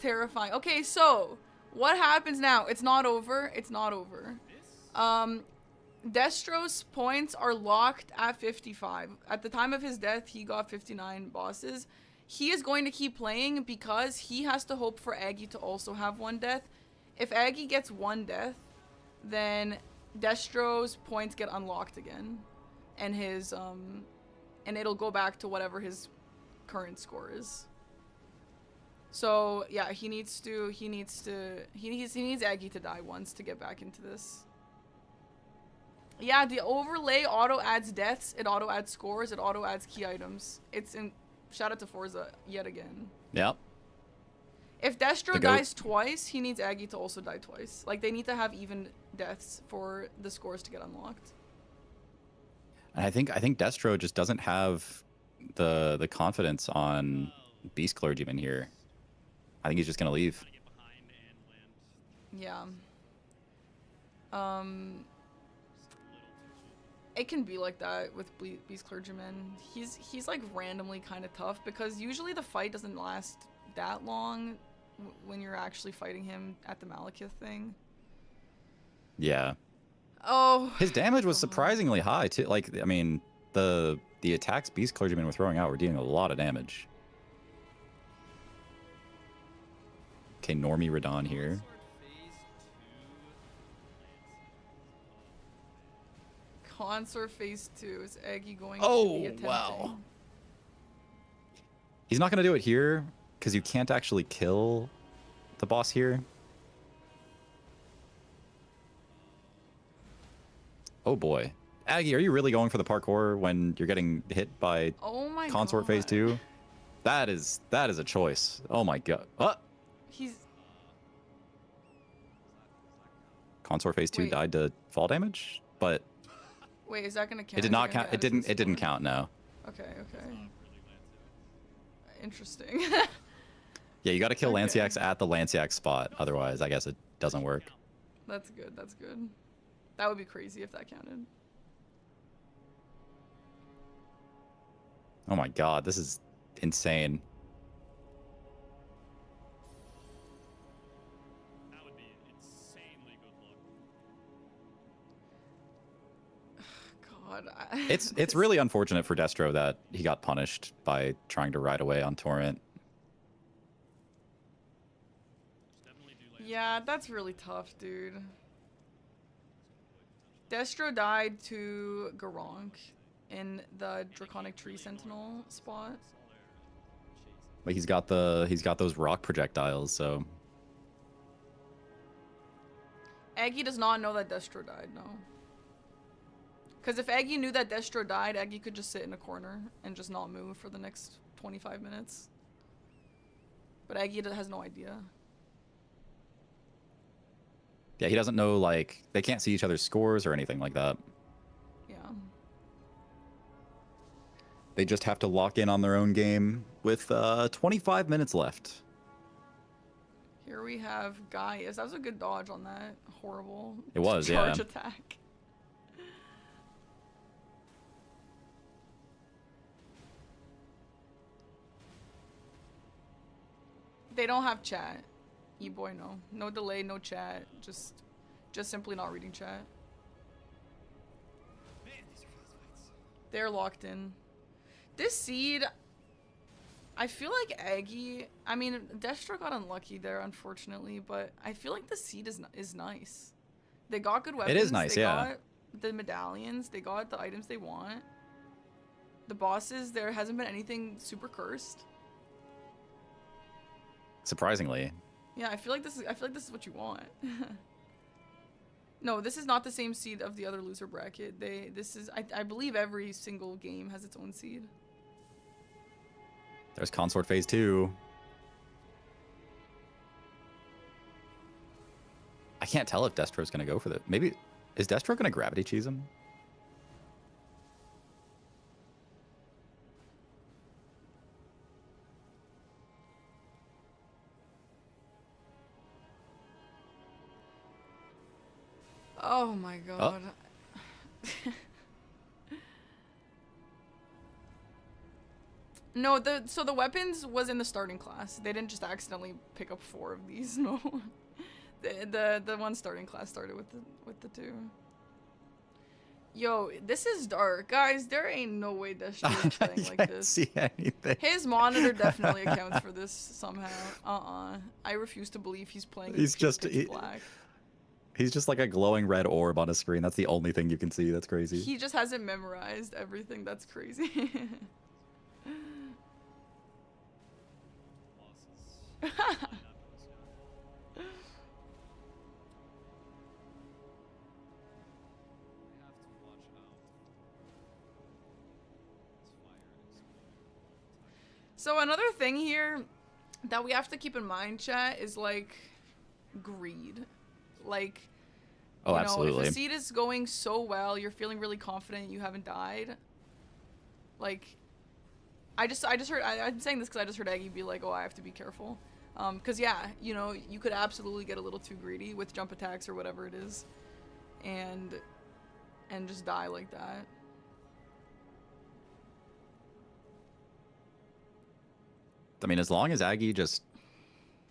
terrifying. Okay, so what happens now? It's not over. It's not over. Destro's points are locked at 55. At the time of his death, he got 59 bosses. He is going to keep playing because he has to hope for Aggie to also have 1 death. If Aggie gets 1 death, then Destro's points get unlocked again, and his and it'll go back to whatever his current score is. So yeah, he needs Aggie to die once to get back into this. Yeah, the overlay auto adds deaths, it auto adds scores, it auto adds key items. It's in shout out to Forza yet again.
Yep.
If Destro
The goat.
dies twice, he needs Aggie to also die twice. Like they need to have even deaths for the scores to get unlocked.
And I think Destro just doesn't have the confidence on Beast Clergyman here. I think he's just gonna leave.
Trying to get behind and land
Yeah.
just a little too
It can be like that with Beast Clergyman. He's like randomly kind of tough because usually the fight doesn't last that long when you're actually fighting him at the Malekith thing.
Yeah.
Oh.
His damage was
God.
surprisingly high too. Like, I mean, the attacks Beast Clergyman were throwing out were dealing a lot of damage. Okay, Normie Radon here.
Consort phase 2. Is Eggy going
Oh,
to be attempting?
wow. He's not gonna do it here because you can't actually kill the boss here. Oh boy. Aggie, are you really going for the parkour when you're getting hit by
Oh my
Consort
God.
phase 2? That is a choice. Oh my god.
He's
Consort phase 2
Wait.
died to fall damage, but
Wait, is that gonna count?
it did
Is
not
gonna
count.
get
It
added to the
didn't
score?
count, no.
Okay, okay.
really lands
Interesting.
Yeah, you got to kill
Okay.
Lanciax at the Lanciax spot, otherwise I guess it doesn't work.
That's good, that's good. That would be crazy if that counted.
Oh my god, this is insane.
That would be insanely good luck.
God.
It's really unfortunate for Destro that he got punished by trying to ride away on Torrent.
Just definitely do land.
Yeah, that's really tough, dude. Destro died to Garronk in the Draconic Tree Sentinel spot.
But he's got those rock projectiles, so
Aggie does not know that Destro died, no. Because if Aggie knew that Destro died, Aggie could just sit in a corner and just not move for the next 25 minutes. But Aggie has no idea.
yeah, he doesn't know, like, they can't see each other's scores or anything like that.
Yeah.
They just have to lock in on their own game with 25 minutes left.
Here we have Gaius. That was a good dodge on that horrible
It was,
charge
yeah.
attack. They don't have chat. E-boy, no. No delay, no chat. Just simply not reading chat.
Man, these are fast fights.
They're locked in. This seed, I feel like Aggie. I mean, Destro got unlucky there, unfortunately, but I feel like the seed is nice. They got good weapons.
It is nice,
they
yeah.
got the medallions. They got the items they want. The bosses, there hasn't been anything super cursed.
Surprisingly.
Yeah, I feel like this is what you want. No, this is not the same seed of the other loser bracket. I believe every single game has its own seed.
There's Consort phase 2. I can't tell if Destro's going to go for that. Maybe is Destro going to gravity cheese him?
Oh my god. No, so the weapons was in the starting class. They didn't just accidentally pick up 4 of these. No, the one starting class started with the 2. Yo, this is dark, guys. There ain't no way Destro is playing like
can't
this.
see anything.
His monitor definitely accounts for this somehow. I refuse to believe he's playing.
He's just
pitch black.
He's just like a glowing red orb on a screen. That's the only thing you can see. That's crazy.
He just hasn't memorized everything. That's crazy.
Losses.
So another thing here that we have to keep in mind, chat, is like greed. Like,
Oh,
you know,
absolutely.
if a seed is going so well, you're feeling really confident you haven't died. Like, I just heard. I'm saying this because I just heard Aggie be like, "Oh, I have to be careful," because yeah, you know, you could absolutely get a little too greedy with jump attacks or whatever it is, and just die like that.
I mean, as long as Aggie just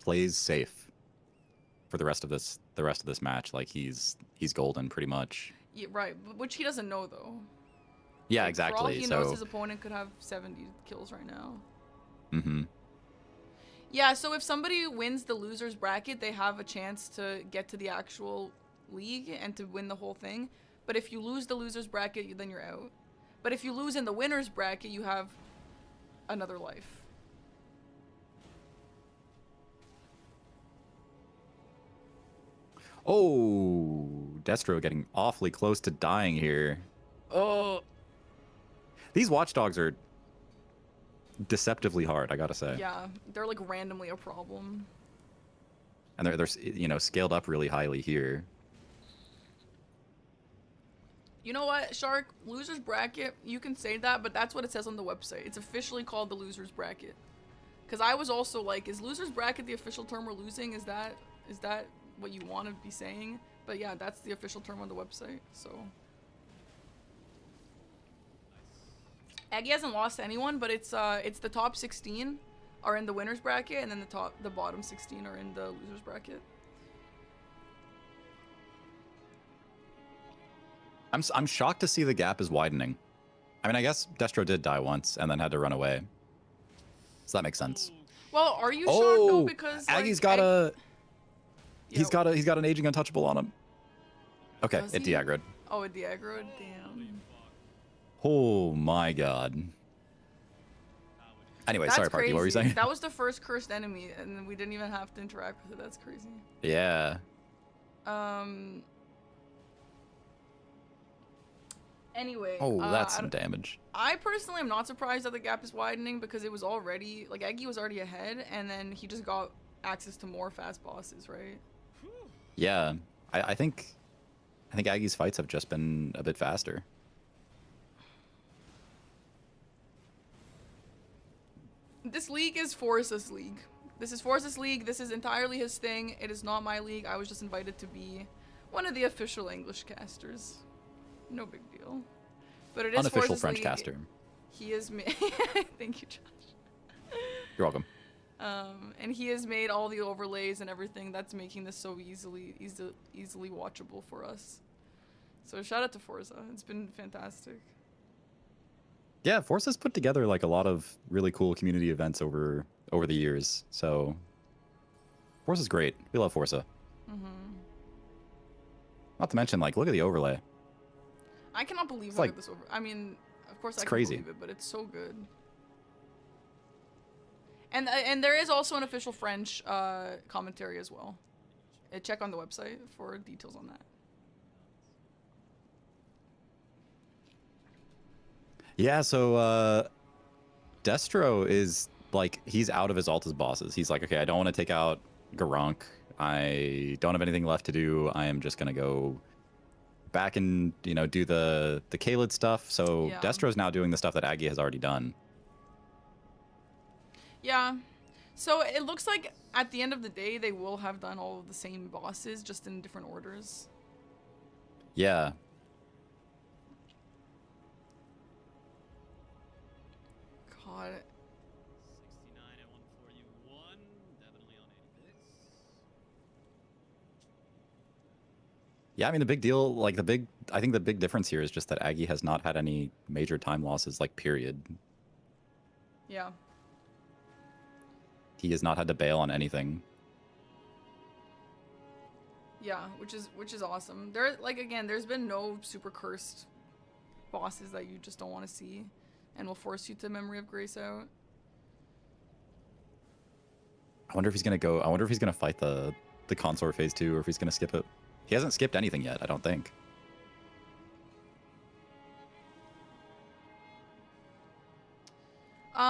plays safe for the rest of this match, like he's golden pretty much.
Yeah, right. Which he doesn't know though.
Yeah,
Like,
exactly.
For all he
so
knows, his opponent could have 70 kills right now.
Mm-hmm.
Yeah, so if somebody wins the loser's bracket, they have a chance to get to the actual league and to win the whole thing. But if you lose the loser's bracket, then you're out. But if you lose in the winner's bracket, you have another life.
Oh, Destro getting awfully close to dying here. Oh, these watchdogs are deceptively hard, I gotta say.
Yeah, they're like randomly a problem.
And they're you know, scaled up really highly here.
You know what, Shark? Loser's bracket, you can say that, but that's what it says on the website. It's officially called the loser's bracket. Because I was also like, is loser's bracket the official term we're losing? Is that what you want to be saying? But yeah, that's the official term on the website, so. Aggie hasn't lost to anyone, but it's the top 16 are in the winner's bracket, and then the bottom 16 are in the loser's bracket.
I'm shocked to see the gap is widening. I mean, I guess Destro did die once and then had to run away. So that makes sense.
Well, are you shocked though? Because
Aggie's
like,
got a he's got an aging untouchable on him. Okay,
Does
it
he?
de-aggroed.
Oh, it de-aggroed? Damn.
Oh my god. Anyway,
That's
sorry, Parky, what were you saying?
That was the first cursed enemy, and we didn't even have to interact with it. That's crazy.
Yeah.
Anyway.
Oh, that's some damage.
I personally am not surprised that the gap is widening because it was already, like, Aggie was already ahead, and then he just got access to more fast bosses, right?
Yeah. I think Aggie's fights have just been a bit faster.
This league is Forza's league. This is Forza's league. This is entirely his thing. It is not my league. I was just invited to be one of the official English casters. No big deal. But it is
Unofficial
Forza's
French
league.
caster.
He is Thank you, Josh.
You're welcome.
And he has made all the overlays and everything that's making this so easily watchable for us. So shout out to Forza. It's been fantastic.
Yeah, Forza's put together like a lot of really cool community events over the years. So Forza's great. We love Forza. Not to mention, like, look at the overlay.
I cannot believe
like,
this over. I mean, of course I can
crazy.
believe it, but it's so good. And there is also an official French commentary as well. Check on the website for details on that.
Yeah, so Destro is like, he's out of his Alta's bosses. He's like, okay, I don't want to take out Garunk. I don't have anything left to do. I am just gonna go back and, you know, do the Kaled stuff. So yeah. Destro's now doing the stuff that Aggie has already done.
Yeah. So it looks like at the end of the day, they will have done all of the same bosses, just in different orders.
Yeah.
God.
69 at 141. Definitely on 86.
Yeah, I mean, the big deal, like I think the big difference here is just that Aggie has not had any major time losses, like, period.
Yeah.
He has not had to bail on anything.
Yeah, which is awesome. There's been no super cursed bosses that you just don't want to see and will force you to Memory of Grace out.
I wonder if he's gonna fight the consort phase 2, or if he's gonna skip it. He hasn't skipped anything yet, I don't think.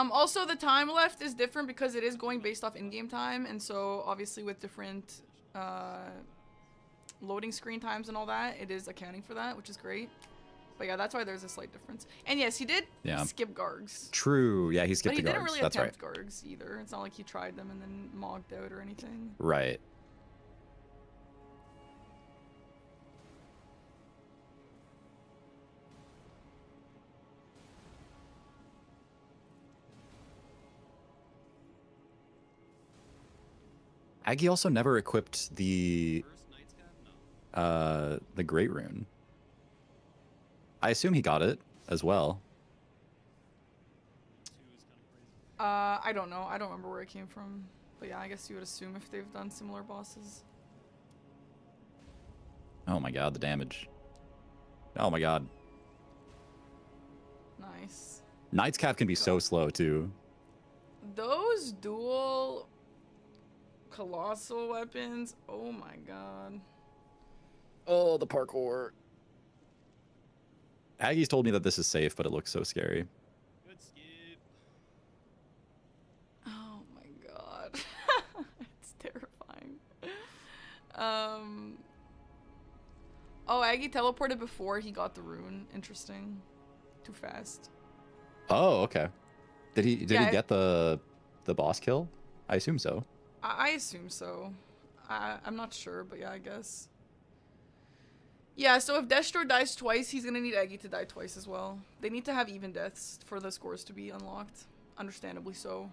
Also, the time left is different because it is going based off in-game time, and so obviously with different loading screen times and all that, it is accounting for that, which is great. But yeah, that's why there's a slight difference. And yes, he did skip Gargs.
True. Yeah, he skipped
But he
the Gargs.
didn't really
That's right.
attempt Gargs either. It's not like he tried them and then mogged out or anything.
Right. Aggie also never equipped the Great Rune. I assume he got it as well.
I don't know. I don't remember where it came from. But yeah, I guess you would assume if they've done similar bosses.
Oh my god, the damage. Oh my god.
Nice.
Knight's Cap can be so slow too.
Those dual colossal weapons. Oh my god.
Oh, the parkour. Aggie's told me that this is safe, but it looks so scary.
Good skip.
Oh my god. It's terrifying. Oh, Aggie teleported before he got the rune. Interesting. Too fast.
Oh, okay. Did he get the boss kill? I assume so.
I assume so. I'm not sure, but yeah, I guess. Yeah, so if Destro dies twice, he's gonna need Aggie to die twice as well. They need to have even deaths for the scores to be unlocked. Understandably so.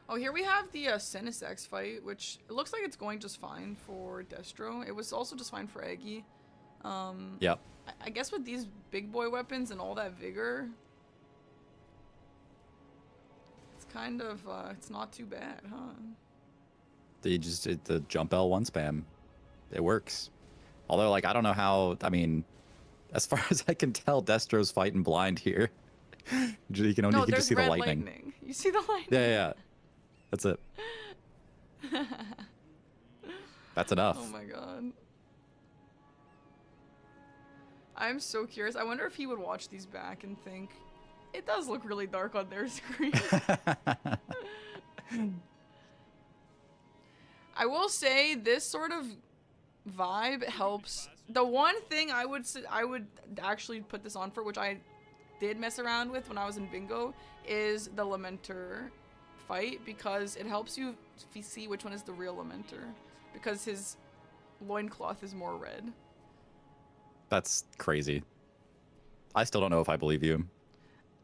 Oh, here we have the Sinisax fight, which it looks like it's going just fine for Destro. It was also just fine for Aggie.
Yep.
I guess with these big boy weapons and all that vigor, it's kind of, it's not too bad, huh?
They just did the jump L1 spam. It works. Although, like, I don't know how, I mean, as far as I can tell, Destro's fighting blind here. You can only just see the lightning.
You see the lightning?
Yeah. That's it. That's enough.
Oh my god. I'm so curious. I wonder if he would watch these back and think, it does look really dark on their screen. I will say this sort of vibe helps. The one thing I would actually put this on for, which I did mess around with when I was in bingo, is the Lamenter fight, because it helps you see which one is the real Lamenter, because his loincloth is more red.
That's crazy. I still don't know if I believe you.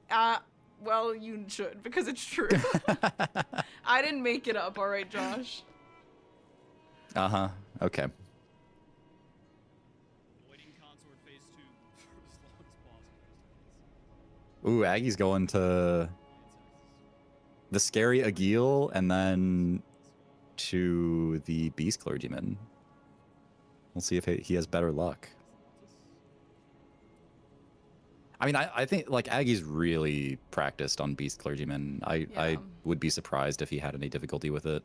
Well, you should, because it's true. I didn't make it up, alright, Josh?
Uh-huh. Okay.
Waiting consort phase 2 for as long as possible.
Ooh, Aggie's going to the scary Agil and then to the Beast Clergyman. We'll see if he has better luck. I mean, I think, like, Aggie's really practiced on Beast Clergyman. I would be surprised if he had any difficulty with it.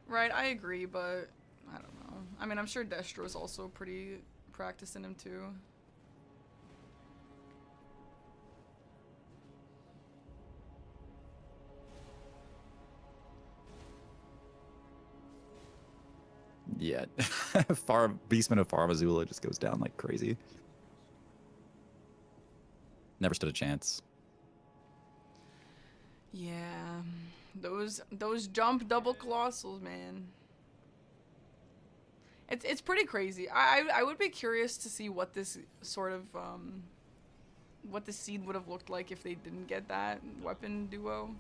Right, I agree, but I don't know. I mean, I'm sure Destro's also pretty practiced in him, too.
Yeah. Beastman of Farmazula just goes down like crazy. Never stood a chance.
Yeah, those jump double colossals, man. It's pretty crazy. I would be curious to see what this sort of what the seed would have looked like if they didn't get that weapon duo.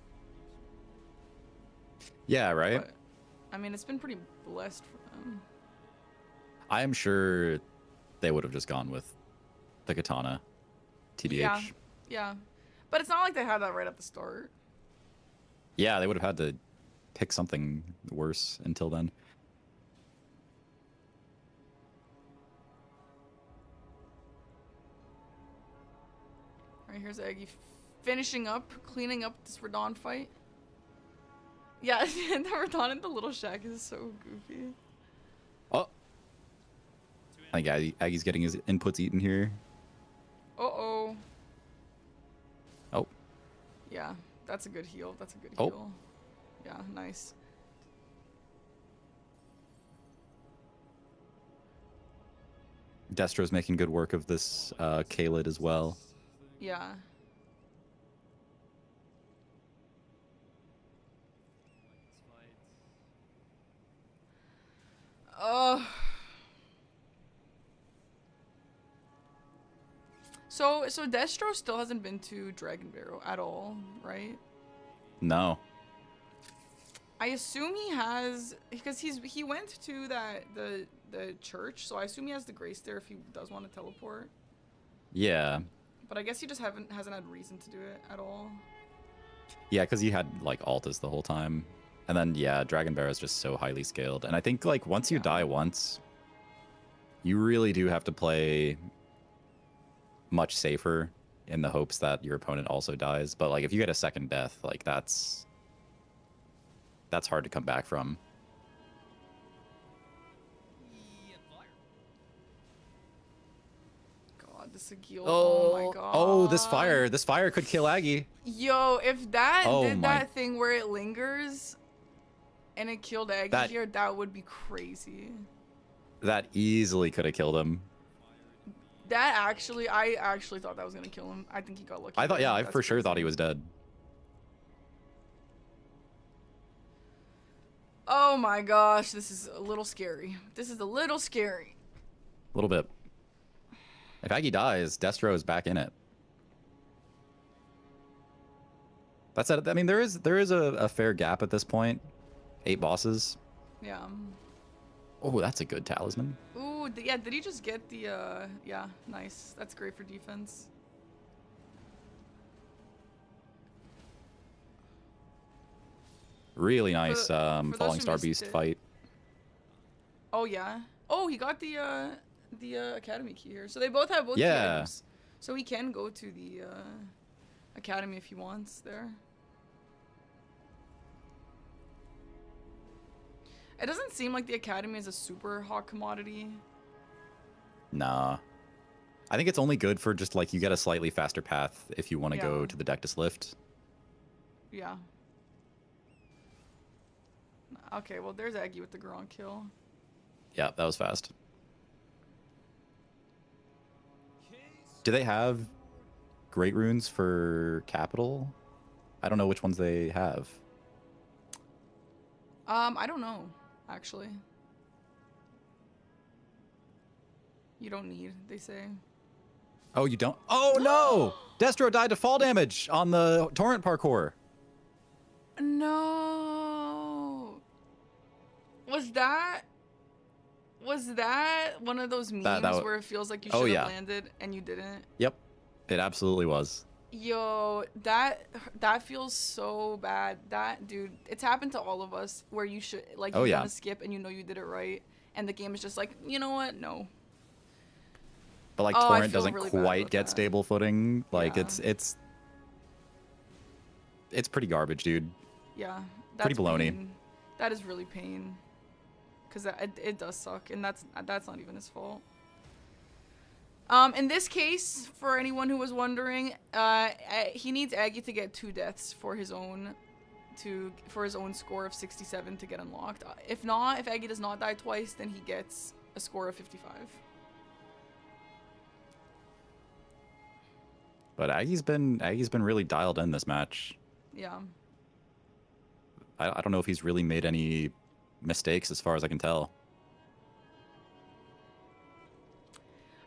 Yeah, right?
But, I mean, it's been pretty blessed for them.
I am sure they would have just gone with the katana. TBH.
Yeah. But it's not like they had that right at the start.
Yeah, they would have had to pick something worse until then.
Alright, here's Aggie finishing up, cleaning up this Radon fight. Yeah, the Radon in the little shack is so goofy.
Oh! I think Aggie's getting his inputs eaten here.
Uh-oh.
Oh.
Yeah. That's a good heal. That's a good
Oh.
heal. Yeah, nice.
Destro's making good work of this Kaled as well.
Yeah. Oh. So Destro still hasn't been to Dragon Barrow at all, right?
No.
I assume he has, because he went to the church, so I assume he has the grace there if he does want to teleport.
Yeah.
But I guess he just hasn't had reason to do it at all.
Yeah, because he had like Altus the whole time. And then yeah, Dragon Bear is just so highly scaled. And I think like once you die once, you really do have to play much safer in the hopes that your opponent also dies. But like if you get a second death, like that's hard to come back from.
God, this Agil. Oh my god.
Oh, this fire could kill Aggie.
Yo, if that did
my.
that thing where it lingers and it killed Aggie here, that would be crazy.
That easily could have killed him.
I actually thought that was gonna kill him. I think he got lucky.
I thought, yeah, I
That's
for sure
crazy.
thought he was dead.
Oh my gosh, this is a little scary. This is a little scary.
A little bit. If Aggie dies, Destro is back in it. That's it. I mean, there is a fair gap at this point. 8 bosses.
Yeah.
Oh, that's a good talisman.
Ooh, yeah, did he just get the, yeah, nice. That's great for defense.
Really nice
for those
Falling
who
Star
missed
Beast
it.
fight.
Oh, yeah. Oh, he got the Academy key here. So they both have both key
Yeah.
items. So he can go to the, Academy if he wants there. It doesn't seem like the Academy is a super hot commodity.
Nah. I think it's only good for just like you get a slightly faster path if you want to go
Yeah.
to the Deathless lift.
Yeah. Okay, well, there's Aggie with the Goron kill.
Yeah, that was fast. Do they have great runes for capital? I don't know which ones they have.
I don't know, actually. You don't need, they say.
Oh, you don't? Oh, no! Destro died to fall damage on the torrent parkour.
No. Was that one of those memes where it feels like you should have landed and you didn't?
Yep. It absolutely was.
Yo, that feels so bad. That, dude, it's happened to all of us where you should, like, you want to skip and you know you did it right, and the game is just like, you know what? No.
But like torrent doesn't
really
quite get stable footing. Like
Yeah.
it's pretty garbage, dude.
Yeah.
Pretty baloney.
Pain. That is really pain. Because it does suck, and that's not even his fault. In this case, for anyone who was wondering, he needs Aggie to get 2 deaths for his own score of 67 to get unlocked. If Aggie does not die twice, then he gets a score of 55.
But Aggie's been really dialed in this match.
Yeah.
I don't know if he's really made any mistakes as far as I can tell.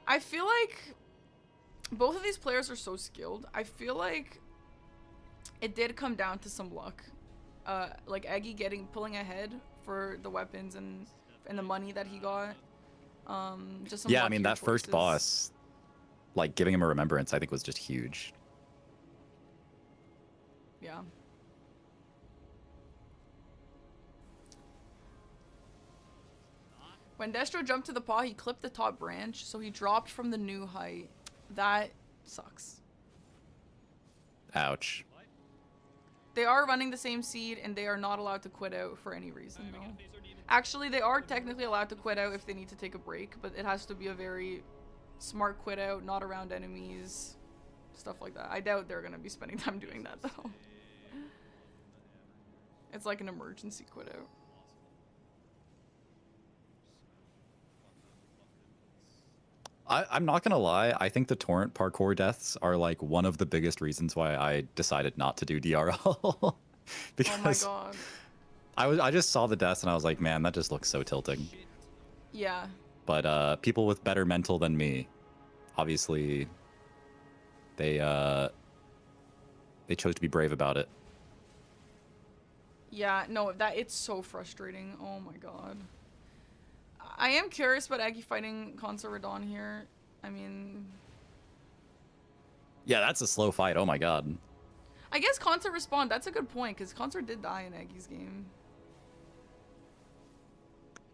I feel like both of these players are so skilled. I feel like it did come down to some luck. Like Aggie pulling ahead for the weapons and the money that he got. Just some
I mean, that
luckier
first
choices.
boss, like giving him a remembrance, I think was just huge.
Yeah. When Destro jumped to the paw, he clipped the top branch, so he dropped from the new height. That sucks.
Ouch.
They are running the same seed, and they are not allowed to quit out for any reason, though. Actually, they are technically allowed to quit out if they need to take a break, but it has to be a very smart quit out, not around enemies, stuff like that. I doubt they're going to be spending time doing that, though. It's like an emergency quit out.
I'm not gonna lie. I think the torrent parkour deaths are like one of the biggest reasons why I decided not to do DRL. Because
Oh my god.
I just saw the deaths and I was like, man, that just looks so tilting.
Yeah.
But people with better mental than me, obviously, they chose to be brave about it.
Yeah, no, it's so frustrating. Oh my god. I am curious about Aggie fighting Consa Radon here. I mean...
Yeah, that's a slow fight. Oh my god.
I guess Consa respawned. That's a good point, because Consa did die in Aggie's game.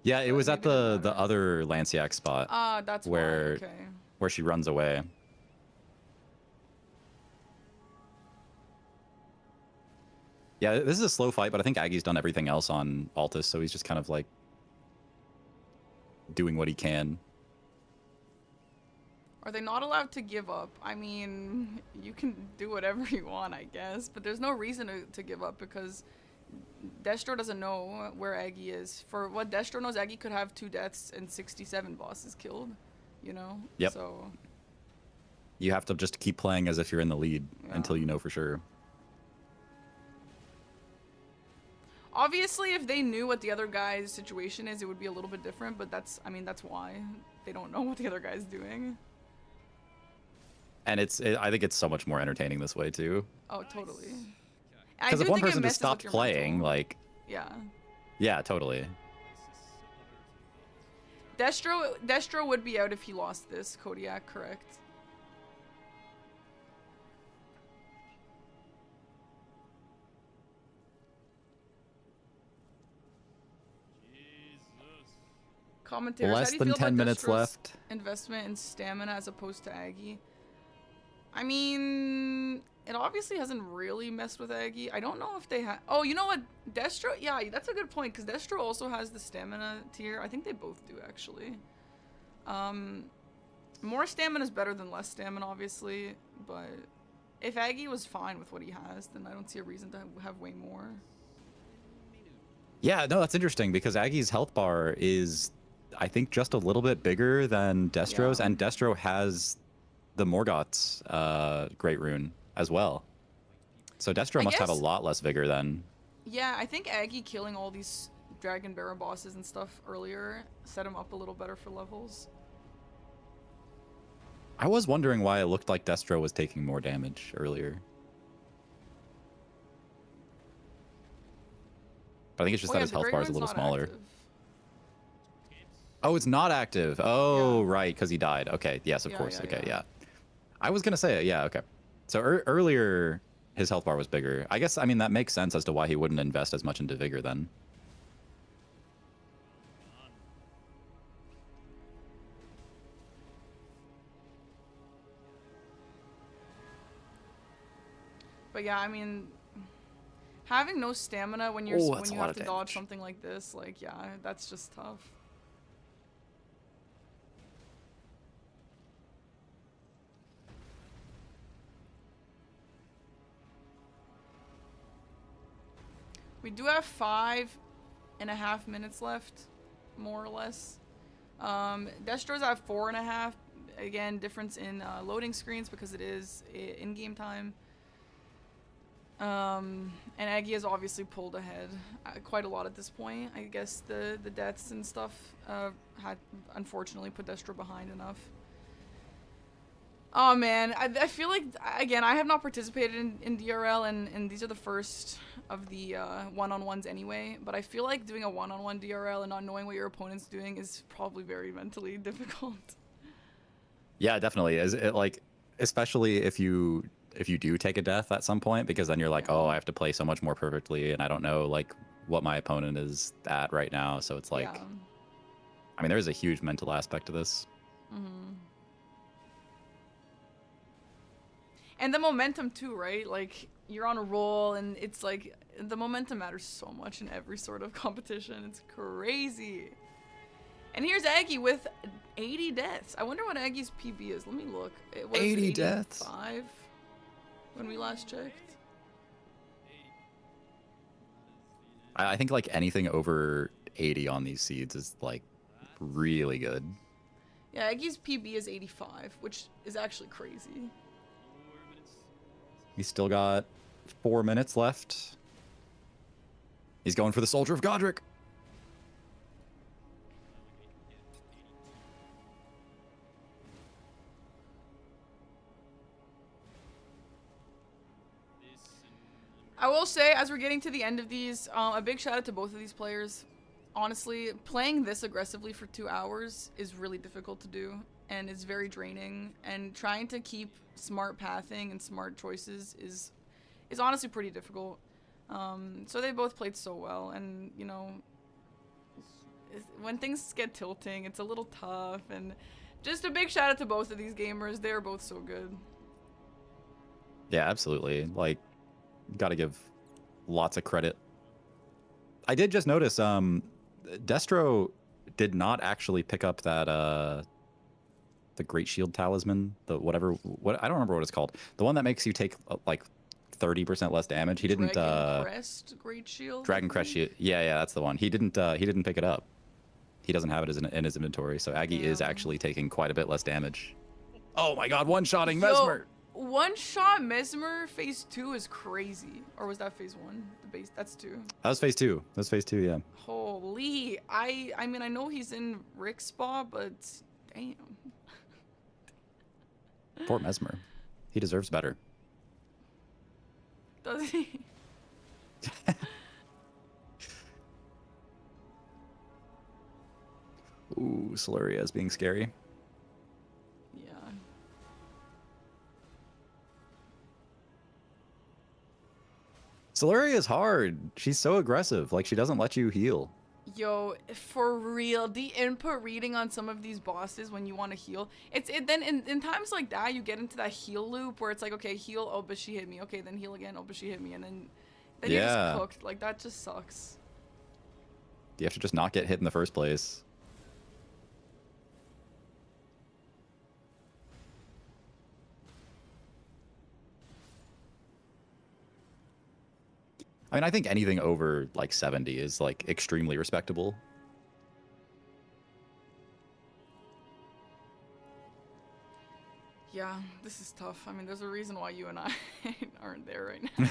Yeah, it
But
was at
maybe it didn't
the
matter.
other Lanciac spot
That's
where
why. Okay.
where she runs away. Yeah, this is a slow fight, but I think Aggie's done everything else on Altus, so he's just kind of like doing what he can.
Are they not allowed to give up? I mean, you can do whatever you want, I guess, but there's no reason to give up because Destro doesn't know where Aggie is. For what Destro knows, Aggie could have 2 deaths and 67 bosses killed, you know?
Yep.
So...
You have to just keep playing as if you're in the lead
Yeah.
until you know for sure.
Obviously, if they knew what the other guy's situation is, it would be a little bit different, but that's why. They don't know what the other guy's doing.
And I think it's so much more entertaining this way too.
Oh, totally.
Because if one person just stopped playing, like, yeah, totally.
Destro would be out if he lost this, Kodiak, correct? Commentators,
Less
how do you
than
feel
10
about
minutes
Destro's
left.
investment in stamina as opposed to Aggie? I mean, it obviously hasn't really messed with Aggie. I don't know if they have... Oh, you know what? Destro... Yeah, that's a good point, because Destro also has the stamina tier. I think they both do, actually. More stamina is better than less stamina, obviously, but if Aggie was fine with what he has, then I don't see a reason to have way more.
Yeah, no, that's interesting because Aggie's health bar is, I think, just a little bit bigger than Destro's,
Yeah.
and Destro has the Morgoth's Great Rune as well. So Destro
I
must have a
guess-
lot less vigor then.
Yeah, I think Aggie killing all these Dragon Barra bosses and stuff earlier set him up a little better for levels.
I was wondering why it looked like Destro was taking more damage earlier. But I think it's just
Oh,
that
yeah,
his
the
health
Great
bar is a
Rune's
little
not
smaller.
active.
Oh, it's not active. Oh,
Yeah.
right, because he died. Okay, yes, of
Yeah,
course.
yeah,
Okay,
yeah.
yeah. I was gonna say it. Yeah, okay. So earlier, his health bar was bigger. I guess, I mean, that makes sense as to why he wouldn't invest as much into vigor then.
But yeah, I mean, having no stamina when you're
Oh,
when
that's a
you
lot
have
of
to dodge
damage.
something like this, like yeah, that's just tough. We do have 5.5 minutes left, more or less. Destro's at 4.5. Again, difference in loading screens because it is in-game time. And Aggie has obviously pulled ahead quite a lot at this point. I guess the deaths and stuff had unfortunately put Destro behind enough. Oh man, I feel like, again, I have not participated in DRL, and these are the first of the one-on-ones anyway, but I feel like doing a one-on-one DRL and not knowing what your opponent's doing is probably very mentally difficult.
Yeah, definitely. Is it like, especially if you do take a death at some point, because then you're like,
Yeah.
oh, I have to play so much more perfectly, and I don't know like what my opponent is at right now. So it's like,
Yeah.
I mean, there's a huge mental aspect to this.
Mm-hmm. And the momentum too, right? Like, you're on a roll, and it's like, the momentum matters so much in every sort of competition. It's crazy. And here's Aggie with 80 deaths. I wonder what Aggie's PB is. Let me look. It was
80 deaths?
85 when we last checked.
I think like anything over 80 on these seeds is like really good.
Yeah, Aggi's PB is 85, which is actually crazy.
4 minutes.
He's still got 4 minutes left. He's going for the Soldier of Godric.
I will say, as we're getting to the end of these, a big shout out to both of these players. Honestly, playing this aggressively for 2 hours is really difficult to do, and it's very draining. And trying to keep smart pathing and smart choices is honestly pretty difficult. So they both played so well, and you know, when things get tilting, it's a little tough. And just a big shout out to both of these gamers. They are both so good.
Yeah, absolutely. Like, gotta give lots of credit. I did just notice Destro did not actually pick up that the Great Shield Talisman, the whatever, what I don't remember what it's called, the one that makes you take like 30% less damage. He didn't
Dragon Crest Great Shield.
Dragon Crest Shield. Yeah, that's the one. He didn't pick it up. He doesn't have it in his inventory, so Aggie is actually taking quite a bit less damage. Oh my god, one-shotting Mesmer.
One-shot Mesmer phase 2 is crazy. Or was that phase 1? The base, that's 2.
That was phase 2. That was phase 2, yeah.
Holy, I mean, I know he's in Rick's spa, but damn.
Poor Mesmer. He deserves better.
Does he?
Ooh, Solaria is being scary.
Yeah.
Solaria is hard. She's so aggressive. Like, she doesn't let you heal.
Yo, for real, the input reading on some of these bosses when you want to heal, then in times like that, you get into that heal loop where it's like, okay, heal, oh, but she hit me. Okay, then heal again, oh, but she hit me. And then you're just cooked. Like, that just sucks.
You have to just not get hit in the first place. I mean, I think anything over like 70 is like extremely respectable.
Yeah, this is tough. I mean, there's a reason why you and I aren't there right now.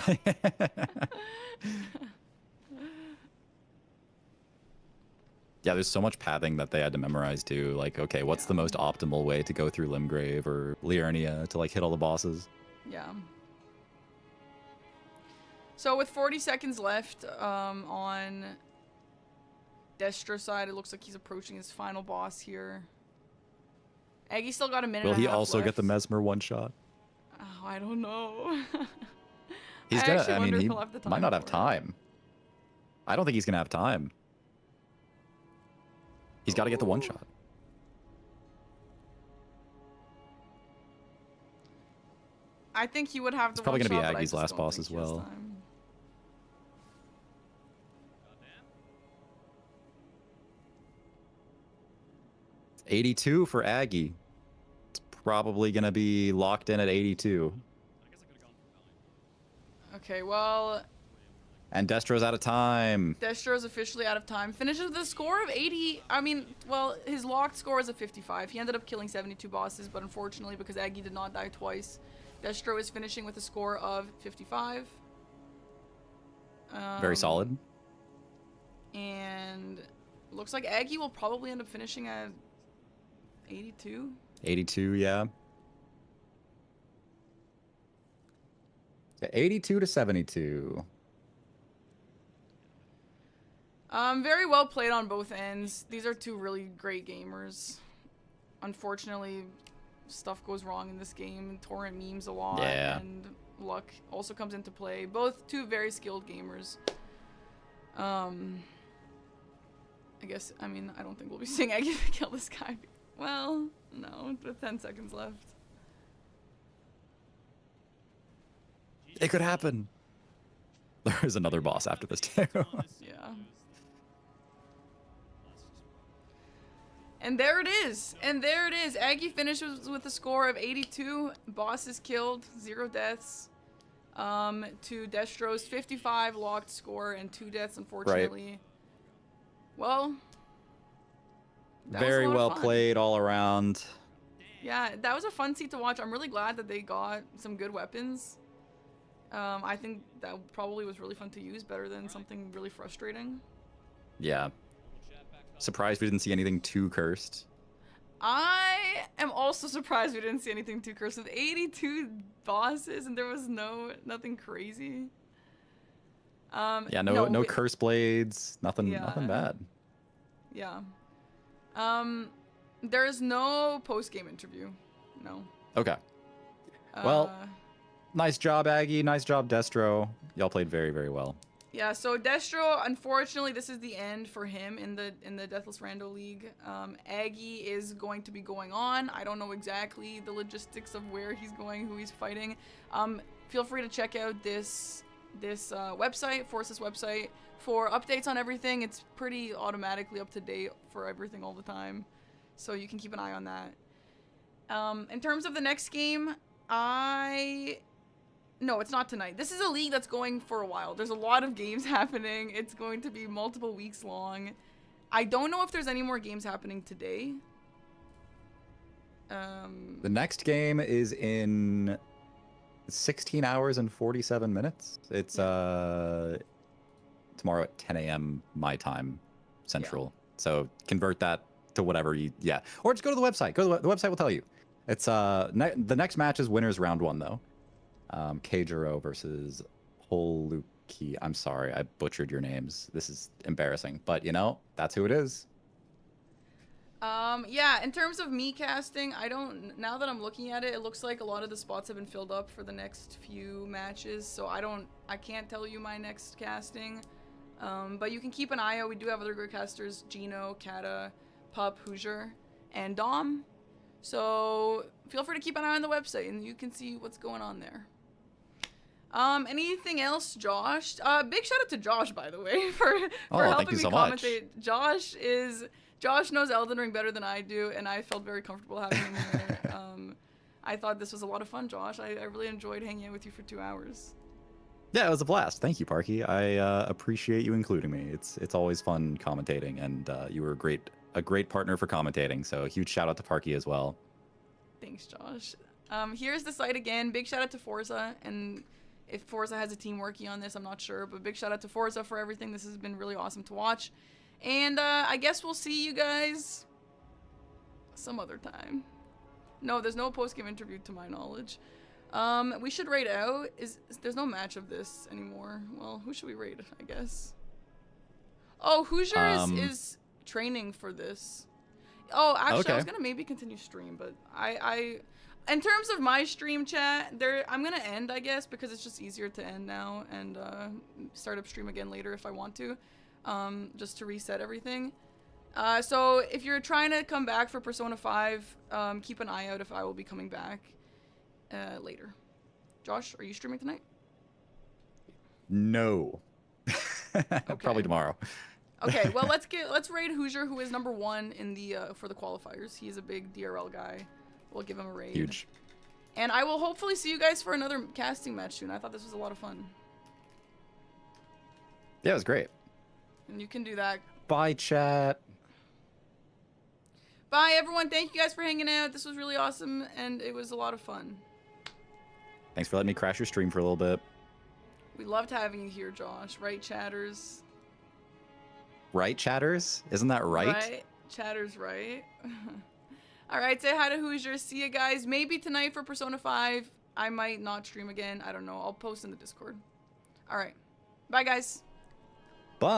Yeah, there's so much pathing that they had to memorize too. Like, okay, what's the most optimal way to go through Limgrave or Liurnia to like hit all the bosses?
Yeah. So with 40 seconds left on Destro's side, it looks like he's approaching his final boss here. Aggie still got a minute.
Will he
and a half
also
left.
get the Mesmer one shot?
Oh, I don't know.
He's gonna. I mean, he might not have time. I don't think he's gonna have time. He's got to get the one shot.
I think he would have the.
It's probably
one
gonna be
shot,
Aggie's last boss as well. 82 for Aggie. It's probably going to be locked in at 82.
Okay, well...
And Destro's out of time.
Destro's officially out of time. Finishes with a score of 80. I mean, well, his locked score is a 55. He ended up killing 72 bosses, but unfortunately, because Aggie did not die twice, Destro is finishing with a score of 55.
Very solid.
And looks like Aggie will probably end up finishing at 82.
82, yeah. 82 to 72.
Very well played on both ends. These are two really great gamers. Unfortunately, stuff goes wrong in this game. Torrent memes a lot, and luck also comes into play. Both two very skilled gamers. I guess, I mean, I don't think we'll be seeing Aggie kill this guy. Well, no, with 10 seconds left.
It could happen. There's another boss after this too.
Yeah. And there it is. And there it is. Aggie finishes with a score of 82. Boss is killed. 0 deaths. to Destro's 55 locked score and 2 deaths, unfortunately.
Right.
Well, that was a
Very
lot of
well
fun.
played all around.
Yeah, that was a fun seat to watch. I'm really glad that they got some good weapons. I think that probably was really fun to use, better than something really frustrating.
Yeah. Surprised we didn't see anything too cursed.
I am also surprised we didn't see anything too cursed with 82 bosses and there was nothing crazy.
Yeah, no curse blades, nothing bad.
Yeah. There's no post-game interview. No.
Okay. Well, nice job, Aggie. Nice job, Destro. Y'all played very, very well.
Yeah, so Destro, unfortunately, this is the end for him in the Deathless Rando League. Aggie is going to be going on. I don't know exactly the logistics of where he's going, who he's fighting. Feel free to check out this website, Force's website, for updates on everything. It's pretty automatically up to date for everything all the time, so you can keep an eye on that. In terms of the next game, no, it's not tonight. This is a league that's going for a while. There's a lot of games happening. It's going to be multiple weeks long. I don't know if there's any more games happening today.
The next game is in 16 hours and 47 minutes. It's tomorrow at 10 a.m. my time, Central. Yeah. So convert that to whatever you, or just go to the website. The website will tell you. It's the next match is winners round 1 though. Kajiro versus Holuki. I'm sorry, I butchered your names. This is embarrassing, but you know, that's who it is.
Yeah, in terms of me casting, now that I'm looking at it, it looks like a lot of the spots have been filled up for the next few matches, so I can't tell you my next casting. But you can keep an eye out. We do have other good casters, Gino, Kata, Pup, Hoosier, and Dom. So feel free to keep an eye on the website and you can see what's going on there. Anything else, Josh? Big shout out to Josh, by the way, for helping me commentate. Josh knows Elden Ring better than I do, and I felt very comfortable having him here. I thought this was a lot of fun, Josh. I really enjoyed hanging out with you for 2 hours.
Yeah, it was a blast. Thank you, Parky. I appreciate you including me. It's always fun commentating, and you were a great partner for commentating. So a huge shout out to Parky as well.
Thanks, Josh. Here's the site again. Big shout out to Forza, and if Forza has a team working on this, I'm not sure, but big shout out to Forza for everything. This has been really awesome to watch. And I guess we'll see you guys some other time. No, there's no post-game interview to my knowledge. We should raid out. There's no match of this anymore. Well, who should we raid, I guess? Oh, Hoosier is training for this. Oh, actually, okay. I was gonna maybe continue stream, but in terms of my stream chat, I'm gonna end, I guess, because it's just easier to end now and start up stream again later if I want to, just to reset everything. So if you're trying to come back for Persona 5, keep an eye out if I will be coming back later. Josh, are you streaming tonight?
No.
Okay.
Probably tomorrow.
Okay, well let's raid Hoosier, who is #1 in the for the qualifiers. He's a big DRL guy. We'll give him a raid.
Huge.
And I will hopefully see you guys for another casting match soon. I thought this was a lot of fun.
Yeah, it was great.
And you can do that.
Bye, chat.
Bye, everyone. Thank you guys for hanging out. This was really awesome, and it was a lot of fun.
Thanks for letting me crash your stream for a little bit.
We loved having you here, Josh. Right, chatters?
Right, chatters? Isn't that right?
Right. Chatters, right? All right, say hi to Hoosier. See you guys. Maybe tonight for Persona 5. I might not stream again. I don't know. I'll post in the Discord. All right. Bye, guys.